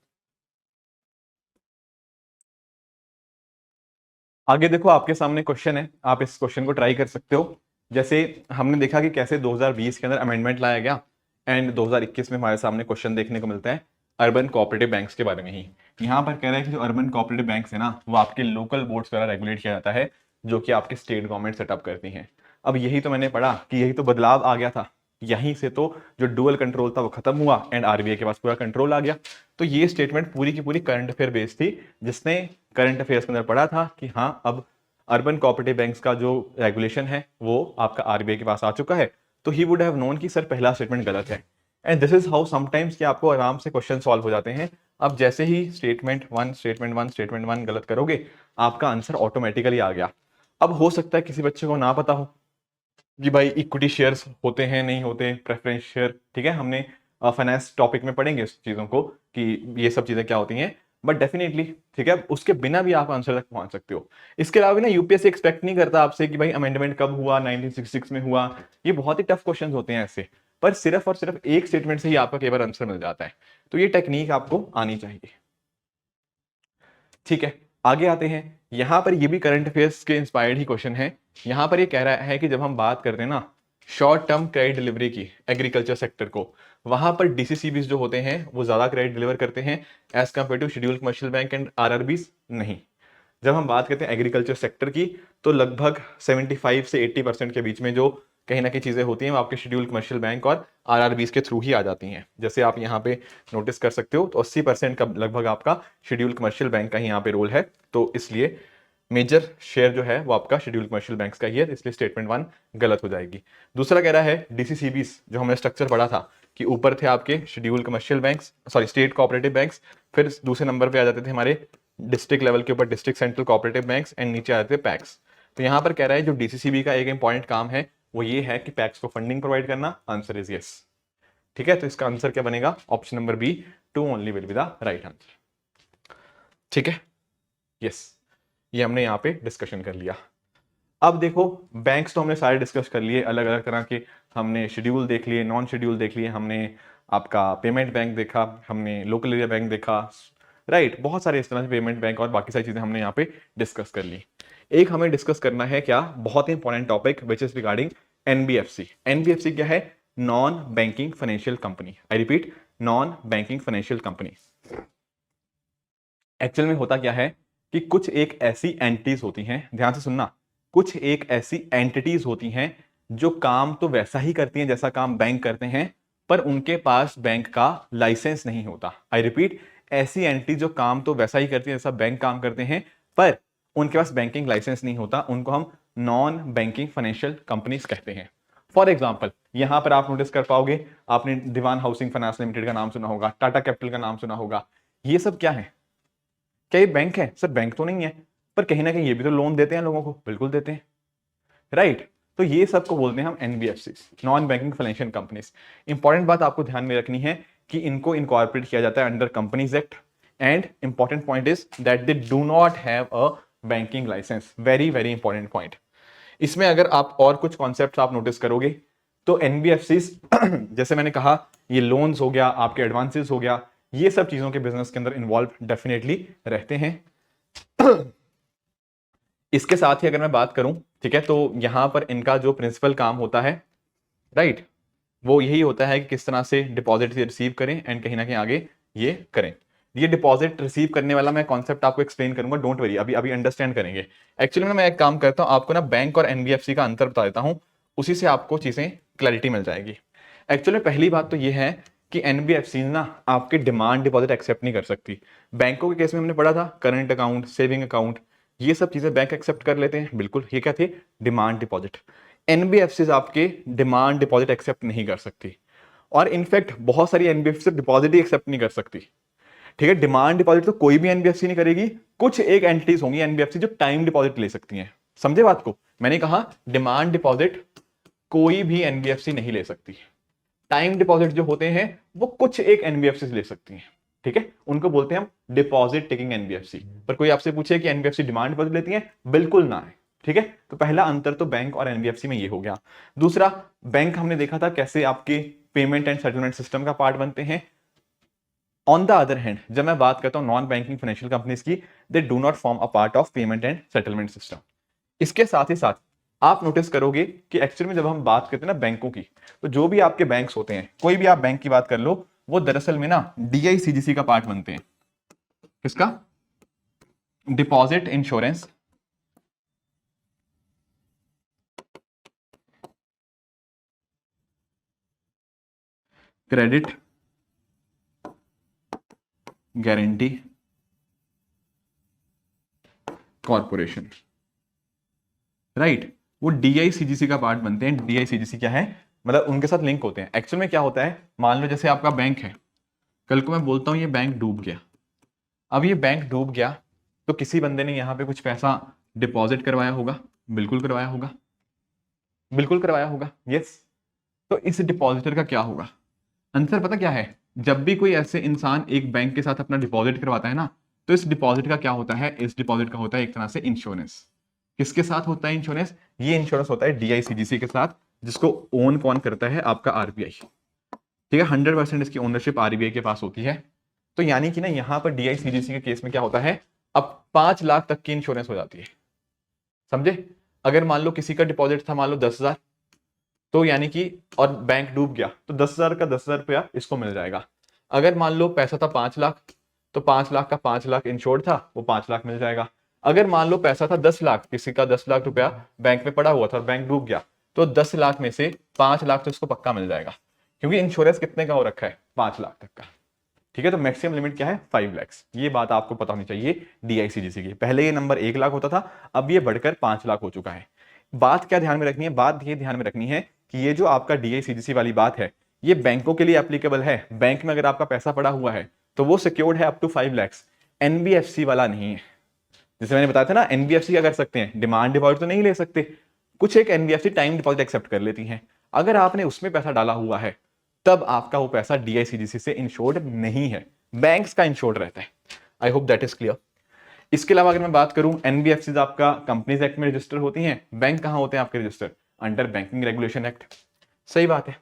आगे देखो आपके सामने क्वेश्चन है, आप इस क्वेश्चन को ट्राई कर सकते हो। जैसे हमने देखा कि कैसे 2020 के अंदर अमेंडमेंट लाया गया, एंड 2021 में हमारे सामने क्वेश्चन देखने को मिलता है अर्बन कोऑपरेटिव बैंक्स के बारे में ही। यहाँ पर कह रहा है कि जो अर्बन कोऑपरेटिव बैंक्स है ना, वो आपके लोकल बोर्ड्स द्वारा रेगुलेट किया जाता है, जो कि आपकी स्टेट गवर्नमेंट सेटअप करती हैं। अब यही तो मैंने पढ़ा कि यही तो बदलाव आ गया था, यहीं से तो जो डुअल कंट्रोल था वो खत्म हुआ एंड आरबीआई के पास पूरा कंट्रोल आ गया। तो ये स्टेटमेंट पूरी की पूरी करंट अफेयर बेस्ड थी, जिसने करंट अफेयर्स के अंदर पढ़ा था कि हाँ अब अर्बन कोऑपरेटिव बैंक्स का जो रेगुलेशन है वो आपका आरबीआई के पास आ चुका है। तो ही वुड हैव नोन कि सर पहला स्टेटमेंट गलत है। And this is how sometimes कि आपको आराम से क्वेश्चन सॉल्व हो जाते हैं। अब जैसे ही स्टेटमेंट वन गलत करोगे, आपका आंसर ऑटोमेटिकली आ गया। अब हो सकता है किसी बच्चे को ना पता हो कि भाई इक्विटी शेयर्स होते हैं नहीं होते, प्रेफरेंस शेयर, ठीक है, हमने फाइनेंस टॉपिक में पढ़ेंगे इस चीज़ों को कि ये सब चीज़ें क्या होती हैं। बट डेफिनेटली ठीक है, उसके बिना भी आप आंसर तक पहुंच सकते हो। इसके अलावा भी ना यूपीएससी एक्सपेक्ट नहीं करता आपसे कि भाई अमेंडमेंट कब हुआ, 1966 में हुआ। ये बहुत ही टफ क्वेश्चंस होते हैं ऐसे, पर सिर्फ और सिर्फ एक स्टेटमेंट से ही आपका कई बार आंसर मिल जाता है। तो ये टेक्निक आपको आनी चाहिए। ठीक है, आगे आते हैं। यहां पर ये भी करंट अफेयर्स के इंस्पायर्ड ही क्वेश्चन है। यहां पर ये कह रहा है कि जब हम बात करते हैं ना शॉर्ट टर्म क्रेडिट डिलीवरी की एग्रीकल्चर सेक्टर को, वहां पर डीसीसीबीज जो होते हैं वो ज्यादा क्रेडिट डिलीवर करते हैं as compare to scheduled commercial bank and RRBs नहीं। जब हम बात करते हैं एग्रीकल्चर सेक्टर की, तो लगभग 75 से 80% के बीच में जो कहीं ना कहीं चीजें होती हैं वो आपके शेड्यूल कमर्शियल बैंक और आरआरबीज के थ्रू ही आ जाती हैं। जैसे आप यहाँ पे नोटिस कर सकते हो, तो 80% का लगभग आपका शेड्यूल कमर्शियल बैंक का ही यहाँ पे रोल है। तो इसलिए मेजर शेयर जो है वो आपका शेड्यूल कमर्शियल बैंक्स का ही है, इसलिए स्टेटमेंट वन गलत हो जाएगी। दूसरा कह रहा है डीसीसीबीस, जो हमने स्ट्रक्चर पढ़ा था कि ऊपर थे आपके schedule commercial banks, sorry state cooperative banks, फिर दूसरे नंबर पे आ जाते थे हमारे डिस्ट्रिक्ट लेवल के ऊपर district central cooperative banks, and नीचे आते थे पैक्स। तो यहाँ पर कह रहा है जो डीसीसीबी का एक इंपॉर्टेंट काम है वो ये है कि पैक्स को फंडिंग प्रोवाइड करना। Answer is yes. ठीक है, तो इसका आंसर क्या बनेगा, option number B, two only will be the right answer. ठीक है, यस, ये हमने यहाँ पे डिस्कशन कर लिया। अब देखो बैंक्स तो हमने सारे डिस्कस कर लिए, अलग अलग तरह के हमने शेड्यूल देख लिए, नॉन शेड्यूल देख लिए, हमने आपका पेमेंट बैंक देखा, हमने लोकल एरिया बैंक देखा, राइट, बहुत सारे इस तरह से पेमेंट बैंक और बाकी सारी चीजें हमने यहाँ पे डिस्कस कर ली। एक हमें डिस्कस करना है क्या, बहुत ही important topic which is regarding NBFC. NBFC क्या है, non banking financial company. I repeat, non banking financial company. Actual में होता क्या है कि कुछ एक ऐसी एंटिटीज होती हैं, ध्यान से सुनना, कुछ एक ऐसी एंटिटीज होती हैं जो काम तो वैसा ही करती हैं जैसा काम बैंक करते हैं, पर उनके पास बैंक का लाइसेंस नहीं होता। आई रिपीट, ऐसी एंटिटी जो काम तो वैसा ही करती है जैसा बैंक काम करते हैं, पर उनके पास बैंकिंग लाइसेंस नहीं होता, उनको हम नॉन बैंकिंग फाइनेंशियल कंपनीज कहते हैं। फॉर एग्जाम्पल यहां पर आप नोटिस कर पाओगे, आपने दीवान हाउसिंग फाइनेंस लिमिटेड का नाम सुना होगा, टाटा कैपिटल का नाम सुना होगा। ये सब क्या है, क्या ये बैंक है? सर बैंक तो नहीं है, पर कहीं ना कहीं ये भी तो लोन देते हैं लोगों को, बिल्कुल देते हैं, राइट। तो ये सबको बोलते हैं हम NBFC, non banking financial companies. Important बात आपको ध्यान में रखनी है कि इनको इनकॉर्पोरेट किया जाता है under companies act, and important point is that they do not have a banking licence. Very very important point. इसमें अगर आप और कुछ कॉन्सेप्ट आप नोटिस करोगे तो एनबीएफसी जैसे मैंने कहा, ये लोन्स हो गया, आपके एडवांसेस हो गया, ये सब चीजों के बिजनेस के अंदर इन्वॉल्व डेफिनेटली रहते हैं। इसके साथ ही अगर मैं बात करूं, ठीक है, तो यहां पर इनका जो प्रिंसिपल काम होता है, राइट, वो यही होता है कि किस तरह से डिपॉजिट रिसीव करें एंड कहीं ना कहीं आगे ये करें। ये डिपॉजिट रिसीव करने वाला मैं कॉन्सेप्ट आपको एक्सप्लेन करूंगा, डोंट वरी, अभी अभी अंडरस्टैंड करेंगे। एक्चुअली मैं एक काम करता हूं, आपको ना बैंक और एनबीएफसी का अंतर बता देता हूं, उसी से आपको चीजें क्लैरिटी मिल जाएगी। एक्चुअली पहली बात तो ये है कि एनबीएफसी ना आपके डिमांड डिपॉजिट एक्सेप्ट नहीं कर सकती। बैंकों के केस में हमने पढ़ा था करंट अकाउंट, सेविंग अकाउंट, ये सब चीजें बैंक एक्सेप्ट कर लेते हैं, बिल्कुल, ये क्या थे, डिमांड डिपॉजिट। एनबीएफसी आपके डिमांड डिपॉजिट एक्सेप्ट नहीं कर सकती, और इनफैक्ट बहुत सारी एनबीएफसी डिपॉजिट ही एक्सेप्ट नहीं कर सकती, ठीक है। डिमांड डिपॉजिट तो कोई भी एनबीएफसी नहीं करेगी, कुछ एक एंटिटीज होंगी एनबीएफसी जो टाइम डिपॉजिट ले सकती हैं। समझे बात को, मैंने कहा डिमांड डिपॉजिट कोई भी एनबीएफसी नहीं ले सकती, टाइम डिपॉजिट जो होते हैं वो कुछ एक एनबीएफसी ले सकती हैं, ठीक है, उनको बोलते हैं हम डिपॉजिट टेकिंग एनबीएफसी। पर कोई आपसे पूछे कि एनबीएफसी डिमांड डिपॉजिट लेती है, बिल्कुल ना है, ठीक है। तो पहला अंतर तो बैंक और एनबीएफसी में ये हो गया। दूसरा, बैंक हमने देखा था कैसे आपके पेमेंट एंड सेटलमेंट सिस्टम का पार्ट बनते हैं। ऑन द अदर हैंड, जब मैं बात करता हूं नॉन बैंकिंग फाइनेंशियल कंपनीज की, दे do not form a part of payment and settlement system. इसके साथ ही साथ आप नोटिस करोगे कि एक्चुअली में जब हम बात करते हैं ना बैंकों की, तो जो भी आपके बैंक्स होते हैं, कोई भी आप बैंक की बात कर लो, वो दरअसल में ना डीआईसीजीसी का पार्ट बनते हैं। किसका? Deposit insurance credit guarantee corporation, right, वो डीआईसीजीसी का पार्ट बनते हैं। डीआईसीजीसी क्या है, मतलब उनके साथ लिंक होते हैं। एक्चुअल में क्या होता है, मान लो जैसे आपका बैंक है, कल को मैं बोलता हूं ये बैंक डूब गया। अब ये बैंक डूब गया तो किसी बंदे ने यहां पे कुछ पैसा डिपॉजिट करवाया होगा, बिल्कुल करवाया होगा, बिल्कुल करवाया होगा, यस। तो इस डिपॉजिटर का क्या होगा? आंसर पता क्या है? जब भी कोई ऐसे इंसान एक बैंक के साथ अपना डिपॉजिट करवाता है ना, तो इस डिपॉजिट का क्या होता है, इस डिपॉजिट का होता है एक तरह से इंश्योरेंस। किसके साथ होता है इंश्योरेंस? ये इंश्योरेंस होता है डीआईसीजीसी के साथ, जिसको ओन कौन करता है? आपका आरबीआई, ठीक है। 100% इसकी ओनरशिप आरबीआई के पास होती है। तो यानी कि ना यहां पर डीआईसीजीसी के केस में क्या होता है, अब 5 लाख तक की इंश्योरेंस हो जाती है, समझे। अगर मान लो किसी का डिपॉजिट था मान लो 10,000, तो यानी कि, और बैंक डूब गया, तो 10,000 का 10,000 रुपया इसको मिल जाएगा। अगर मान लो पैसा था 5 लाख, तो 5 लाख का 5 लाख इंश्योर्ड था, वो 5 लाख मिल जाएगा। अगर मान लो पैसा था 10 लाख, किसी का 10 लाख रुपया बैंक में पड़ा हुआ था और बैंक डूब गया, तो 10 लाख में से 5 लाख तो इसको पक्का मिल जाएगा, क्योंकि इंश्योरेंस कितने का हो रखा है? 5 लाख तक का, ठीक है। तो मैक्सिमम लिमिट क्या है? 5 लाख। ये बात आपको पता होनी चाहिए डीआईसीजीसी की। पहले ये नंबर 1 लाख होता था, अब ये बढ़कर 5 लाख हो चुका है। बात क्या ध्यान में रखनी है? बात ये ध्यान में रखनी है कि ये जो आपका डीआईसीजीसी वाली बात है, ये बैंकों के लिए एप्लीकेबल है। बैंक में अगर आपका पैसा पड़ा हुआ है तो वो सिक्योर्ड है अप टू 5 लाख। एनबीएफसी वाला नहीं है। जैसे मैंने बताया था ना, एनबीएफसी क्या कर सकते हैं? डिमांड डिपॉजिट तो नहीं ले सकते, कुछ एक एनबीएफसी टाइम डिपॉजिट एक्सेप्ट कर लेती हैं। अगर आपने उसमें पैसा डाला हुआ है, तब आपका वो पैसा डीआईसीजीसी से इंश्योर्ड नहीं है, बैंक्स का इंश्योर्ड रहता है। I hope that is clear. इसके अलावा अगर मैं बात करूं, एनबीएफसी आपका कंपनीज एक्ट में रजिस्टर होती हैं, बैंक कहां होते हैं आपके register? Under banking regulation act, सही बात है।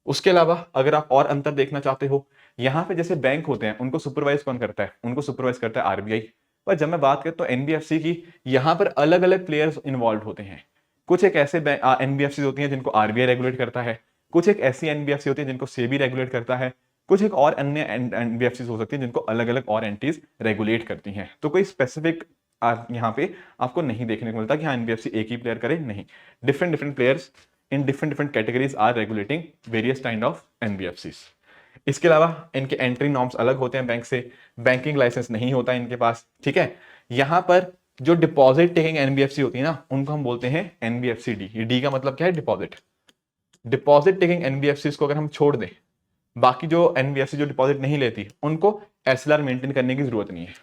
उसके अलावा अगर आप और अंतर देखना चाहते हो, यहां पे जैसे बैंक होते हैं उनको सुपरवाइज कौन करता है? उनको सुपरवाइज करता है आरबीआई। पर जब मैं बात करता हूं एनबीएफसी की, यहां पर अलग अलग प्लेयर्स इन्वॉल्व होते हैं। कुछ एक ऐसे एनबीएफसी होती हैं जिनको आरबीआई रेगुलेट करता है, कुछ एक ऐसी एनबीएफसी होती है जिनको सेबी रेगुलेट करता है, कुछ एक और अन्य एनबीएफसी हो सकती है जिनको अलग अलग और एंटीज रेगुलेट करती हैं। तो कोई स्पेसिफिक यहाँ पे आपको नहीं देखने को मिलता कि हाँ एनबीएफसी एक ही प्लेयर करे, नहीं, different different players in different different categories are regulating various kind of NBFCs. इसके अलावा इनके एंट्री नॉर्म्स अलग होते हैं बैंक से, बैंकिंग लाइसेंस नहीं होता इनके पास, ठीक है। यहां पर जो डिपॉजिट टेकिंग एनबीएफसी होती है ना, उनको हम बोलते हैं एनबीएफसी डी। डी का मतलब क्या है? डिपॉजिट। डिपॉजिट टेकिंग एनबीएफसी को अगर हम छोड़ दें, बाकी जो एनबीएफसी जो डिपॉजिट नहीं लेती, उनको एसएलआर मेंटेन करने की जरूरत नहीं है,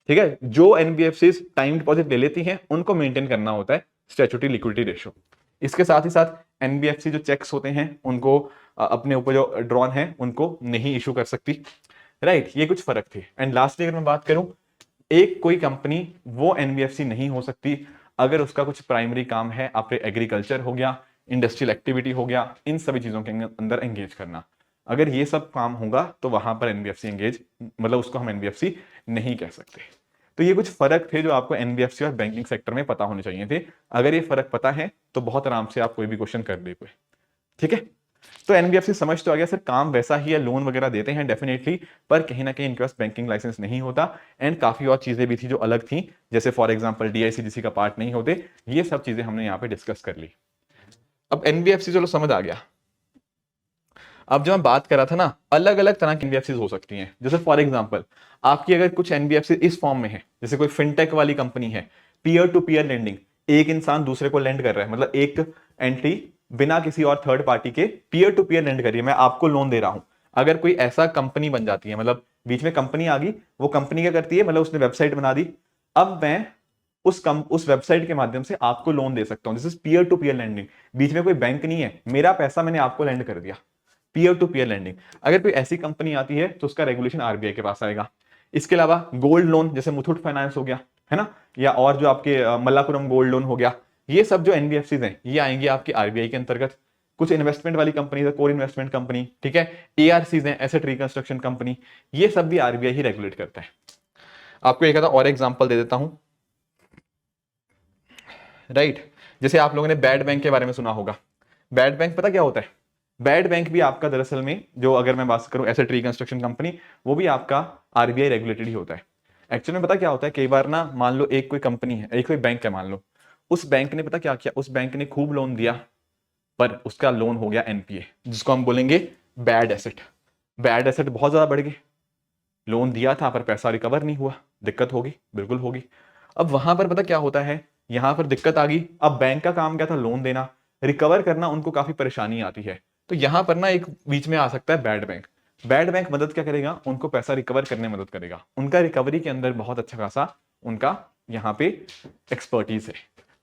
ठीक है। जो एनबीएफसी टाइम डिपॉजिट ले लेती हैं उनको मेंटेन करना होता है स्टैट्यूटरी लिक्विडिटी रेशियो। इसके साथ ही साथ एनबीएफसी जो चेक्स होते हैं उनको अपने ऊपर जो ड्रॉन है उनको नहीं इशू कर सकती, राइट। ये कुछ फर्क थे। एंड लास्टली अगर मैं बात करूं, एक कोई कंपनी वो एनबीएफसी नहीं हो सकती अगर उसका कुछ प्राइमरी काम है आपके एग्रीकल्चर हो गया, इंडस्ट्रियल एक्टिविटी हो गया, इन सभी चीजों के अंदर एंगेज करना। अगर ये सब काम होगा तो वहां पर एनबीएफसी एंगेज, मतलब उसको हम एनबीएफसी नहीं कह सकते। तो ये कुछ फर्क थे जो आपको एनबीएफसी और बैंकिंग सेक्टर में पता होने चाहिए थे। अगर ये फर्क पता है तो बहुत आराम से आप कोई भी क्वेश्चन कर दे कोई, ठीक है। तो एनबीएफसी समझ तो आ गया सर, काम वैसा ही है, लोन वगैरह देते हैं डेफिनेटली, पर कहीं ना कहीं इनके पास बैंकिंग लाइसेंस नहीं होता। एंड काफी और चीजें भी थी जो अलग थी, जैसे फॉर एग्जांपल डीआईसीजीसी का पार्ट नहीं होते। ये सब चीजें हमने यहाँ पे डिस्कस कर ली। अब एनबीएफसी चलो समझ आ गया। अब जो मैं बात कर रहा था ना, अलग अलग तरह की एनबीएफसी हो सकती हैं। जैसे फॉर एग्जांपल आपकी अगर कुछ एनबीएफसी इस फॉर्म में है, जैसे कोई फिनटेक वाली कंपनी है, पीयर टू पीयर लेंडिंग, एक इंसान दूसरे को लेंड कर रहा है, मतलब एक एंट्री बिना किसी और थर्ड पार्टी के पीयर टू पीयर लेंड करिए, मैं आपको लोन दे रहा हूं। अगर कोई ऐसा कंपनी बन जाती है, मतलब बीच में कंपनी आ गई, वो कंपनी क्या करती है, मतलब उसने वेबसाइट बना दी, अब मैं उस वेबसाइट के माध्यम से आपको लोन दे सकता हूं। This is peer to peer lending. बीच में कोई बैंक नहीं है, मेरा पैसा मैंने आपको लेंड कर दिया, पीयर टू पीयर लेंडिंग। अगर कोई ऐसी कंपनी आती है तो उसका रेगुलेशन आरबीआई के पास आएगा। इसके अलावा गोल्ड लोन, जैसे मुथूट फाइनेंस हो गया, है ना, या और जो आपके मल्लापुरम गोल्ड लोन हो गया, ये सब जो एनबीएफसीज हैं ये आएंगे आपके आरबीआई के अंतर्गत। कुछ इन्वेस्टमेंट वाली कंपनी है, कोर इन्वेस्टमेंट कंपनी, ठीक है, एआरसीज हैं, एसेट रिकंस्ट्रक्शन कंपनी, ये सब भी आरबीआई ही रेगुलेट करता है। आपको एक आधा और एग्जांपल दे देता हूं, राइट। जैसे आप लोगों ने बैड बैंक के बारे में सुना होगा। बैड बैंक पता क्या होता है? बैड बैंक भी आपका दरअसल में, जो अगर मैं बात करूं एसेट रिकंस्ट्रक्शन कंपनी, वो भी आपका आरबीआई रेगुलेटेड ही होता है। एक्चुअली में पता क्या होता है, कई बार ना मान लो एक कोई कंपनी है, एक कोई बैंक है मान लो, उस बैंक ने पता क्या किया, उस बैंक ने खूब लोन दिया, पर उसका लोन हो गया एनपीए, जिसको हम बोलेंगे बैड एसेट। बैड एसेट बहुत ज्यादा बढ़ गए, लोन दिया था पर पैसा रिकवर नहीं हुआ, दिक्कत होगी, बिल्कुल होगी। अब वहां पर पता क्या होता है, यहां पर दिक्कत आ गई। अब बैंक का काम क्या था, लोन देना, रिकवर करना, उनको काफी परेशानी आती है। तो यहां पर ना एक बीच में आ सकता है बैड बैंक। बैड बैंक मदद क्या करेगा, उनको पैसा रिकवर करने में मदद करेगा, उनका रिकवरी के अंदर बहुत अच्छा खासा उनका यहाँ पे एक्सपर्टीज है।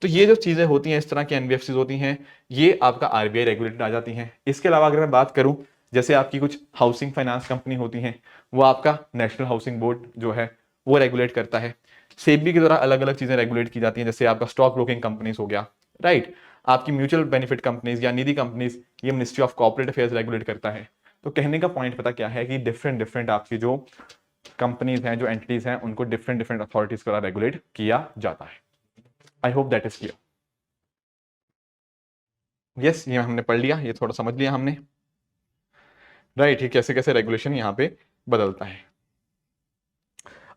तो ये जो चीजें होती हैं, इस तरह की एनबीएफसी होती हैं, ये आपका आरबीआई रेगुलेटेड आ जाती हैं। इसके अलावा अगर मैं बात करूं, जैसे आपकी कुछ हाउसिंग फाइनेंस कंपनी होती हैं, वो आपका नेशनल हाउसिंग बोर्ड जो है वो रेगुलेट करता है। सेबी के द्वारा अलग अलग चीजें रेगुलेट की जाती हैं, जैसे आपका स्टॉक ब्रोकिंग कंपनीज हो गया, राइट। आपकी म्यूचुअल बेनिफिट कंपनीज या निधि कंपनीज, ये ministry of corporate affairs regulate करता है। तो कहने का पॉइंट पता क्या है कि डिफरेंट डिफरेंट आपकी जो कंपनीज हैं, जो एंटिटीज हैं, उनको डिफरेंट डिफरेंट अथॉरिटीज द्वारा रेगुलेट किया जाता है। I hope that is clear. Yes, ये हमने पढ़ लिया, ये थोड़ा समझ लिया हमने, राइट। ये कैसे कैसे रेगुलेशन यहाँ पे बदलता है।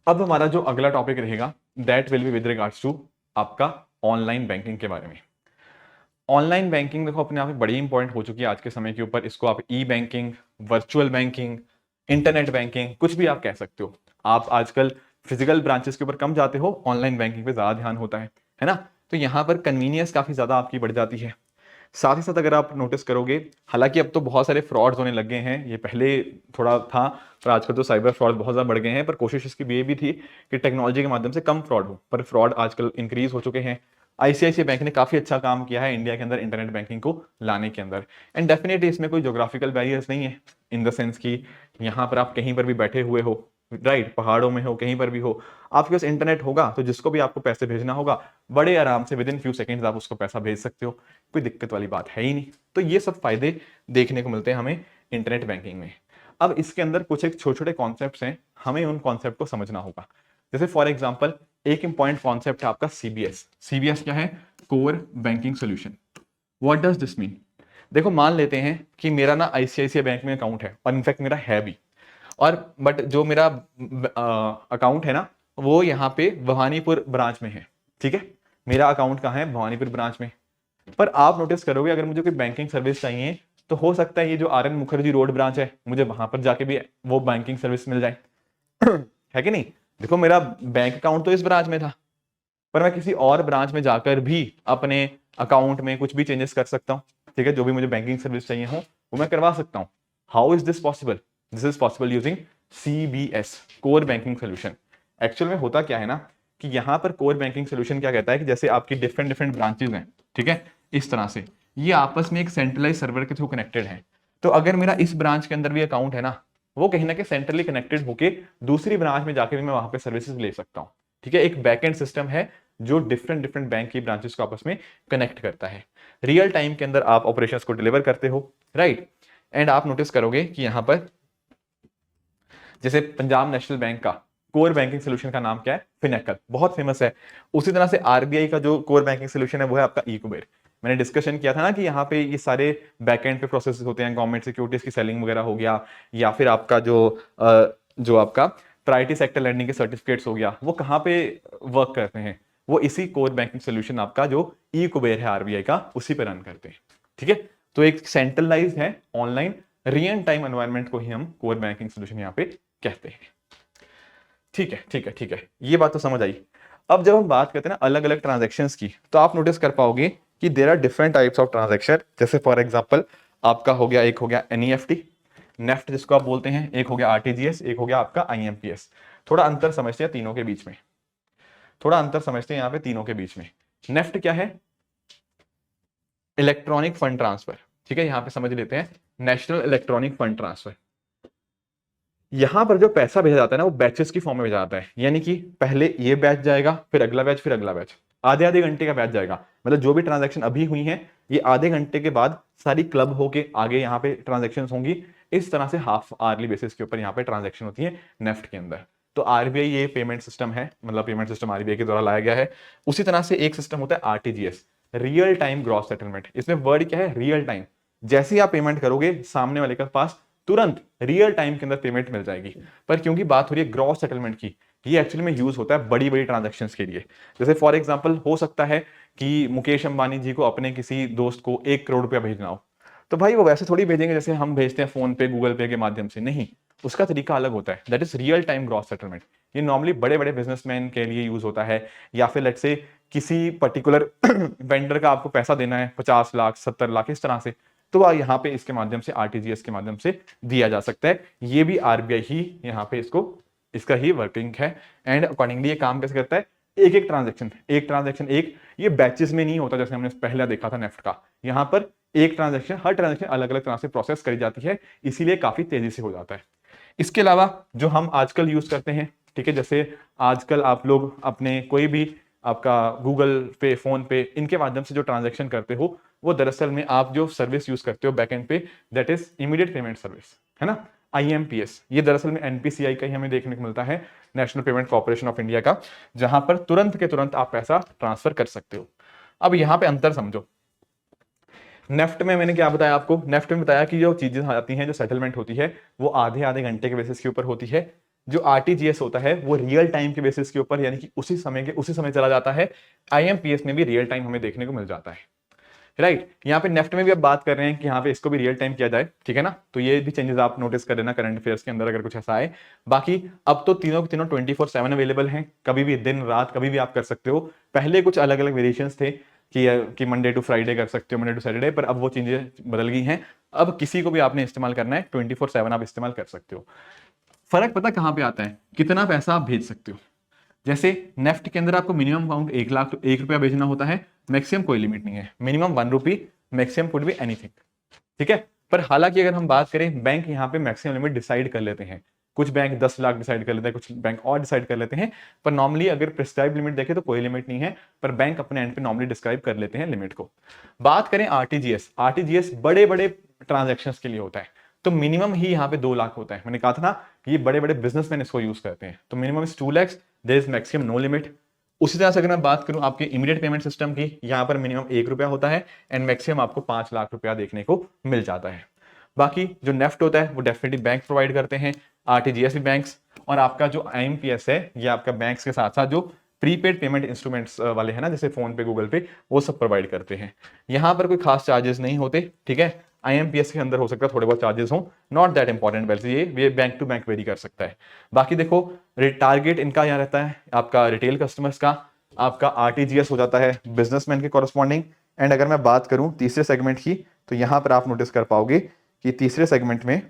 अब हमारा जो अगला टॉपिक रहेगा that will be with regards to आपका ऑनलाइन बैंकिंग के बारे में। ऑनलाइन बैंकिंग देखो अपने आप में बड़ी इंपॉर्टेंट हो चुकी है आज के समय के ऊपर। इसको आप e banking, virtual banking, internet banking, कुछ भी आप कह सकते हो। आप आजकल फिजिकल ब्रांचेस के ऊपर कम जाते हो, ऑनलाइन बैंकिंग पे ज्यादा ध्यान होता है ना। तो यहाँ पर कन्वीनियंस काफी ज्यादा आपकी बढ़ जाती है। साथ ही साथ अगर आप नोटिस करोगे, हालांकि अब तो बहुत सारे फ्रॉड्स होने लग गए हैं, ये पहले थोड़ा था, पर आजकल तो साइबर फ्रॉड बहुत ज्यादा बढ़ गए हैं। पर कोशिश इसकी ये भी थी कि टेक्नोलॉजी के माध्यम से कम फ्रॉड हो, पर फ्रॉड आजकल इंक्रीज हो चुके हैं। आईसीआईसीआई बैंक ने काफी अच्छा काम किया है इंडिया के अंदर इंटरनेट बैंकिंग को लाने के अंदर। एंड डेफिनेटली इसमें कोई ज्योग्राफिकल बैरियर्स नहीं है, इन द सेंस कि यहाँ पर आप कहीं पर भी बैठे हुए हो, राइट, पहाड़ों में हो, कहीं पर भी हो, आपके पास इंटरनेट होगा तो जिसको भी आपको पैसे भेजना होगा, बड़े आराम से विद इन फ्यू सेकेंड्स आप उसको पैसा भेज सकते हो, कोई दिक्कत वाली बात है ही नहीं। तो ये सब फायदे देखने को मिलते हैं हमें इंटरनेट बैंकिंग में। अब इसके अंदर कुछ एक छोटे छोटे कॉन्सेप्ट्स हैं, हमें उन कॉन्सेप्ट को समझना होगा। जैसे फॉर एग्जांपल एक इंपॉर्टेंट कॉन्सेप्ट है आपका सीबीएस। सीबीएस क्या है? Core banking solution. What does this mean? देखो मान लेते हैं कि मेरा ना आईसीआईसीआई बैंक में अकाउंट है, और इनफैक्ट मेरा है भी, और बट जो मेरा अकाउंट है ना वो यहाँ पे भवानीपुर ब्रांच में है, ठीक है। मेरा अकाउंट कहाँ है? भवानीपुर ब्रांच में। पर आप नोटिस करोगे अगर मुझे कोई बैंकिंग सर्विस चाहिए तो हो सकता है ये जो R N Mukherjee road branch है, मुझे वहां पर जाके भी वो बैंकिंग सर्विस मिल जाए है कि नहीं? देखो मेरा बैंक अकाउंट तो इस ब्रांच में था, पर मैं किसी और ब्रांच में जाकर भी अपने अकाउंट में कुछ भी चेंजेस कर सकता हूँ, ठीक है। जो भी मुझे बैंकिंग सर्विस चाहिए हो वो मैं करवा सकता हूँ। How is this possible? This is possible using CBS, core banking solution. Actual में होता क्या है ना कि यहाँ पर कोर बैंकिंग सोल्यूशन क्या कहता है कि जैसे आपकी डिफरेंट डिफरेंट ब्रांचेज हैं, ठीक है, इस तरह से ये आपस में एक सेंट्रलाइज सर्वर के थ्रू कनेक्टेड है। तो अगर मेरा इस ब्रांच के अंदर भी अकाउंट है ना, वो कहीं ना कहीं सेंट्रली कनेक्टेड होके दूसरी ब्रांच में जाके भी मैं वहां पे सर्विसेज ले सकता हूँ, ठीक है। एक बैकएंड सिस्टम है जो डिफरेंट डिफरेंट बैंक की ब्रांचेस को आपस में कनेक्ट करता है। रियल टाइम के अंदर आप ऑपरेशंस को डिलीवर करते हो, राइट। एंड आप नोटिस करोगे कि यहां पर जैसे पंजाब नेशनल बैंक का कोर बैंकिंग सोल्यूशन का नाम क्या है? फिनेकल, बहुत फेमस है। उसी तरह से आरबीआई का जो कोर बैंकिंग सोल्यूशन है वो है आपका ई-कुबेर। मैंने डिस्कशन किया था ना कि यहाँ पे ये सारे बैकएंड पे प्रोसेस होते हैं, गवर्नमेंट सिक्योरिटीज की सेलिंग वगैरह हो गया, या फिर आपका जो आपका प्रायोरिटी सेक्टर लैंडिंग के सर्टिफिकेट्स हो गया, वो कहाँ पे वर्क करते हैं? वो इसी कोर बैंकिंग सोल्यूशन आपका जो ई-कुबेर है आरबीआई का, उसी पे रन करते हैं। ठीक है, तो एक सेंट्रलाइज्ड है ऑनलाइन रियल टाइम एनवायरनमेंट को ही हम कोर बैंकिंग सोल्यूशन यहाँ पे कहते हैं। ठीक है, ठीक है, ठीक है, ये बात तो समझ आई। अब जब हम बात करते हैं ना अलग अलग ट्रांजेक्शन्स की, तो आप नोटिस कर पाओगे कि there are different types of transaction. जैसे फॉर एग्जांपल आपका हो गया, एक हो गया एनईएफटी, नेफ्ट जिसको आप बोलते हैं, एक हो गया आरटीजीएस, एक हो गया आपका आईएमपीएस। थोड़ा अंतर समझते हैं तीनों के बीच में, थोड़ा अंतर समझते हैं यहाँ पे तीनों के बीच में। नेफ्ट क्या है? Electronic fund transfer. ठीक है, यहाँ पे समझ लेते हैं, नेशनल इलेक्ट्रॉनिक फंड ट्रांसफर। यहां पर जो पैसा भेजा जाता है ना, वो बैचेस की फॉर्म में भेजा जाता है, यानी कि पहले ये बैच जाएगा, फिर अगला बैच, फिर अगला बैच। आधे आधे घंटे का बैच जाएगा, मतलब जो भी ट्रांजैक्शन अभी हुई है, ये आधे घंटे के बाद सारी क्लब होके आगे यहाँ पे ट्रांजैक्शन होंगी। इस तरह से हाफ आवरली बेसिस के ऊपर यहाँ पे ट्रांजैक्शन होती है नेफ्ट के अंदर। तो आरबीआई ये पेमेंट सिस्टम है, मतलब पेमेंट सिस्टम आरबीआई के द्वारा लाया गया है। उसी तरह से एक सिस्टम होता है RTGS, real time gross settlement. इसमें वर्ड क्या है? Real time. जैसे ही आप पेमेंट करोगे, सामने वाले के पास तुरंत रियल टाइम के अंदर पेमेंट मिल जाएगी। पर क्योंकि बात हो रही है ग्रॉस सेटलमेंट की, ये एक्चुअली में यूज होता है बड़ी बड़ी ट्रांजैक्शंस के लिए। जैसे फॉर एग्जांपल हो सकता है कि मुकेश अंबानी जी को अपने किसी दोस्त को 1 करोड़ रुपया भेजना हो, तो भाई वो वैसे थोड़ी भेजेंगे जैसे हम भेजते हैं फोन पे, गूगल पे के माध्यम से, नहीं, उसका तरीका अलग होता है। That is real time gross settlement. ये नॉर्मली बड़े बड़े बिजनेसमैन के लिए यूज होता है, या फिर लेट्स से किसी पर्टिकुलर वेंडर का आपको पैसा देना है 50 लाख 70 लाख इस तरह से, तो यहाँ पे इसके माध्यम से, आरटीजीएस के माध्यम से दिया जा सकता है। ये भी आरबीआई ही यहाँ पे इसका ही वर्किंग है। एंड अकॉर्डिंगली ये काम कैसे करता है? एक एक, ये बैचेस में नहीं होता जैसे हमने पहले देखा था नेफ्ट का। यहाँ पर एक ट्रांजेक्शन, हर ट्रांजेक्शन अलग अलग तरह से प्रोसेस करी जाती है, इसीलिए काफी तेजी से हो जाता है। इसके अलावा जो हम आजकल यूज करते हैं, ठीक है, जैसे आजकल आप लोग अपने कोई भी आपका गूगल पे, फोन पे, इनके माध्यम से जो ट्रांजेक्शन करते हो, वो दरअसल में आप जो सर्विस यूज करते हो बैकएंड पे, that is immediate payment service, है ना, आईएमपीएस। ये दरअसल में एनपीसीआई का ही हमें देखने को मिलता है, national Payment Corporation of India का, जहां पर तुरंत के तुरंत आप पैसा ट्रांसफर कर सकते हो। अब यहां पे अंतर समझो। नेफ्ट में मैंने क्या बताया आपको? नेफ्ट में बताया कि जो चीजें आती हैं, जो सेटलमेंट होती है, वो आधे आधे घंटे के बेसिस के ऊपर होती है। जो आरटीजीएस होता है वो रियल टाइम के बेसिस के ऊपर, यानी कि उसी समय चला जाता है। आईएमपीएस में भी रियल टाइम हमें देखने को मिल जाता है, राइट। यहाँ पे नेफ्ट में भी अब बात कर रहे हैं कि यहाँ पे इसको भी रियल टाइम किया जाए, ठीक है ना। तो ये भी चेंजेस आप नोटिस कर लेना करंट अफेयर्स के अंदर अगर कुछ ऐसा आए। बाकी अब तो तीनों के तीनों 24/7 अवेलेबल हैं, कभी भी दिन रात कभी भी आप कर सकते हो। पहले कुछ अलग अलग वेरिएशंस थे कि मंडे टू फ्राइडे कर सकते हो, मंडे टू सैटरडे, पर अब वो चीजें बदल गई हैं। अब किसी को भी आपने इस्तेमाल करना है, 24/7 आप इस्तेमाल कर सकते हो। फर्क पता कहां पे आता है? कितना पैसा आप भेज सकते हो। जैसे नेफ्ट के अंदर आपको मिनिमम अमाउंट 1 लाख, 1 रुपया भेजना होता है, मैक्सिमम कोई लिमिट नहीं है, minimum 1 rupee, maximum could be anything, ठीक है। पर हालांकि अगर हम बात करें, बैंक यहाँ पे मैक्सिमम लिमिट डिसाइड कर लेते हैं। कुछ बैंक 10 लाख डिसाइड कर लेते हैं, कुछ बैंक और डिसाइड कर लेते हैं। पर नॉर्मली अगर प्रिस्क्राइब लिमिट देखें तो कोई लिमिट नहीं है, पर बैंक अपने एंड पे नॉर्मली डिस्क्राइब कर लेते हैं लिमिट को। बात करें आरटीजीएस, आरटीजीएस बड़े बड़े ट्रांजेक्शन के लिए होता है, तो मिनिमम ही यहाँ पे 2 लाख होता है। मैंने कहा था ना, ये बड़े बड़े बिजनेसमैन इसको यूज करते हैं, तो minimum is 2 lakhs, there is maximum no limit. उसी तरह से अगर मैं बात करूं आपके इमीडिएट पेमेंट सिस्टम की, यहाँ पर मिनिमम 1 रुपया होता है एंड मैक्सिमम आपको 5 लाख रुपया देखने को मिल जाता है। बाकी जो नेफ्ट होता है वो डेफिनेटली बैंक प्रोवाइड करते हैं, आरटीजीएस भी बैंक्स, और आपका जो आईएमपीएस है ये आपका बैंक्स के साथ साथ जो प्रीपेड पेमेंट इंस्ट्रूमेंट्स वाले हैं ना, जैसे फोन पे, गूगल पे, वो सब प्रोवाइड करते हैं। यहाँ पर कोई खास चार्जेस नहीं होते, ठीक है। आईएमपीएस के अंदर हो सकता है थोड़े बहुत चार्जेस हो, नॉट दैट इंपॉर्टेंट, वैसे ये बैंक टू बैंक वेरी कर सकता है। बाकी देखो, टारगेट इनका यहाँ रहता है आपका रिटेल कस्टमर्स का, आपका आरटीजीएस हो जाता है बिजनेसमैन के कॉरस्पॉन्डिंग। एंड अगर मैं बात करूं तीसरे सेगमेंट की, तो यहां पर आप नोटिस कर पाओगे कि तीसरे सेगमेंट में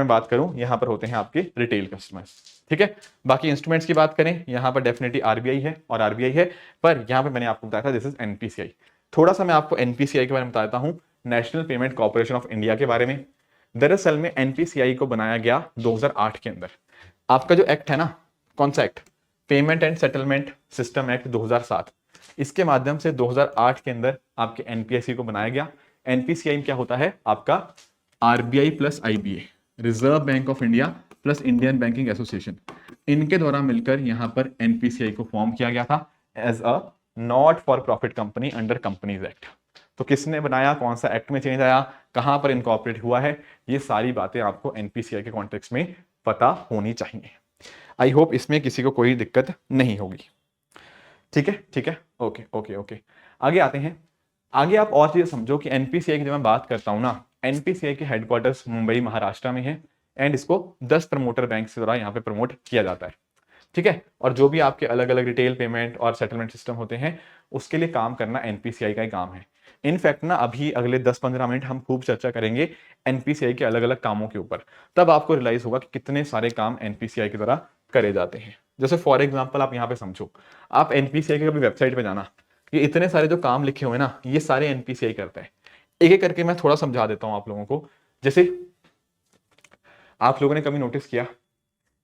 बात करूं, यहां पर होते हैं आपके रिटेल कस्टमर्स, ठीक है। बाकी इंस्ट्रूमेंट्स की बात करें, यहां पर डेफिनेटली आरबीआई है और आरबीआई है, पर यहां पे मैंने आपको बताया था दिस इज एनपीसीआई। थोड़ा सा मैं आपको एनपीसीआई के बारे में बताता हूं, national Payment Corporation of India के बारे में। दरअसल में एनपीसीआई को बनाया गया 2008 के अंदर। आपका जो एक्ट है ना, कौन सा act? Payment and settlement system act 2007, इसके माध्यम से 2008 के अंदर आपके एनपीसीआई को बनाया गया। एनपीसीआई क्या होता है? आपका RBI plus IBA, reserve Bank of India plus Indian banking association, इनके द्वारा मिलकर यहाँ पर एनपीसीआई को फॉर्म किया गया था as a not for profit company under companies act. तो किसने बनाया, कौन सा एक्ट में चेंज आया, कहां पर इनकॉर्पोरेट हुआ है, ये सारी बातें आपको एनपीसीआई के कॉन्टेक्स्ट में पता होनी चाहिए। आई होप इसमें किसी को कोई दिक्कत नहीं होगी। ठीक है, ठीक है, ओके ओके ओके। आगे आते हैं। आगे आप और चीजें समझो कि एनपीसीआई की जब मैं बात करता हूं ना, एनपीसीआई के हेडक्वार्टर्स मुंबई महाराष्ट्र में है एंड इसको 10 प्रमोटर बैंक से द्वारा यहाँ पे प्रमोट किया जाता है। ठीक है, और जो भी आपके अलग अलग रिटेल पेमेंट और सेटलमेंट सिस्टम होते हैं उसके लिए काम करना एनपीसीआई का ही काम है। इनफैक्ट ना अभी अगले 10-15 मिनट हम खूब चर्चा करेंगे एनपीसीआई के अलग अलग कामों के ऊपर, तब आपको रियलाइज होगा कि कितने सारे काम एनपीसीआई के द्वारा करे जाते हैं। जैसे फॉर एग्जाम्पल आप यहाँ पे समझो, आप एनपीसीआई की कभी वेबसाइट पे जाना, ये इतने सारे जो काम लिखे हुए ना ये सारे एनपीसीआई करता है। एक एक करके मैं थोड़ा समझा देता हूं आप लोगों को। जैसे आप लोगों ने कभी नोटिस किया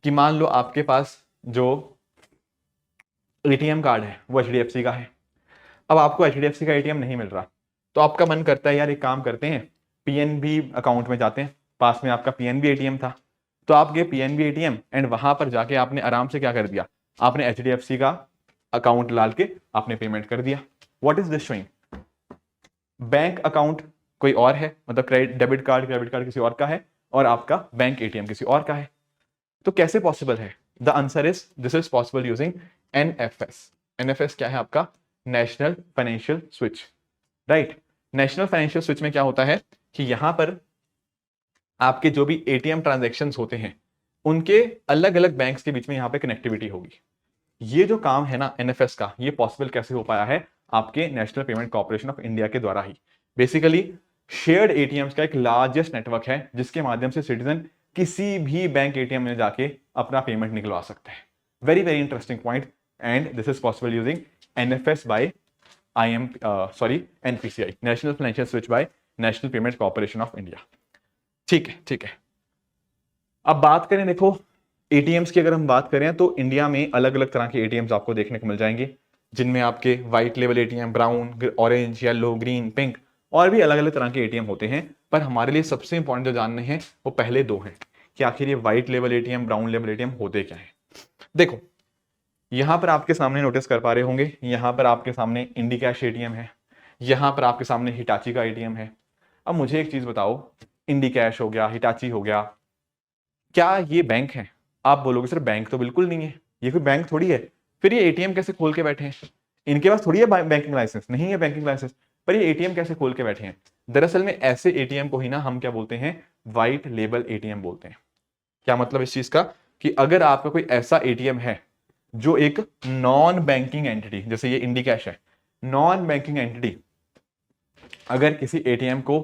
कि मान लो आपके पास जो एटीएम कार्ड है वो एचडीएफसी का है, अब आपको एचडीएफसी का एटीएम नहीं मिल रहा, तो आपका मन करता है यार एक काम करते हैं, पीएनबी अकाउंट में जाते हैं, पास में आपका पीएनबी एटीएम था, तो आप गए पीएनबी एटीएम एंड वहां पर जाके आपने आराम से क्या कर दिया, आपने एचडीएफसी का अकाउंट डाल के आपने पेमेंट कर दिया। What is this showing, bank account कोई और है, मतलब credit debit card credit card किसी और का है और आपका बैंक एटीएम किसी और का है, तो कैसे पॉसिबल है? The answer is this is possible using NFS. NFS क्या है आपका? National Financial switch, right. National Financial switch में क्या होता है कि यहां पर आपके जो भी एटीएम ट्रांजैक्शंस होते हैं उनके अलग अलग बैंक्स के बीच में यहां पे कनेक्टिविटी होगी। ये जो काम है ना एनएफएस का, ये पॉसिबल कैसे हो पाया है? आपके national Payment Corporation of India के द्वारा ही। बेसिकली शेयर्ड एटीएम्स का एक लार्जेस्ट नेटवर्क है जिसके माध्यम से सिटीजन किसी भी बैंक एटीएम में जाके अपना पेमेंट निकलवा सकते हैं। Very very interesting point, and this is possible using NFS by NPCI, National Financial Switch by National Payment Corporation of India. ठीक है, ठीक है। अब बात करें, देखो एटीएम्स की अगर हम बात करें तो इंडिया में अलग अलग तरह के एटीएम्स आपको देखने को मिल जाएंगे, जिनमें आपके white level ATM, brown, orange, yellow, green, pink और भी अलग अलग तरह के एटीएम होते हैं। पर हमारे लिए सबसे इंपॉर्टेंट जो जानने हैं वो पहले दो हैं कि आखिर ये white level ATM, brown level ATM होते क्या है। देखो यहां पर आपके सामने नोटिस कर पा रहे होंगे, यहां पर आपके सामने इंडिकैश एटीएम है, यहां पर आपके सामने हिटाची का एटीएम है। अब मुझे एक चीज बताओ, इंडिकैश हो गया, हिटाची हो गया, क्या ये बैंक है? आप बोलोगे सर बैंक तो बिल्कुल नहीं है, ये कोई बैंक थोड़ी है, फिर ये एटीएम कैसे खोल के बैठे हैं? इनके पास थोड़ी है बैंकिंग लाइसेंस, नहीं है बैंकिंग लाइसेंस, पर ये एटीएम कैसे खोल के बैठे हैं? दरअसल में ऐसे एटीएम को ही ना हम क्या बोलते हैं, व्हाइट लेबल एटीएम बोलते हैं। क्या मतलब इस चीज का कि अगर आपका कोई ऐसा एटीएम है जो एक नॉन बैंकिंग एंटिटी, जैसे ये इंडिकैश है, नॉन बैंकिंग एंटिटी अगर किसी एटीएम को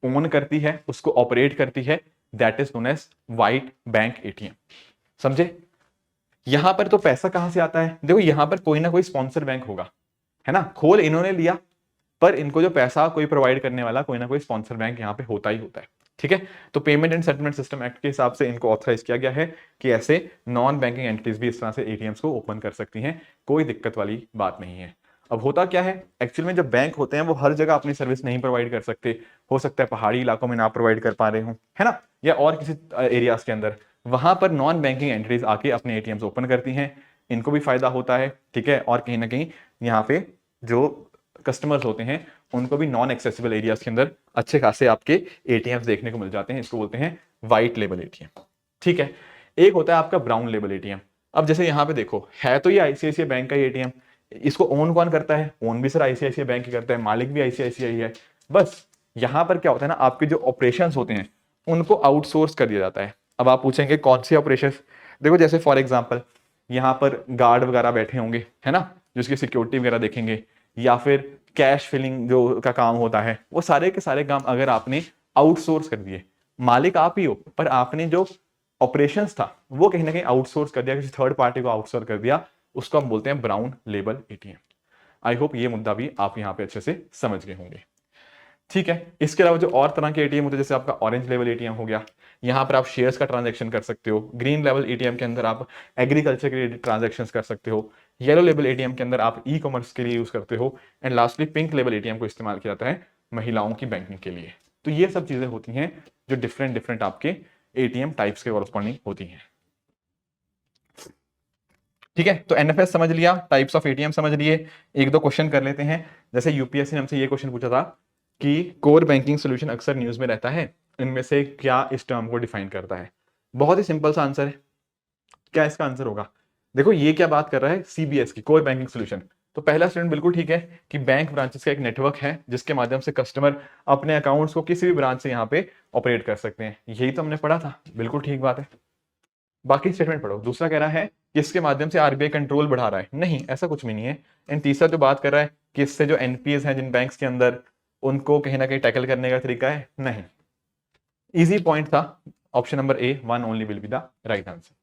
ओन करती है, उसको ऑपरेट करती है, that is known as white bank ATM. समझे? यहां पर तो पैसा कहां से आता है? देखो यहां पर कोई ना कोई स्पॉन्सर बैंक होगा, है ना, खोल इन्होंने लिया, पर इनको जो पैसा कोई प्रोवाइड करने वाला कोई ना कोई स्पॉन्सर बैंक यहां पे होता ही होता है। ठीक है, तो payment and settlement system act के हिसाब से इनको ऑथराइज किया गया है कि ऐसे नॉन बैंकिंग एंटिटीज भी इस तरह से एटीएम्स को ओपन कर सकती हैं, कोई दिक्कत वाली बात नहीं है। अब होता क्या है, एक्चुअल में जब बैंक होते हैं वो हर जगह अपनी सर्विस नहीं प्रोवाइड कर सकते, हो सकता है पहाड़ी इलाकों में ना प्रोवाइड कर पा रहे हो, है ना, या और किसी एरियाज के अंदर, वहां पर नॉन बैंकिंग एंटिटीज आके अपने एटीएम्स ओपन करती हैं, इनको भी फायदा होता है। ठीक है, और कहीं ना कहीं यहाँ पे जो कस्टमर्स होते हैं उनको भी नॉन एक्सेसिबल एरियाज के अंदर अच्छे खासे आपके एटीएम्स देखने को मिल जाते हैं, इसको बोलते हैं व्हाइट लेबल एटीएम। ठीक है, एक होता है आपका ब्राउन लेबल एटीएम। अब जैसे यहाँ पे देखो, है तो ये आईसीआईसीआई बैंक का एटीएम, इसको ओन कौन करता है? ओन भी सर आईसीआईसीआई बैंक ही करता है, मालिक भी आईसीआईसीआई है। बस यहां पर क्या होता है ना, आपके जो ऑपरेशंस होते हैं उनको आउटसोर्स कर दिया जाता है। अब आप पूछेंगे कौन से ऑपरेशंस? देखो जैसे फॉर एग्जांपल यहाँ पर गार्ड वगैरह बैठे होंगे, है ना, जिसकी सिक्योरिटी वगैरह देखेंगे, या फिर कैश फिलिंग जो का काम होता है, वो सारे के सारे काम अगर आपने आउटसोर्स कर दिए, मालिक आप ही हो पर आपने जो ऑपरेशंस था वो कहीं ना कहीं आउटसोर्स कर दिया, किसी थर्ड पार्टी को आउटसोर्स कर दिया, उसको हम बोलते हैं brown label ATM. I hope ये मुद्दा भी आप यहाँ पे अच्छे से समझ गए होंगे। ठीक है, इसके अलावा जो और तरह के एटीएम होते हैं, जैसे आपका ऑरेंज लेवल एटीएम हो गया, यहाँ पर आप शेयर्स का ट्रांजैक्शन कर सकते हो। ग्रीन लेवल एटीएम के अंदर आप एग्रीकल्चर के लिए ट्रांजैक्शन कर सकते हो। येलो लेवल एटीएम के अंदर आप ई कॉमर्स के लिए यूज करते हो। And lastly pink level ATM को इस्तेमाल किया जाता है महिलाओं की बैंकिंग के लिए। तो ये सब चीजें होती हैं जो डिफरेंट डिफरेंट आपके एटीएम टाइप्स के कॉरस्पॉन्डिंग होती हैं। ठीक है, तो एनएफएस समझ लिया, टाइप्स ऑफ एटीएम समझ लिए। एक दो क्वेश्चन कर लेते हैं। जैसे यूपीएससी ने हमसे ये क्वेश्चन पूछा था कि कोर बैंकिंग सोल्यूशन अक्सर न्यूज में रहता है, इनमें से क्या इस टर्म को डिफाइन करता है। बहुत ही सिंपल सा आंसर है। क्या इसका आंसर होगा? देखो ये क्या बात कर रहा है, सीबीएस की कोर बैंकिंग सोल्यूशन। तो पहला स्टूडेंट बिल्कुल ठीक है कि बैंक ब्रांचेस का एक नेटवर्क है जिसके माध्यम से कस्टमर अपने अकाउंट्स को किसी भी ब्रांच से यहाँ पे ऑपरेट कर सकते हैं। यही तो हमने पढ़ा था, बिल्कुल ठीक बात है। बाकी स्टेटमेंट पढ़ो। दूसरा कह रहा है कि इसके माध्यम से आरबीआई कंट्रोल बढ़ा रहा है, नहीं ऐसा कुछ भी नहीं है। एंड तीसरा जो बात कर रहा है कि इससे जो एनपीएस हैं जिन बैंक्स के अंदर, उनको कहीं ना कहीं टैकल करने का तरीका है, नहीं। इजी पॉइंट था। Option number A, one only will be the right answer.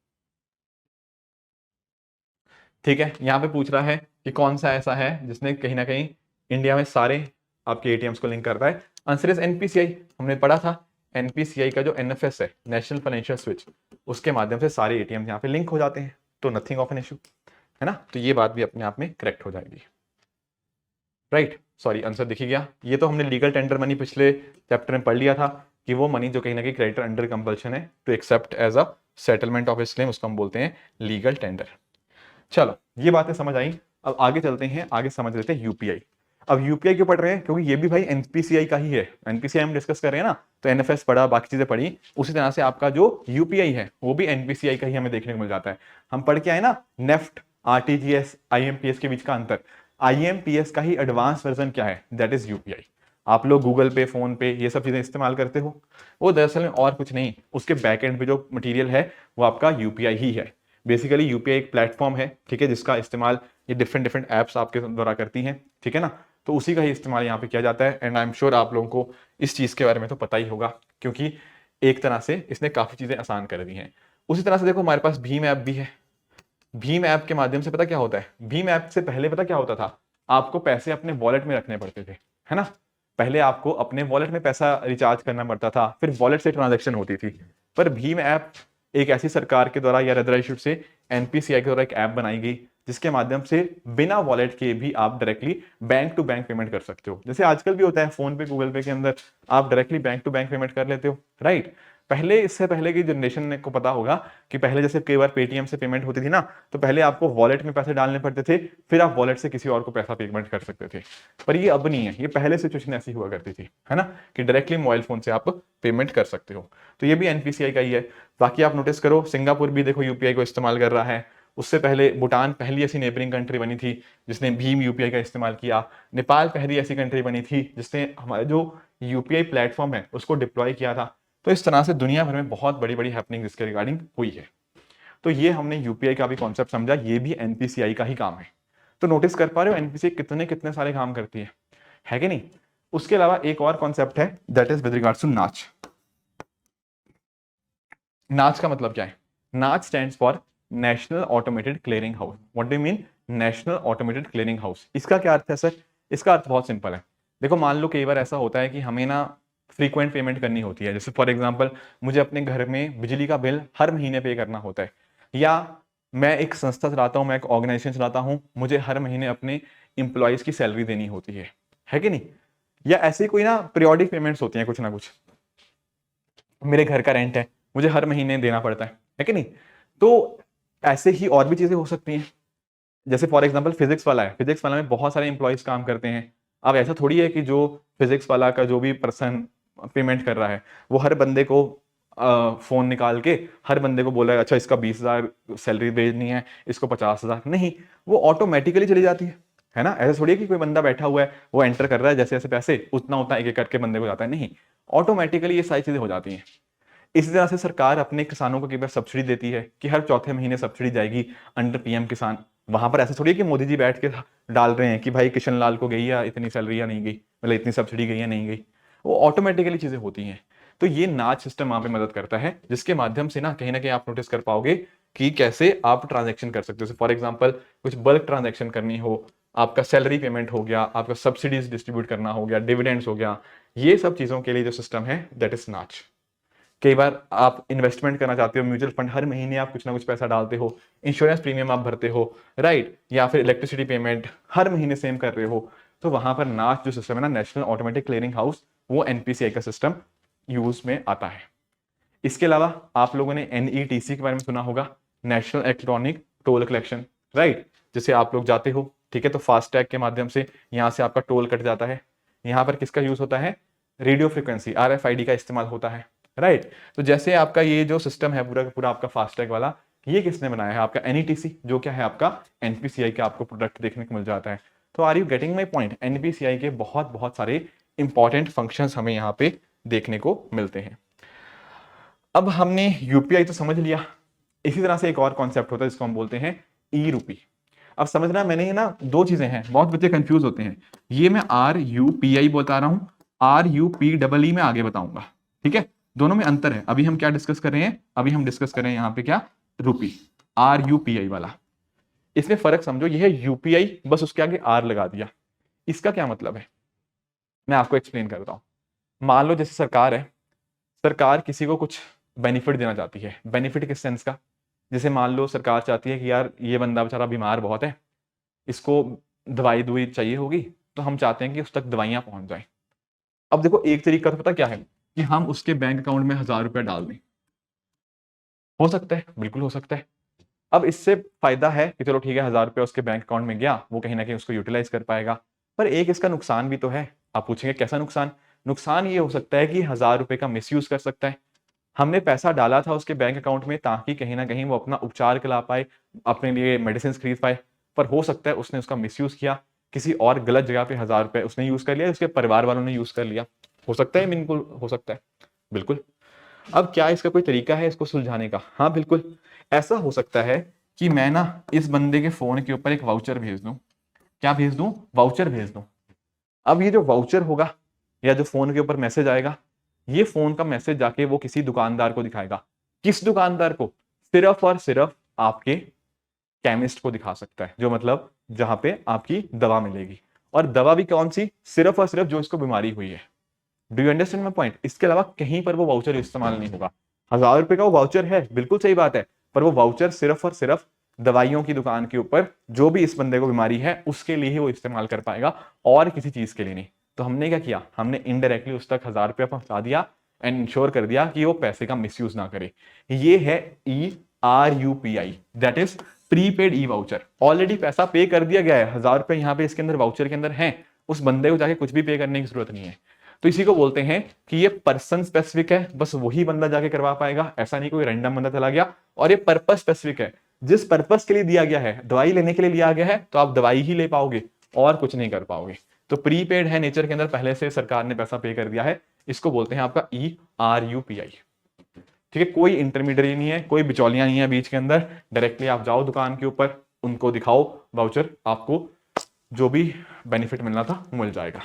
ठीक है, यहां पे पूछ रहा है कि कौन सा ऐसा है जिसने कहीं ना कहीं इंडिया में सारे आपके एटीएम्स को लिंक करता है। Answer is NPCI. हमने पढ़ा था एनपीसीआई का जो एनएफएस है, नेशनल फाइनेंशियल स्विच, उसके माध्यम से सारे एटीएम यहाँ पे लिंक हो जाते हैं। तो नथिंग ऑफ एन इशू, है ना। तो ये बात भी अपने आप में करेक्ट हो जाएगी। राइट, सॉरी, आंसर दिख ही गया। ये तो हमने लीगल टेंडर मनी पिछले चैप्टर में पढ़ लिया था कि वो मनी जो कहीं ना कहीं क्रेडिटर अंडर कंपल्शन है to accept as a settlement of his claim, उसको हम बोलते हैं लीगल टेंडर। चलो, ये बातें समझ आई। अब आगे चलते हैं, आगे समझ लेते हैं यूपीआई। अब यूपीआई क्यों पढ़ रहे हैं? क्योंकि ये भी भाई एनपीसीआई का ही है। एनपीसीआई हम डिस्कस कर रहे हैं ना, तो एनएफएस पढ़ा, बाकी चीजें पढ़ी, उसी तरह से आपका जो यूपीआई है वो भी एनपीसीआई का ही हमें देखने को मिल जाता है। हम पढ़ के आए ना नेफ्ट, आरटीजीएस, आईएमपीएस के बीच का अंतर। आईएमपीएस का ही एडवांस वर्जन क्या है? That is UPI. आप लोग गूगल पे, फोन पे, ये सब चीजें इस्तेमाल करते हो, वो दरअसल में और कुछ नहीं, उसके बैकएंड पे जो मटेरियल है वो आपका यूपीआई ही है। बेसिकली यूपीआई एक प्लेटफॉर्म है, ठीक है, जिसका इस्तेमाल ये डिफरेंट डिफरेंट एप्स आपके द्वारा करती हैं, ठीक है ना। तो उसी का ही इस्तेमाल यहाँ पे किया जाता है। एंड आई एम श्योर आप लोगों को इस चीज के बारे में तो पता ही होगा, क्योंकि एक तरह से इसने काफी चीजें आसान कर दी हैं। उसी तरह से देखो हमारे पास भीम ऐप भी है। भीम ऐप के माध्यम से पता क्या होता है? भीम ऐप से पहले पता क्या होता था? आपको पैसे अपने वॉलेट में रखने पड़ते थे, है ना। पहले आपको अपने वॉलेट में पैसा रिचार्ज करना पड़ता था, फिर वॉलेट से ट्रांजैक्शन होती थी। पर भीम ऐप एक ऐसी सरकार के द्वारा या रदर इशूड से एनपीसीआई के द्वारा एक ऐप बनाई गई जिसके माध्यम से बिना वॉलेट के भी आप directly bank to bank payment कर सकते हो। जैसे आजकल भी होता है फोन पे, गूगल पे के अंदर आप directly bank to bank payment कर लेते हो, राइट। पहले, इससे पहले की जनरेशन को पता होगा कि पहले जैसे कई बार पेटीएम से पेमेंट होती थी ना, तो पहले आपको वॉलेट में पैसे डालने पड़ते थे, फिर आप वॉलेट से किसी और को पैसा पेमेंट कर सकते थे। पर ये अब नहीं है, ये पहले सिचुएशन ऐसी हुआ करती थी, है ना, कि डायरेक्टली मोबाइल फोन से आप पेमेंट कर सकते हो। तो ये भी एनपीसीआई का ही है। बाकी आप नोटिस करो, सिंगापुर भी देखो यूपीआई को इस्तेमाल कर रहा है। उससे पहले भूटान पहली ऐसी नेबरिंग कंट्री बनी थी जिसने भीम यूपीआई का इस्तेमाल किया। नेपाल पहली ऐसी कंट्री बनी थी जिसने हमारे जो यूपीआई प्लेटफॉर्म है उसको डिप्लॉय किया था। तो इस तरह से दुनिया भर में बहुत बड़ी बड़ी हैपनिंग इसके रिगार्डिंग हुई है। तो ये हमने यूपीआई का भी कॉन्सेप्ट समझा, ये भी एनपीसीआई का ही काम है। तो नोटिस कर पा रहे हो एनपीसीआई कितने कितने सारे काम करती है कि नहीं। उसके अलावा एक और कॉन्सेप्ट है, that is with regards to NACH. NACH का मतलब क्या है? NACH stands for National Automated Clearing House. What do you mean National Automated Clearing House? इसका क्या अर्थ है सर? इसका अर्थ बहुत सिंपल है। देखो मान लो कई बार ऐसा होता है कि हमें ना फ्रीक्वेंट पेमेंट करनी होती है। जैसे फॉर एग्जांपल मुझे अपने घर में बिजली का बिल हर महीने पे करना होता है, या मैं एक संस्था चलाता हूँ, मैं एक ऑर्गेनाइजेशन चलाता हूँ, मुझे हर महीने अपने इंप्लॉयज की सैलरी देनी होती है कि नहीं। या ऐसी कोई ना पीरियोडिक पेमेंट्स होती हैं कुछ ना कुछ। मेरे घर का रेंट है, मुझे हर महीने देना पड़ता है कि नहीं। तो ऐसे ही और भी चीजें हो सकती हैं। जैसे फॉर एग्जांपल फिजिक्स वाला है, फिजिक्स वाला में बहुत सारे एम्प्लॉयज काम करते हैं। अब ऐसा थोड़ी है कि जो फिजिक्स वाला का जो भी पर्सन पेमेंट कर रहा है वो हर बंदे को फोन निकाल के हर बंदे को बोला अच्छा इसका 20,000 सैलरी भेजनी है, इसको 50,000, नहीं, वो ऑटोमेटिकली चली जाती है ना। ऐसा थोड़ी है कि कोई बंदा बैठा हुआ है वो एंटर कर रहा है जैसे जैसे पैसे उतना उतना एक एक करके बंदे को जाता है, नहीं, ऑटोमेटिकली ये सारी चीजें हो जाती हैं। इसी तरह से सरकार अपने किसानों को कई बार सब्सिडी देती है कि हर चौथे महीने सब्सिडी जाएगी अंडर पीएम किसान। वहां पर ऐसा थोड़ी है कि मोदी जी बैठ के डाल रहे हैं कि भाई किशन लाल को गई या इतनी सैलरी या नहीं गई, मतलब इतनी सब्सिडी गई या नहीं गई। वो ऑटोमेटिकली चीजें होती हैं। तो ये नाच सिस्टम वहां पे मदद करता है, जिसके माध्यम से ना कहीं आप नोटिस कर पाओगे कि कैसे आप ट्रांजेक्शन कर सकते हो। फॉर एग्जाम्पल कुछ बल्क ट्रांजेक्शन करनी हो, आपका सैलरी पेमेंट हो गया, आपका सब्सिडीज डिस्ट्रीब्यूट करना हो गया, डिविडेंड्स हो गया, ये सब चीजों के लिए जो सिस्टम है दैट इज नाच। कई बार आप इन्वेस्टमेंट करना चाहते हो, म्यूचुअल फंड, हर महीने आप कुछ ना कुछ पैसा डालते हो, इंश्योरेंस प्रीमियम आप भरते हो, राइट, या फिर इलेक्ट्रिसिटी पेमेंट हर महीने सेम कर रहे हो, तो वहां पर नाच जो सिस्टम है ना, नेशनल ऑटोमेटिक क्लियरिंग हाउस, वो एनपीसीआई का सिस्टम यूज में आता है। इसके अलावा आप लोगों ने NETC के बारे में सुना होगा, national electronic toll collection, right. जैसे आप लोग जाते हो, ठीक है, तो फास्टैग के माध्यम से यहाँ से आपका टोल कट जाता है। यहाँ पर किसका यूज होता है? रेडियो फ्रिक्वेंसी RFID का इस्तेमाल होता है, राइट। तो जैसे आपका ये जो सिस्टम है पूरा का पूरा आपका फास्टैग वाला, ये किसने बनाया है? आपका NETC, जो क्या है आपका NPCI का आपको प्रोडक्ट देखने को मिल जाता है। तो are you getting my point? NPCI के बहुत बहुत सारे इंपॉर्टेंट फंक्शंस हमें यहाँ पे देखने को मिलते हैं। अब हमने UPI तो समझ लिया, इसी तरह से एक और कॉन्सेप्ट होता है जिसको हम बोलते हैं ई रूपी। अब समझना, मैंने ना दो चीजें हैं, बहुत बच्चे कंफ्यूज होते हैं। ये मैं RUPI बता रहा हूं, RUPEE में आगे बताऊंगा, ठीक है। दोनों में अंतर है। अभी हम क्या डिस्कस कर रहे हैं? अभी हम डिस्कस कर रहे हैं यहाँ पे क्या? रूपी, RUPI वाला। इसमें फर्क समझो, ये है UPI, बस उसके आगे R लगा दिया। इसका क्या मतलब है, मैं आपको एक्सप्लेन करता हूं। मान लो जैसे सरकार है, सरकार किसी को कुछ बेनिफिट देना चाहती है। बेनिफिट किस सेंस का? जैसे मान लो सरकार चाहती है कि यार ये बंदा बेचारा बीमार बहुत है, इसको दवाई दुई चाहिए होगी, तो हम चाहते हैं कि उस तक दवाइयां पहुंच जाएं। अब देखो, एक तरीका तो पता क्या है कि हम उसके बैंक अकाउंट में 1000 रुपया डाल दें। हो सकता है, बिल्कुल हो सकता है। अब इससे फायदा है कि चलो ठीक है, 1000 रुपया उसके बैंक अकाउंट में गया, वो कहीं ना कहीं उसको यूटिलाइज कर पाएगा। पर एक इसका नुकसान भी तो है। आप पूछेंगे कैसा नुकसान? नुकसान ये हो सकता है कि 1000 रुपये का मिसयूज कर सकता है। हमने पैसा डाला था उसके बैंक अकाउंट में ताकि कहीं ना कहीं वो अपना उपचार करा पाए, अपने लिए मेडिसिन खरीद पाए, पर हो सकता है उसने उसका मिसयूज किया, किसी और गलत जगह पे 1000 रुपये उसने यूज कर लिया, उसके परिवार वालों ने यूज कर लिया। हो सकता है, बिल्कुल हो सकता है, बिल्कुल। अब क्या इसका कोई तरीका है इसको सुलझाने का? हाँ बिल्कुल, ऐसा हो सकता है कि मैं ना इस बंदे के फोन के ऊपर एक वाउचर भेज दूं। क्या भेज दूं? वाउचर भेज दूं। अब ये जो वाउचर होगा या जो फोन के ऊपर मैसेज आएगा, ये फोन का मैसेज जाके वो किसी दुकानदार को दिखाएगा। किस दुकानदार को? सिर्फ और सिर्फ आपके केमिस्ट को दिखा सकता है, जो मतलब जहां पे आपकी दवा मिलेगी। और दवा भी कौन सी? सिर्फ और सिर्फ जो इसको बीमारी हुई है। Do you understand my point? इसके अलावा कहीं पर वो वाउचर इस्तेमाल नहीं होगा। 1000 रुपए का वो वाउचर है, बिल्कुल सही बात है, पर वो वाउचर सिर्फ और सिर्फ दवाइयों की दुकान के ऊपर जो भी इस बंदे को बीमारी है उसके लिए ही वो इस्तेमाल कर पाएगा, और किसी चीज के लिए नहीं। तो हमने क्या किया? हमने इनडायरेक्टली उस तक 1000 रुपया पहुंचा दिया एंड इंश्योर कर दिया कि वो पैसे का मिसयूज ना करे। ये है ERUPI, that is prepaid E voucher. Already पैसा पे कर दिया गया है, 1000 रुपए यहाँ पे इसके अंदर वाउचर के अंदर है, उस बंदे को जाके कुछ भी पे करने की जरूरत नहीं है। तो इसी को बोलते हैं कि ये पर्सन स्पेसिफिक है, बस वही बंदा जाके करवा पाएगा, ऐसा नहीं कोई रैंडम बंदा चला गया। और ये पर्पस स्पेसिफिक है, जिस पर्पस के लिए दिया गया है, दवाई लेने के लिए लिया गया है, तो आप दवाई ही ले पाओगे और कुछ नहीं कर पाओगे। तो प्रीपेड है नेचर के अंदर, पहले से सरकार ने पैसा पे कर दिया है, इसको बोलते हैं आपका ERUPI। ठीक है, कोई इंटरमीडिएट नहीं है, कोई बिचौलियां नहीं है बीच के अंदर। डायरेक्टली आप जाओ दुकान के ऊपर, उनको दिखाओ वाउचर, आपको जो भी बेनिफिट मिलना था वो मिल जाएगा।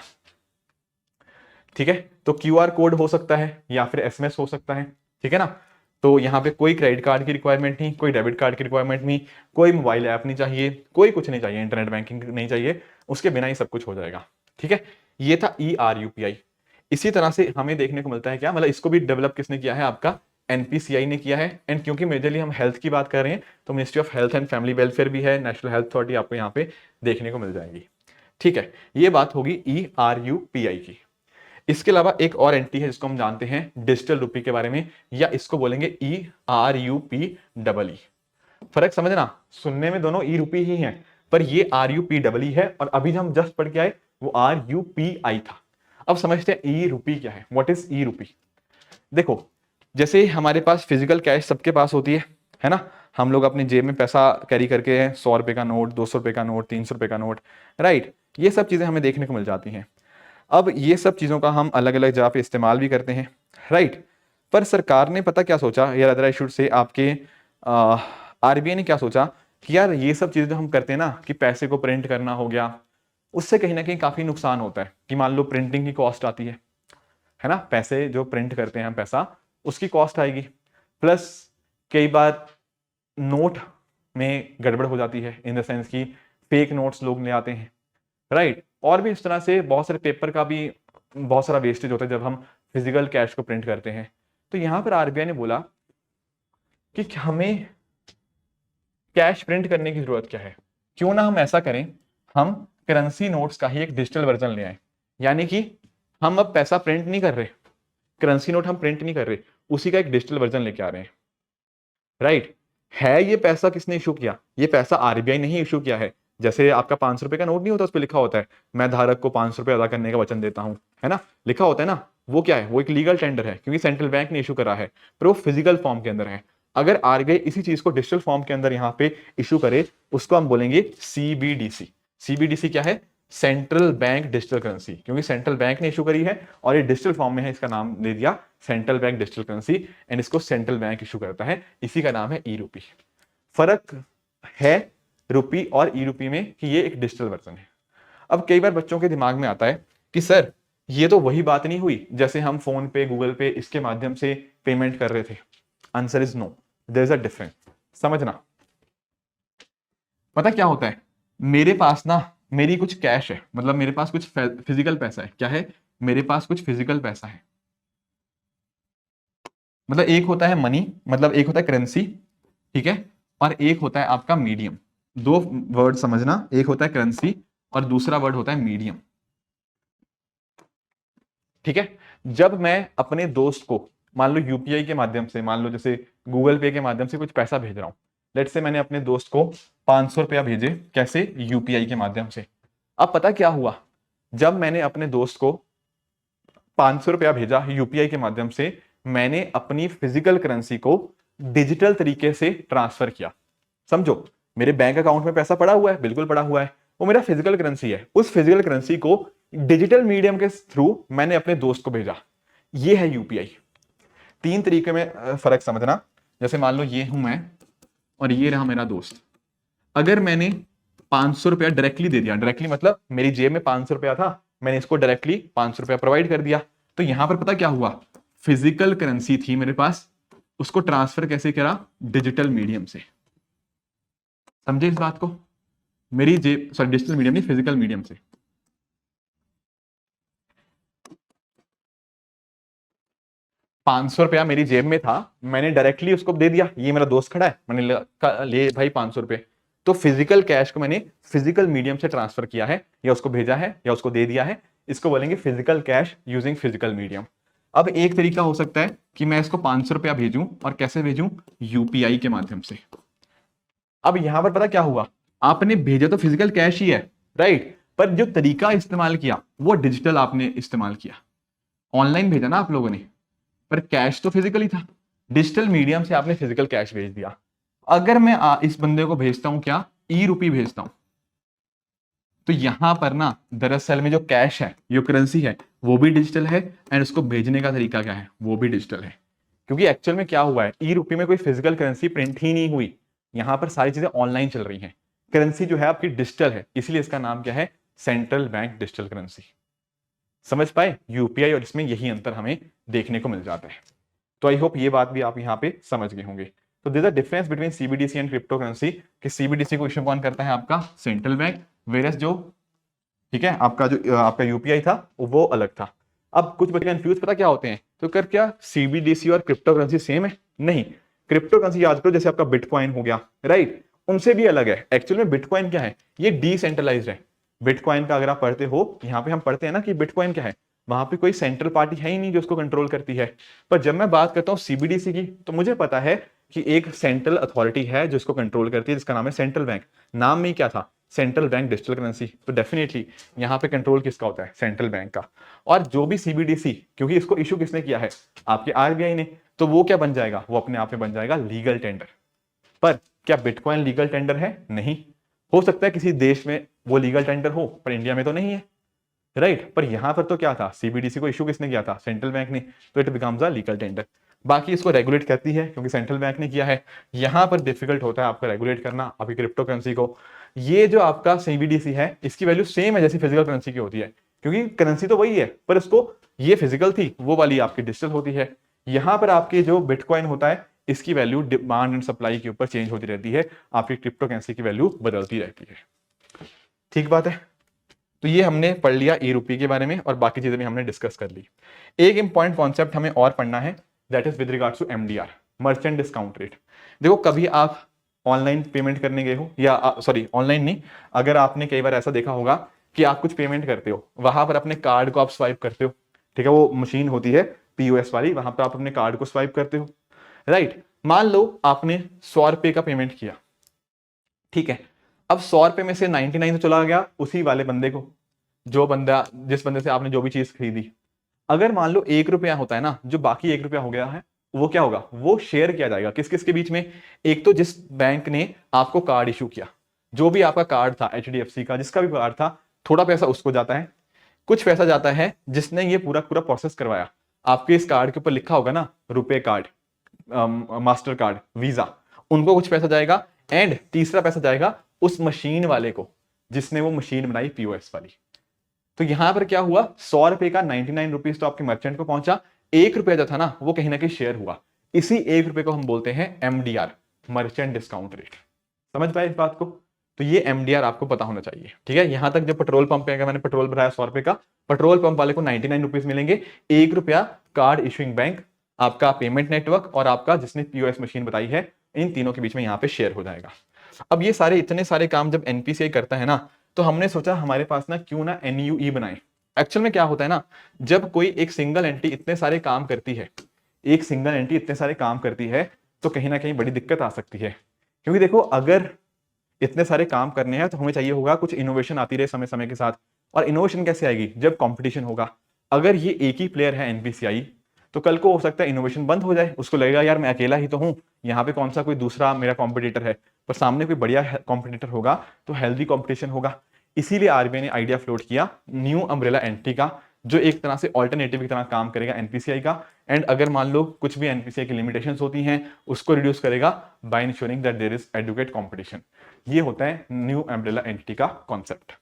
ठीक है, तो QR कोड हो सकता है या फिर SMS हो सकता है, ठीक है ना। तो यहाँ पे कोई क्रेडिट कार्ड की रिक्वायरमेंट नहीं, कोई डेबिट कार्ड की रिक्वायरमेंट नहीं, कोई मोबाइल ऐप नहीं चाहिए, कोई कुछ नहीं चाहिए, इंटरनेट बैंकिंग नहीं चाहिए, उसके बिना ही सब कुछ हो जाएगा। ठीक है, ये था ERUPI। इसी तरह से हमें देखने को मिलता है क्या, मतलब इसको भी डेवलप किसने किया है? आपका NPCI ने किया है। एंड क्योंकि मेजरली हम हेल्थ की बात कर रहे हैं, तो ministry of health and family welfare भी है, नेशनल हेल्थ अथॉरिटी आपको यहाँ पे देखने को मिल जाएगी। ठीक है, ये बात होगी ERUPI की। इसके अलावा एक और एंटिटी है जिसको हम जानते हैं डिजिटल रूपी के बारे में, या इसको बोलेंगे ERUPEE। फर्क समझना, सुनने में दोनों ई रूपी ही हैं, पर ये RUPEE है, और अभी हम जस्ट पढ़ के आए वो RUPI था। अब समझते हैं ई रूपी क्या है, व्हाट इज ई रूपी। देखो, जैसे हमारे पास फिजिकल कैश सबके पास होती है ना। हम लोग अपने जेब में पैसा कैरी करके 100 रुपए का नोट, 200 रुपए का नोट, 300 रुपए का नोट, राइट, ये सब चीजें हमें देखने को मिल जाती हैं। अब ये सब चीज़ों का हम अलग अलग जगह पे इस्तेमाल भी करते हैं, राइट। पर सरकार ने पता क्या सोचा, या अदर आई शुड से आपके RBI ने क्या सोचा कि यार ये सब चीज़ें जो हम करते हैं ना, कि पैसे को प्रिंट करना हो गया, उससे कहीं ना कहीं काफ़ी नुकसान होता है। कि मान लो प्रिंटिंग की कॉस्ट आती है ना, पैसे जो प्रिंट करते हैं हम पैसा, उसकी कॉस्ट आएगी, प्लस कई बार नोट में गड़बड़ हो जाती है, इन द सेंस की फेक नोट्स लोग ले आते हैं, राइट। और भी इस तरह से बहुत सारे पेपर का भी बहुत सारा वेस्टेज होता है जब हम फिजिकल कैश को प्रिंट करते हैं। तो यहां पर RBI ने बोला कि हमें कैश प्रिंट करने की जरूरत क्या है, क्यों ना हम ऐसा करें, हम करेंसी नोट्स का ही एक डिजिटल वर्जन ले आए। यानी कि हम अब पैसा प्रिंट नहीं कर रहे, करेंसी नोट हम प्रिंट नहीं कर रहे, उसी का एक डिजिटल वर्जन लेके आ रहे हैं, राइट। है ये पैसा किसने इशू किया? ये पैसा आरबीआई ने ही इशू किया है। जैसे आपका 500 रुपए का नोट नहीं होता, उस पर लिखा होता है मैं धारक को 500 रुपए अदा करने का वचन देता हूं, है ना, लिखा होता है ना। वो क्या है? वो एक लीगल टेंडर है, क्योंकि सेंट्रल बैंक ने इशू करा है, पर वो फिजिकल फॉर्म के अंदर है। अगर आरबीआई इसी चीज को डिजिटल फॉर्म के अंदर यहाँ पे इशू करे, उसको हम बोलेंगे सीबीडीसी। सीबीडीसी क्या है? सेंट्रल बैंक डिजिटल करेंसी, क्योंकि सेंट्रल बैंक ने इशू करी है और ये डिजिटल फॉर्म में है, इसका नाम दे दिया central bank digital currency, and इसको सेंट्रल बैंक इशू करता है, इसी का नाम है ई रूपी। फर्क है रुपी और ई रूपी में कि ये एक डिजिटल वर्जन है। अब कई बार बच्चों के दिमाग में आता है कि सर ये तो वही बात नहीं हुई जैसे हम फोन पे, गूगल पे, इसके माध्यम से पेमेंट कर रहे थे। Answer is no, there is a difference. समझना, पता क्या होता है, मेरे पास ना मेरी कुछ कैश है, मतलब मेरे पास कुछ फिजिकल पैसा है। क्या है? मेरे पास कुछ फिजिकल पैसा है। मतलब एक होता है मनी, मतलब एक होता है करेंसी, ठीक है, और एक होता है आपका मीडियम। दो वर्ड समझना, एक होता है करेंसी और दूसरा वर्ड होता है मीडियम, ठीक है। जब मैं अपने दोस्त को मान लो यूपीआई के माध्यम से, मान लो जैसे गूगल पे के माध्यम से कुछ पैसा भेज रहा हूं, लेट्स से मैंने अपने दोस्त को 500 रुपया भेजे, कैसे? यूपीआई के माध्यम से। अब पता क्या हुआ, जब मैंने अपने दोस्त को 500 रुपया भेजा यूपीआई के माध्यम से, मैंने अपनी फिजिकल करेंसी को डिजिटल तरीके से ट्रांसफर किया। समझो, मेरे बैंक अकाउंट में पैसा पड़ा हुआ है, बिल्कुल पड़ा हुआ है, वो मेरा फिजिकल करेंसी है। उस फिजिकल करेंसी को डिजिटल मीडियम के थ्रू मैंने अपने दोस्त को भेजा। ये है यूपीआई। तीन तरीके में फर्क समझना। जैसे मान लो ये हूं मैं और ये रहा मेरा दोस्त। अगर मैंने 500 रुपया डायरेक्टली दे दिया, डायरेक्टली मतलब मेरी जेब में 500 रुपया था, मैंने इसको डायरेक्टली 500 रुपया प्रोवाइड कर दिया, तो यहां पर पता क्या हुआ, फिजिकल करेंसी थी मेरे पास, उसको ट्रांसफर कैसे करा? डिजिटल मीडियम से। समझे इस बात को? मेरी जेब, सॉरी डिजिटल मीडियम नहीं, फिजिकल मीडियम से। 500 रुपया मेरी जेब में था, मैंने डायरेक्टली उसको दे दिया, ये मेरा दोस्त खड़ा है, मैंने ले भाई 500 रुपए। तो फिजिकल कैश को मैंने फिजिकल मीडियम से ट्रांसफर किया है, या उसको भेजा है, या उसको दे दिया है। इसको बोलेंगे physical cash using physical medium. अब एक तरीका हो सकता है कि मैं इसको 500 रुपया भेजूं, और कैसे भेजूं? यूपीआई के माध्यम से। अब यहां पर पता क्या हुआ, आपने भेजा तो फिजिकल कैश ही है, राइट, पर जो तरीका इस्तेमाल किया वो डिजिटल आपने इस्तेमाल किया। ऑनलाइन भेजा ना आप लोगों ने, पर कैश तो फिजिकली था। डिजिटल मीडियम से आपने फिजिकल कैश भेज दिया। अगर मैं इस बंदे को भेजता हूं क्या? ई रूपी भेजता हूं, तो यहां पर ना दरअसल में जो कैश है, जो करेंसी है, वो भी डिजिटल है, एंड उसको भेजने का तरीका क्या है? वो भी डिजिटल है। क्योंकि एक्चुअल में क्या हुआ है, ई रूपी में कोई फिजिकल करेंसी प्रिंट ही नहीं हुई, यहां पर सारी चीजें ऑनलाइन चल रही हैं। करेंसी जो है आपकी डिजिटल है, इसलिए इसका नाम क्या है? Central bank digital currency. समझ पाए? यूपीआई और इसमें यही अंतर हमें देखने को मिल जाता है। तो आई होप ये बात भी आप यहाँ पे समझ गए होंगे। तो there is a difference between CBDC and crypto currency, कि सीबीडीसी को इशू कौन करता है? आपका सेंट्रल बैंक, वेरस जो, ठीक है, आपका जो आपका यूपीआई था वो अलग था। अब कुछ बच्चे कंफ्यूज पता क्या होते हैं, तो कर क्या सीबीडीसी और क्रिप्टो करेंसी सेम है? नहीं, क्रिप्टो करेंसी याद करो, जैसे आपका बिटकॉइन हो गया, राइट, उनसे भी अलग है। एक्चुअल में बिटकॉइन क्या है? ये डिसेंट्रलाइज्ड है। बिटकॉइन का अगर आप पढ़ते हो, यहाँ पे हम पढ़ते हैं ना कि बिटकॉइन क्या है, वहां पे कोई सेंट्रल पार्टी है ही नहीं जो उसको कंट्रोल करती है। पर जब मैं बात करता हूँ सीबीडीसी की, तो मुझे पता है कि एक सेंट्रल अथॉरिटी है जो इसको कंट्रोल करती है, जिसका नाम है सेंट्रल बैंक। नाम में ही क्या था? Central bank digital currency. तो डेफिनेटली यहाँ पे कंट्रोल किसका होता है? सेंट्रल बैंक का। और जो भी सीबीडीसी, क्योंकि इसको इशू किसने किया है? आपके आरबीआई ने, तो वो क्या बन जाएगा? वो अपने आप में बन जाएगा लीगल टेंडर। पर क्या बिटकॉइन लीगल टेंडर है? नहीं। हो सकता है किसी देश में वो लीगल टेंडर हो, पर इंडिया में तो नहीं है, राइट। पर यहां पर तो क्या था? सीबीडीसी को इशू किसने किया था? सेंट्रल बैंक ने। तो it becomes a legal tender. बाकी इसको रेगुलेट करती है क्योंकि सेंट्रल बैंक ने किया है। यहां पर डिफिकल्ट होता है आपका रेगुलेट करना आपकी क्रिप्टो करेंसी को। ये जो आपका सीबीडीसी है, इसकी वैल्यू सेम है जैसी फिजिकल करेंसी की होती है, क्योंकि करेंसी तो वही है, पर इसको, ये फिजिकल थी, वो वाली आपकी डिजिटल होती है। यहां पर आपके जो बिटकॉइन होता है, इसकी वैल्यू डिमांड एंड सप्लाई के ऊपर चेंज होती रहती है, आपकी क्रिप्टो करेंसी की वैल्यू बदलती रहती है। ठीक बात है। तो ये हमने पढ़ लिया ई रूपी के बारे में, और बाकी चीजें भी हमने डिस्कस कर ली। एक इंपॉर्टेंट कॉन्सेप्ट हमें और पढ़ना है, that is with regards to MDR, merchant discount rate. देखो, कभी आप ऑनलाइन पेमेंट करने गए हो, या सॉरी ऑनलाइन नहीं, अगर आपने कई बार ऐसा देखा होगा कि आप कुछ पेमेंट करते हो, वहां पर अपने कार्ड को आप स्वाइप करते हो, ठीक है, वो मशीन होती है, पीओएस वाली, वहां पर आप अपने कार्ड को स्वाइप करते हो, राइट। मान लो आपने 100 रुपए का पेमेंट किया, ठीक है। अब 100 रुपए में से 99 तो चला गया उसी वाले बंदे को, जो बंदा, जिस बंदे से आपने जो भी चीज खरीदी। अगर मान लो 1 रुपया होता है ना, जो बाकी 1 रुपया हो गया है, वो क्या होगा, वो शेयर किया जाएगा किस किस के बीच में। एक तो जिस बैंक ने आपको कार्ड इशू किया, जो भी आपका कार्ड था, एचडीएफसी का जिसका भी कार्ड था, थोड़ा पैसा उसको जाता है। कुछ पैसा जाता है जिसने ये पूरा पूरा प्रोसेस करवाया। आपके इस कार्ड के ऊपर लिखा होगा ना रुपए कार्ड, मास्टर कार्ड, वीजा, उनको कुछ पैसा जाएगा। एंड तीसरा पैसा जाएगा उस मशीन वाले को जिसने वो मशीन बनाई पीओएस वाली। तो यहां पर क्या हुआ, 100 रुपए का 99 रुपीज तो आपके मर्चेंट को पहुंचा, 1 रुपया जो था ना वो कहीं ना कहीं शेयर हुआ। इसी 1 रुपए को हम बोलते हैं एमडीआर, मर्चेंट डिस्काउंट रेट। समझ पाए इस बात को? तो ये एमडीआर आपको पता होना चाहिए, ठीक है। यहां तक जब पेट्रोल पंप पे मैंने पेट्रोल भराया 100 रुपए का, पेट्रोल पंप वाले को 99 रुपीज मिलेंगे। 1 रुपया कार्ड इशूइंग बैंक, आपका पेमेंट नेटवर्क और आपका जिसने पीओएस मशीन बताई है, इन तीनों के बीच में यहाँ पे शेयर हो जाएगा। अब ये सारे इतने सारे काम जब एनपीसीआई करता है ना, तो हमने सोचा हमारे पास ना क्यों ना एनयूई बनाए। एक्चुअल में क्या होता है ना, जब कोई एक सिंगल एंटी इतने सारे काम करती है, एक सिंगल एंटी इतने सारे काम करती है, तो कहीं ना कहीं बड़ी दिक्कत आ सकती है। क्योंकि देखो, अगर इतने सारे काम करने हैं तो हमें चाहिए होगा कुछ इनोवेशन आती रहे समय समय के साथ। और इनोवेशन कैसे आएगी, जब कंपटीशन होगा। अगर ये एक ही प्लेयर है एनपीसीआई, तो कल को हो सकता है इनोवेशन बंद हो जाए, उसको लगेगा यार मैं अकेला ही तो हूं, यहाँ पे कौन सा कोई दूसरा मेरा कॉम्पिटिटर है। पर सामने कोई बढ़िया कॉम्पिटिटर होगा तो हेल्दी कॉम्पिटिशन होगा। इसीलिए आरबीआई ने आइडिया फ्लोट किया न्यू अम्ब्रेला एंटी का, जो एक तरह से ऑल्टरनेटिव की तरह काम करेगा एनपीसीआई का। एंड अगर मान लो कुछ भी एनपीसीआई की लिमिटेशंस होती हैं, उसको रिड्यूस करेगा by insuring that there is adequate competition. ये होता है न्यू अम्ब्रेला एंटी का कॉन्सेप्ट,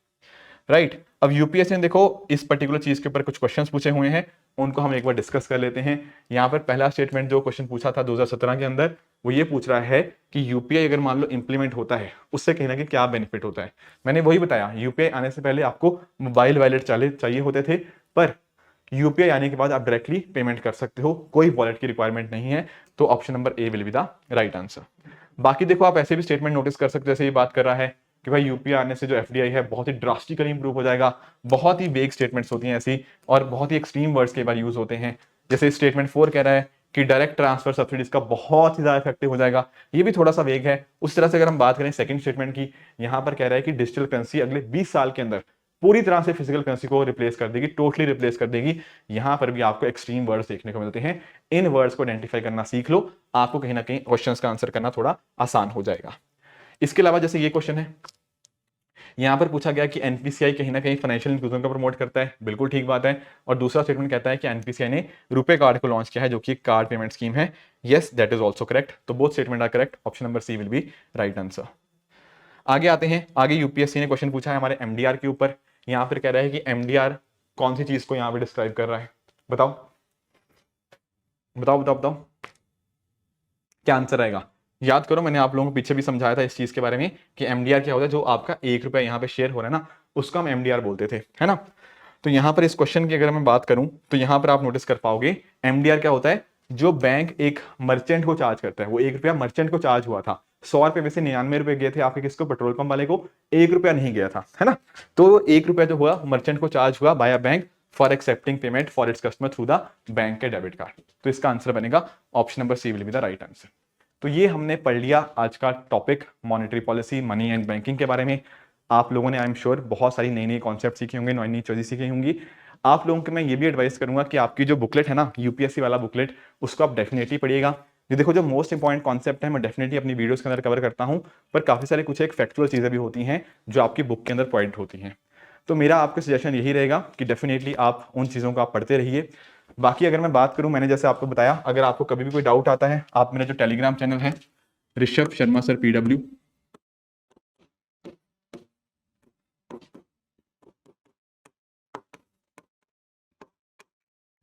राइट। अब यूपीएससी ने देखो इस पर्टिकुलर चीज के ऊपर कुछ क्वेश्चंस पूछे हुए हैं, उनको हम एक बार डिस्कस कर लेते हैं। यहाँ पर पहला स्टेटमेंट जो क्वेश्चन पूछा था 2017 के अंदर, वो ये पूछ रहा है कि यूपीआई अगर मान लो इंप्लीमेंट होता है, उससे कहीं ना कहीं क्या बेनिफिट होता है। मैंने वही बताया, यूपीआई आने से पहले आपको मोबाइल वॉलेट चाहिए होते थे, पर यूपीआई आने के बाद आप डायरेक्टली पेमेंट कर सकते हो, कोई वॉलेट की रिक्वायरमेंट नहीं है। तो option number A will be the right answer. बाकी देखो, आप ऐसे भी स्टेटमेंट नोटिस कर सकते हो, जैसे ये बात कर रहा है कि भाई यूपीआई आने से जो एफडीआई है बहुत ही ड्रास्टिकली इंप्रूव हो जाएगा। बहुत ही वेग स्टेटमेंट्स होती हैं ऐसी, और बहुत ही एक्सट्रीम वर्ड्स कई बार यूज होते हैं। जैसे स्टेटमेंट 4 कह रहा है कि डायरेक्ट ट्रांसफर सब्सिडीज का बहुत ही ज्यादा इफेक्टिव हो जाएगा, ये भी थोड़ा सा वेग है। उस तरह से अगर हम बात करें सेकंड स्टेटमेंट की, यहाँ पर कह रहा है कि डिजिटल करेंसी अगले 20 साल के अंदर पूरी तरह से फिजिकल करेंसी को रिप्लेस कर देगी, टोटली रिप्लेस कर देगी। यहां पर भी आपको एक्सट्रीम वर्ड्स देखने को मिलते हैं। इन वर्ड्स को आइडेंटिफाई करना सीख लो, आपको कहीं ना कहीं क्वेश्चंस का आंसर करना थोड़ा आसान हो जाएगा। इसके अलावा जैसे ये क्वेश्चन है, यहां पर पूछा गया कि एनपीसीआई कहीं ना कहीं फाइनेंशियल इंक्लूजन को प्रमोट करता है, बिल्कुल ठीक बात है। और दूसरा स्टेटमेंट कहता है कि एनपीसीआई ने रुपए कार्ड को लॉन्च किया है, जो कि कार्ड पेमेंट स्कीम है। Yes, that is also correct. तो both statement are correct, option number C will be right answer. आगे आते हैं, आगे यूपीएससी ने क्वेश्चन पूछा है हमारे एमडीआर के ऊपर। यहां पर कह रहा है कि एमडीआर कौन सी चीज को यहां पे डिस्क्राइब कर रहा है, बताओ बताओ बताओ बताओ, क्या आंसर आएगा। याद करो, मैंने आप लोगों को पीछे भी समझाया था इस चीज के बारे में कि एमडीआर क्या होता है। जो आपका 1 रुपया यहाँ पे शेयर हो रहा है ना, उसको हम एमडीआर बोलते थे, है ना। तो यहाँ पर इस क्वेश्चन की अगर मैं बात करूं, तो यहाँ पर आप नोटिस कर पाओगे एमडीआर क्या होता है। जो बैंक एक मर्चेंट को चार्ज करता है, वो 1 रुपया मर्चेंट को चार्ज हुआ था। 100 रुपए में से 99 रुपए गए थे आपके किसको, पेट्रोल पंप वाले को, 1 रुपया नहीं गया था, है ना। तो 1 रुपया जो हुआ मर्चेंट को चार्ज हुआ by a bank for accepting payment for its customer through the bank के डेबिट कार्ड। तो इसका आंसर बनेगा option number C will be the right answer. तो ये हमने पढ़ लिया आज का topic, monetary policy, money and banking के बारे में। आप लोगों ने आई एम श्योर बहुत सारी नई नई कॉन्सेप्ट सीखे होंगे, नई नई चीजें सीखी होंगी। आप लोगों को मैं ये भी एडवाइस करूंगा कि आपकी जो बुकलेट है ना, यूपीएससी वाला बुकलेट, उसको आप डेफिनेटली पढ़िएगा। ये देखो, जो मोस्ट इंपॉर्टेंट कॉन्सेप्ट है मैं डेफिनेटली अपनी वीडियोस के अंदर कवर करता हूं, पर काफी सारे कुछ एक फैक्चुअल चीजें भी होती हैं जो आपकी बुक के अंदर पॉइंट होती हैं। तो मेरा आपको सजेशन यही रहेगा कि डेफिनेटली आप उन चीज़ों को आप पढ़ते रहिए। बाकी अगर मैं बात करूं, मैंने जैसे आपको बताया, अगर आपको कभी भी कोई डाउट आता है, आप मेरा जो टेलीग्राम चैनल है Rishabh Sharma sir PW,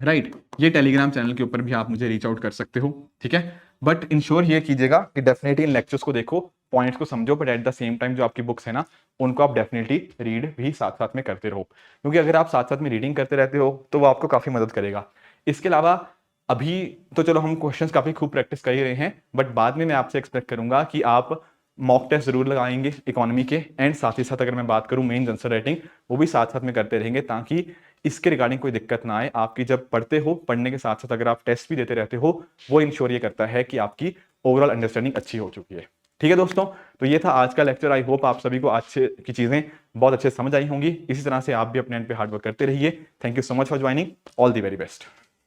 right, ये टेलीग्राम चैनल के ऊपर भी आप मुझे रीच आउट कर सकते हो, ठीक है। बट इंश्योर ये कीजिएगा कि डेफिनेटली इन लेक्चर्स को देखो, पॉइंट्स को समझो, but at the same time जो आपकी बुक्स है ना, उनको आप डेफिनेटली रीड भी साथ साथ में करते रहो, क्योंकि अगर आप साथ साथ में रीडिंग करते रहते हो तो वो आपको काफी मदद करेगा। इसके अलावा अभी तो चलो हम क्वेश्चंस काफी खूब प्रैक्टिस कर ही रहे हैं, बट बाद में मैं आपसे एक्सपेक्ट करूंगा कि आप मॉक टेस्ट जरूर लगाएंगे इकोनॉमी के, एंड साथ ही साथ अगर मैं बात करूं मेन आंसर राइटिंग, वो भी साथ साथ में करते रहेंगे, ताकि इसके रिगार्डिंग कोई दिक्कत ना आए। आपकी जब पढ़ते हो, पढ़ने के साथ साथ अगर आप टेस्ट भी देते रहते हो, वो इंश्योर ये करता है कि आपकी ओवरऑल अंडरस्टैंडिंग अच्छी हो चुकी है। ठीक है दोस्तों, तो ये था आज का लेक्चर। आई होप आप सभी को आज की चीजें बहुत अच्छे समझ आई होंगी। इसी तरह से आप भी अपने एंड पे हार्डवर्क करते रहिए। Thank you so much for joining. All the very best.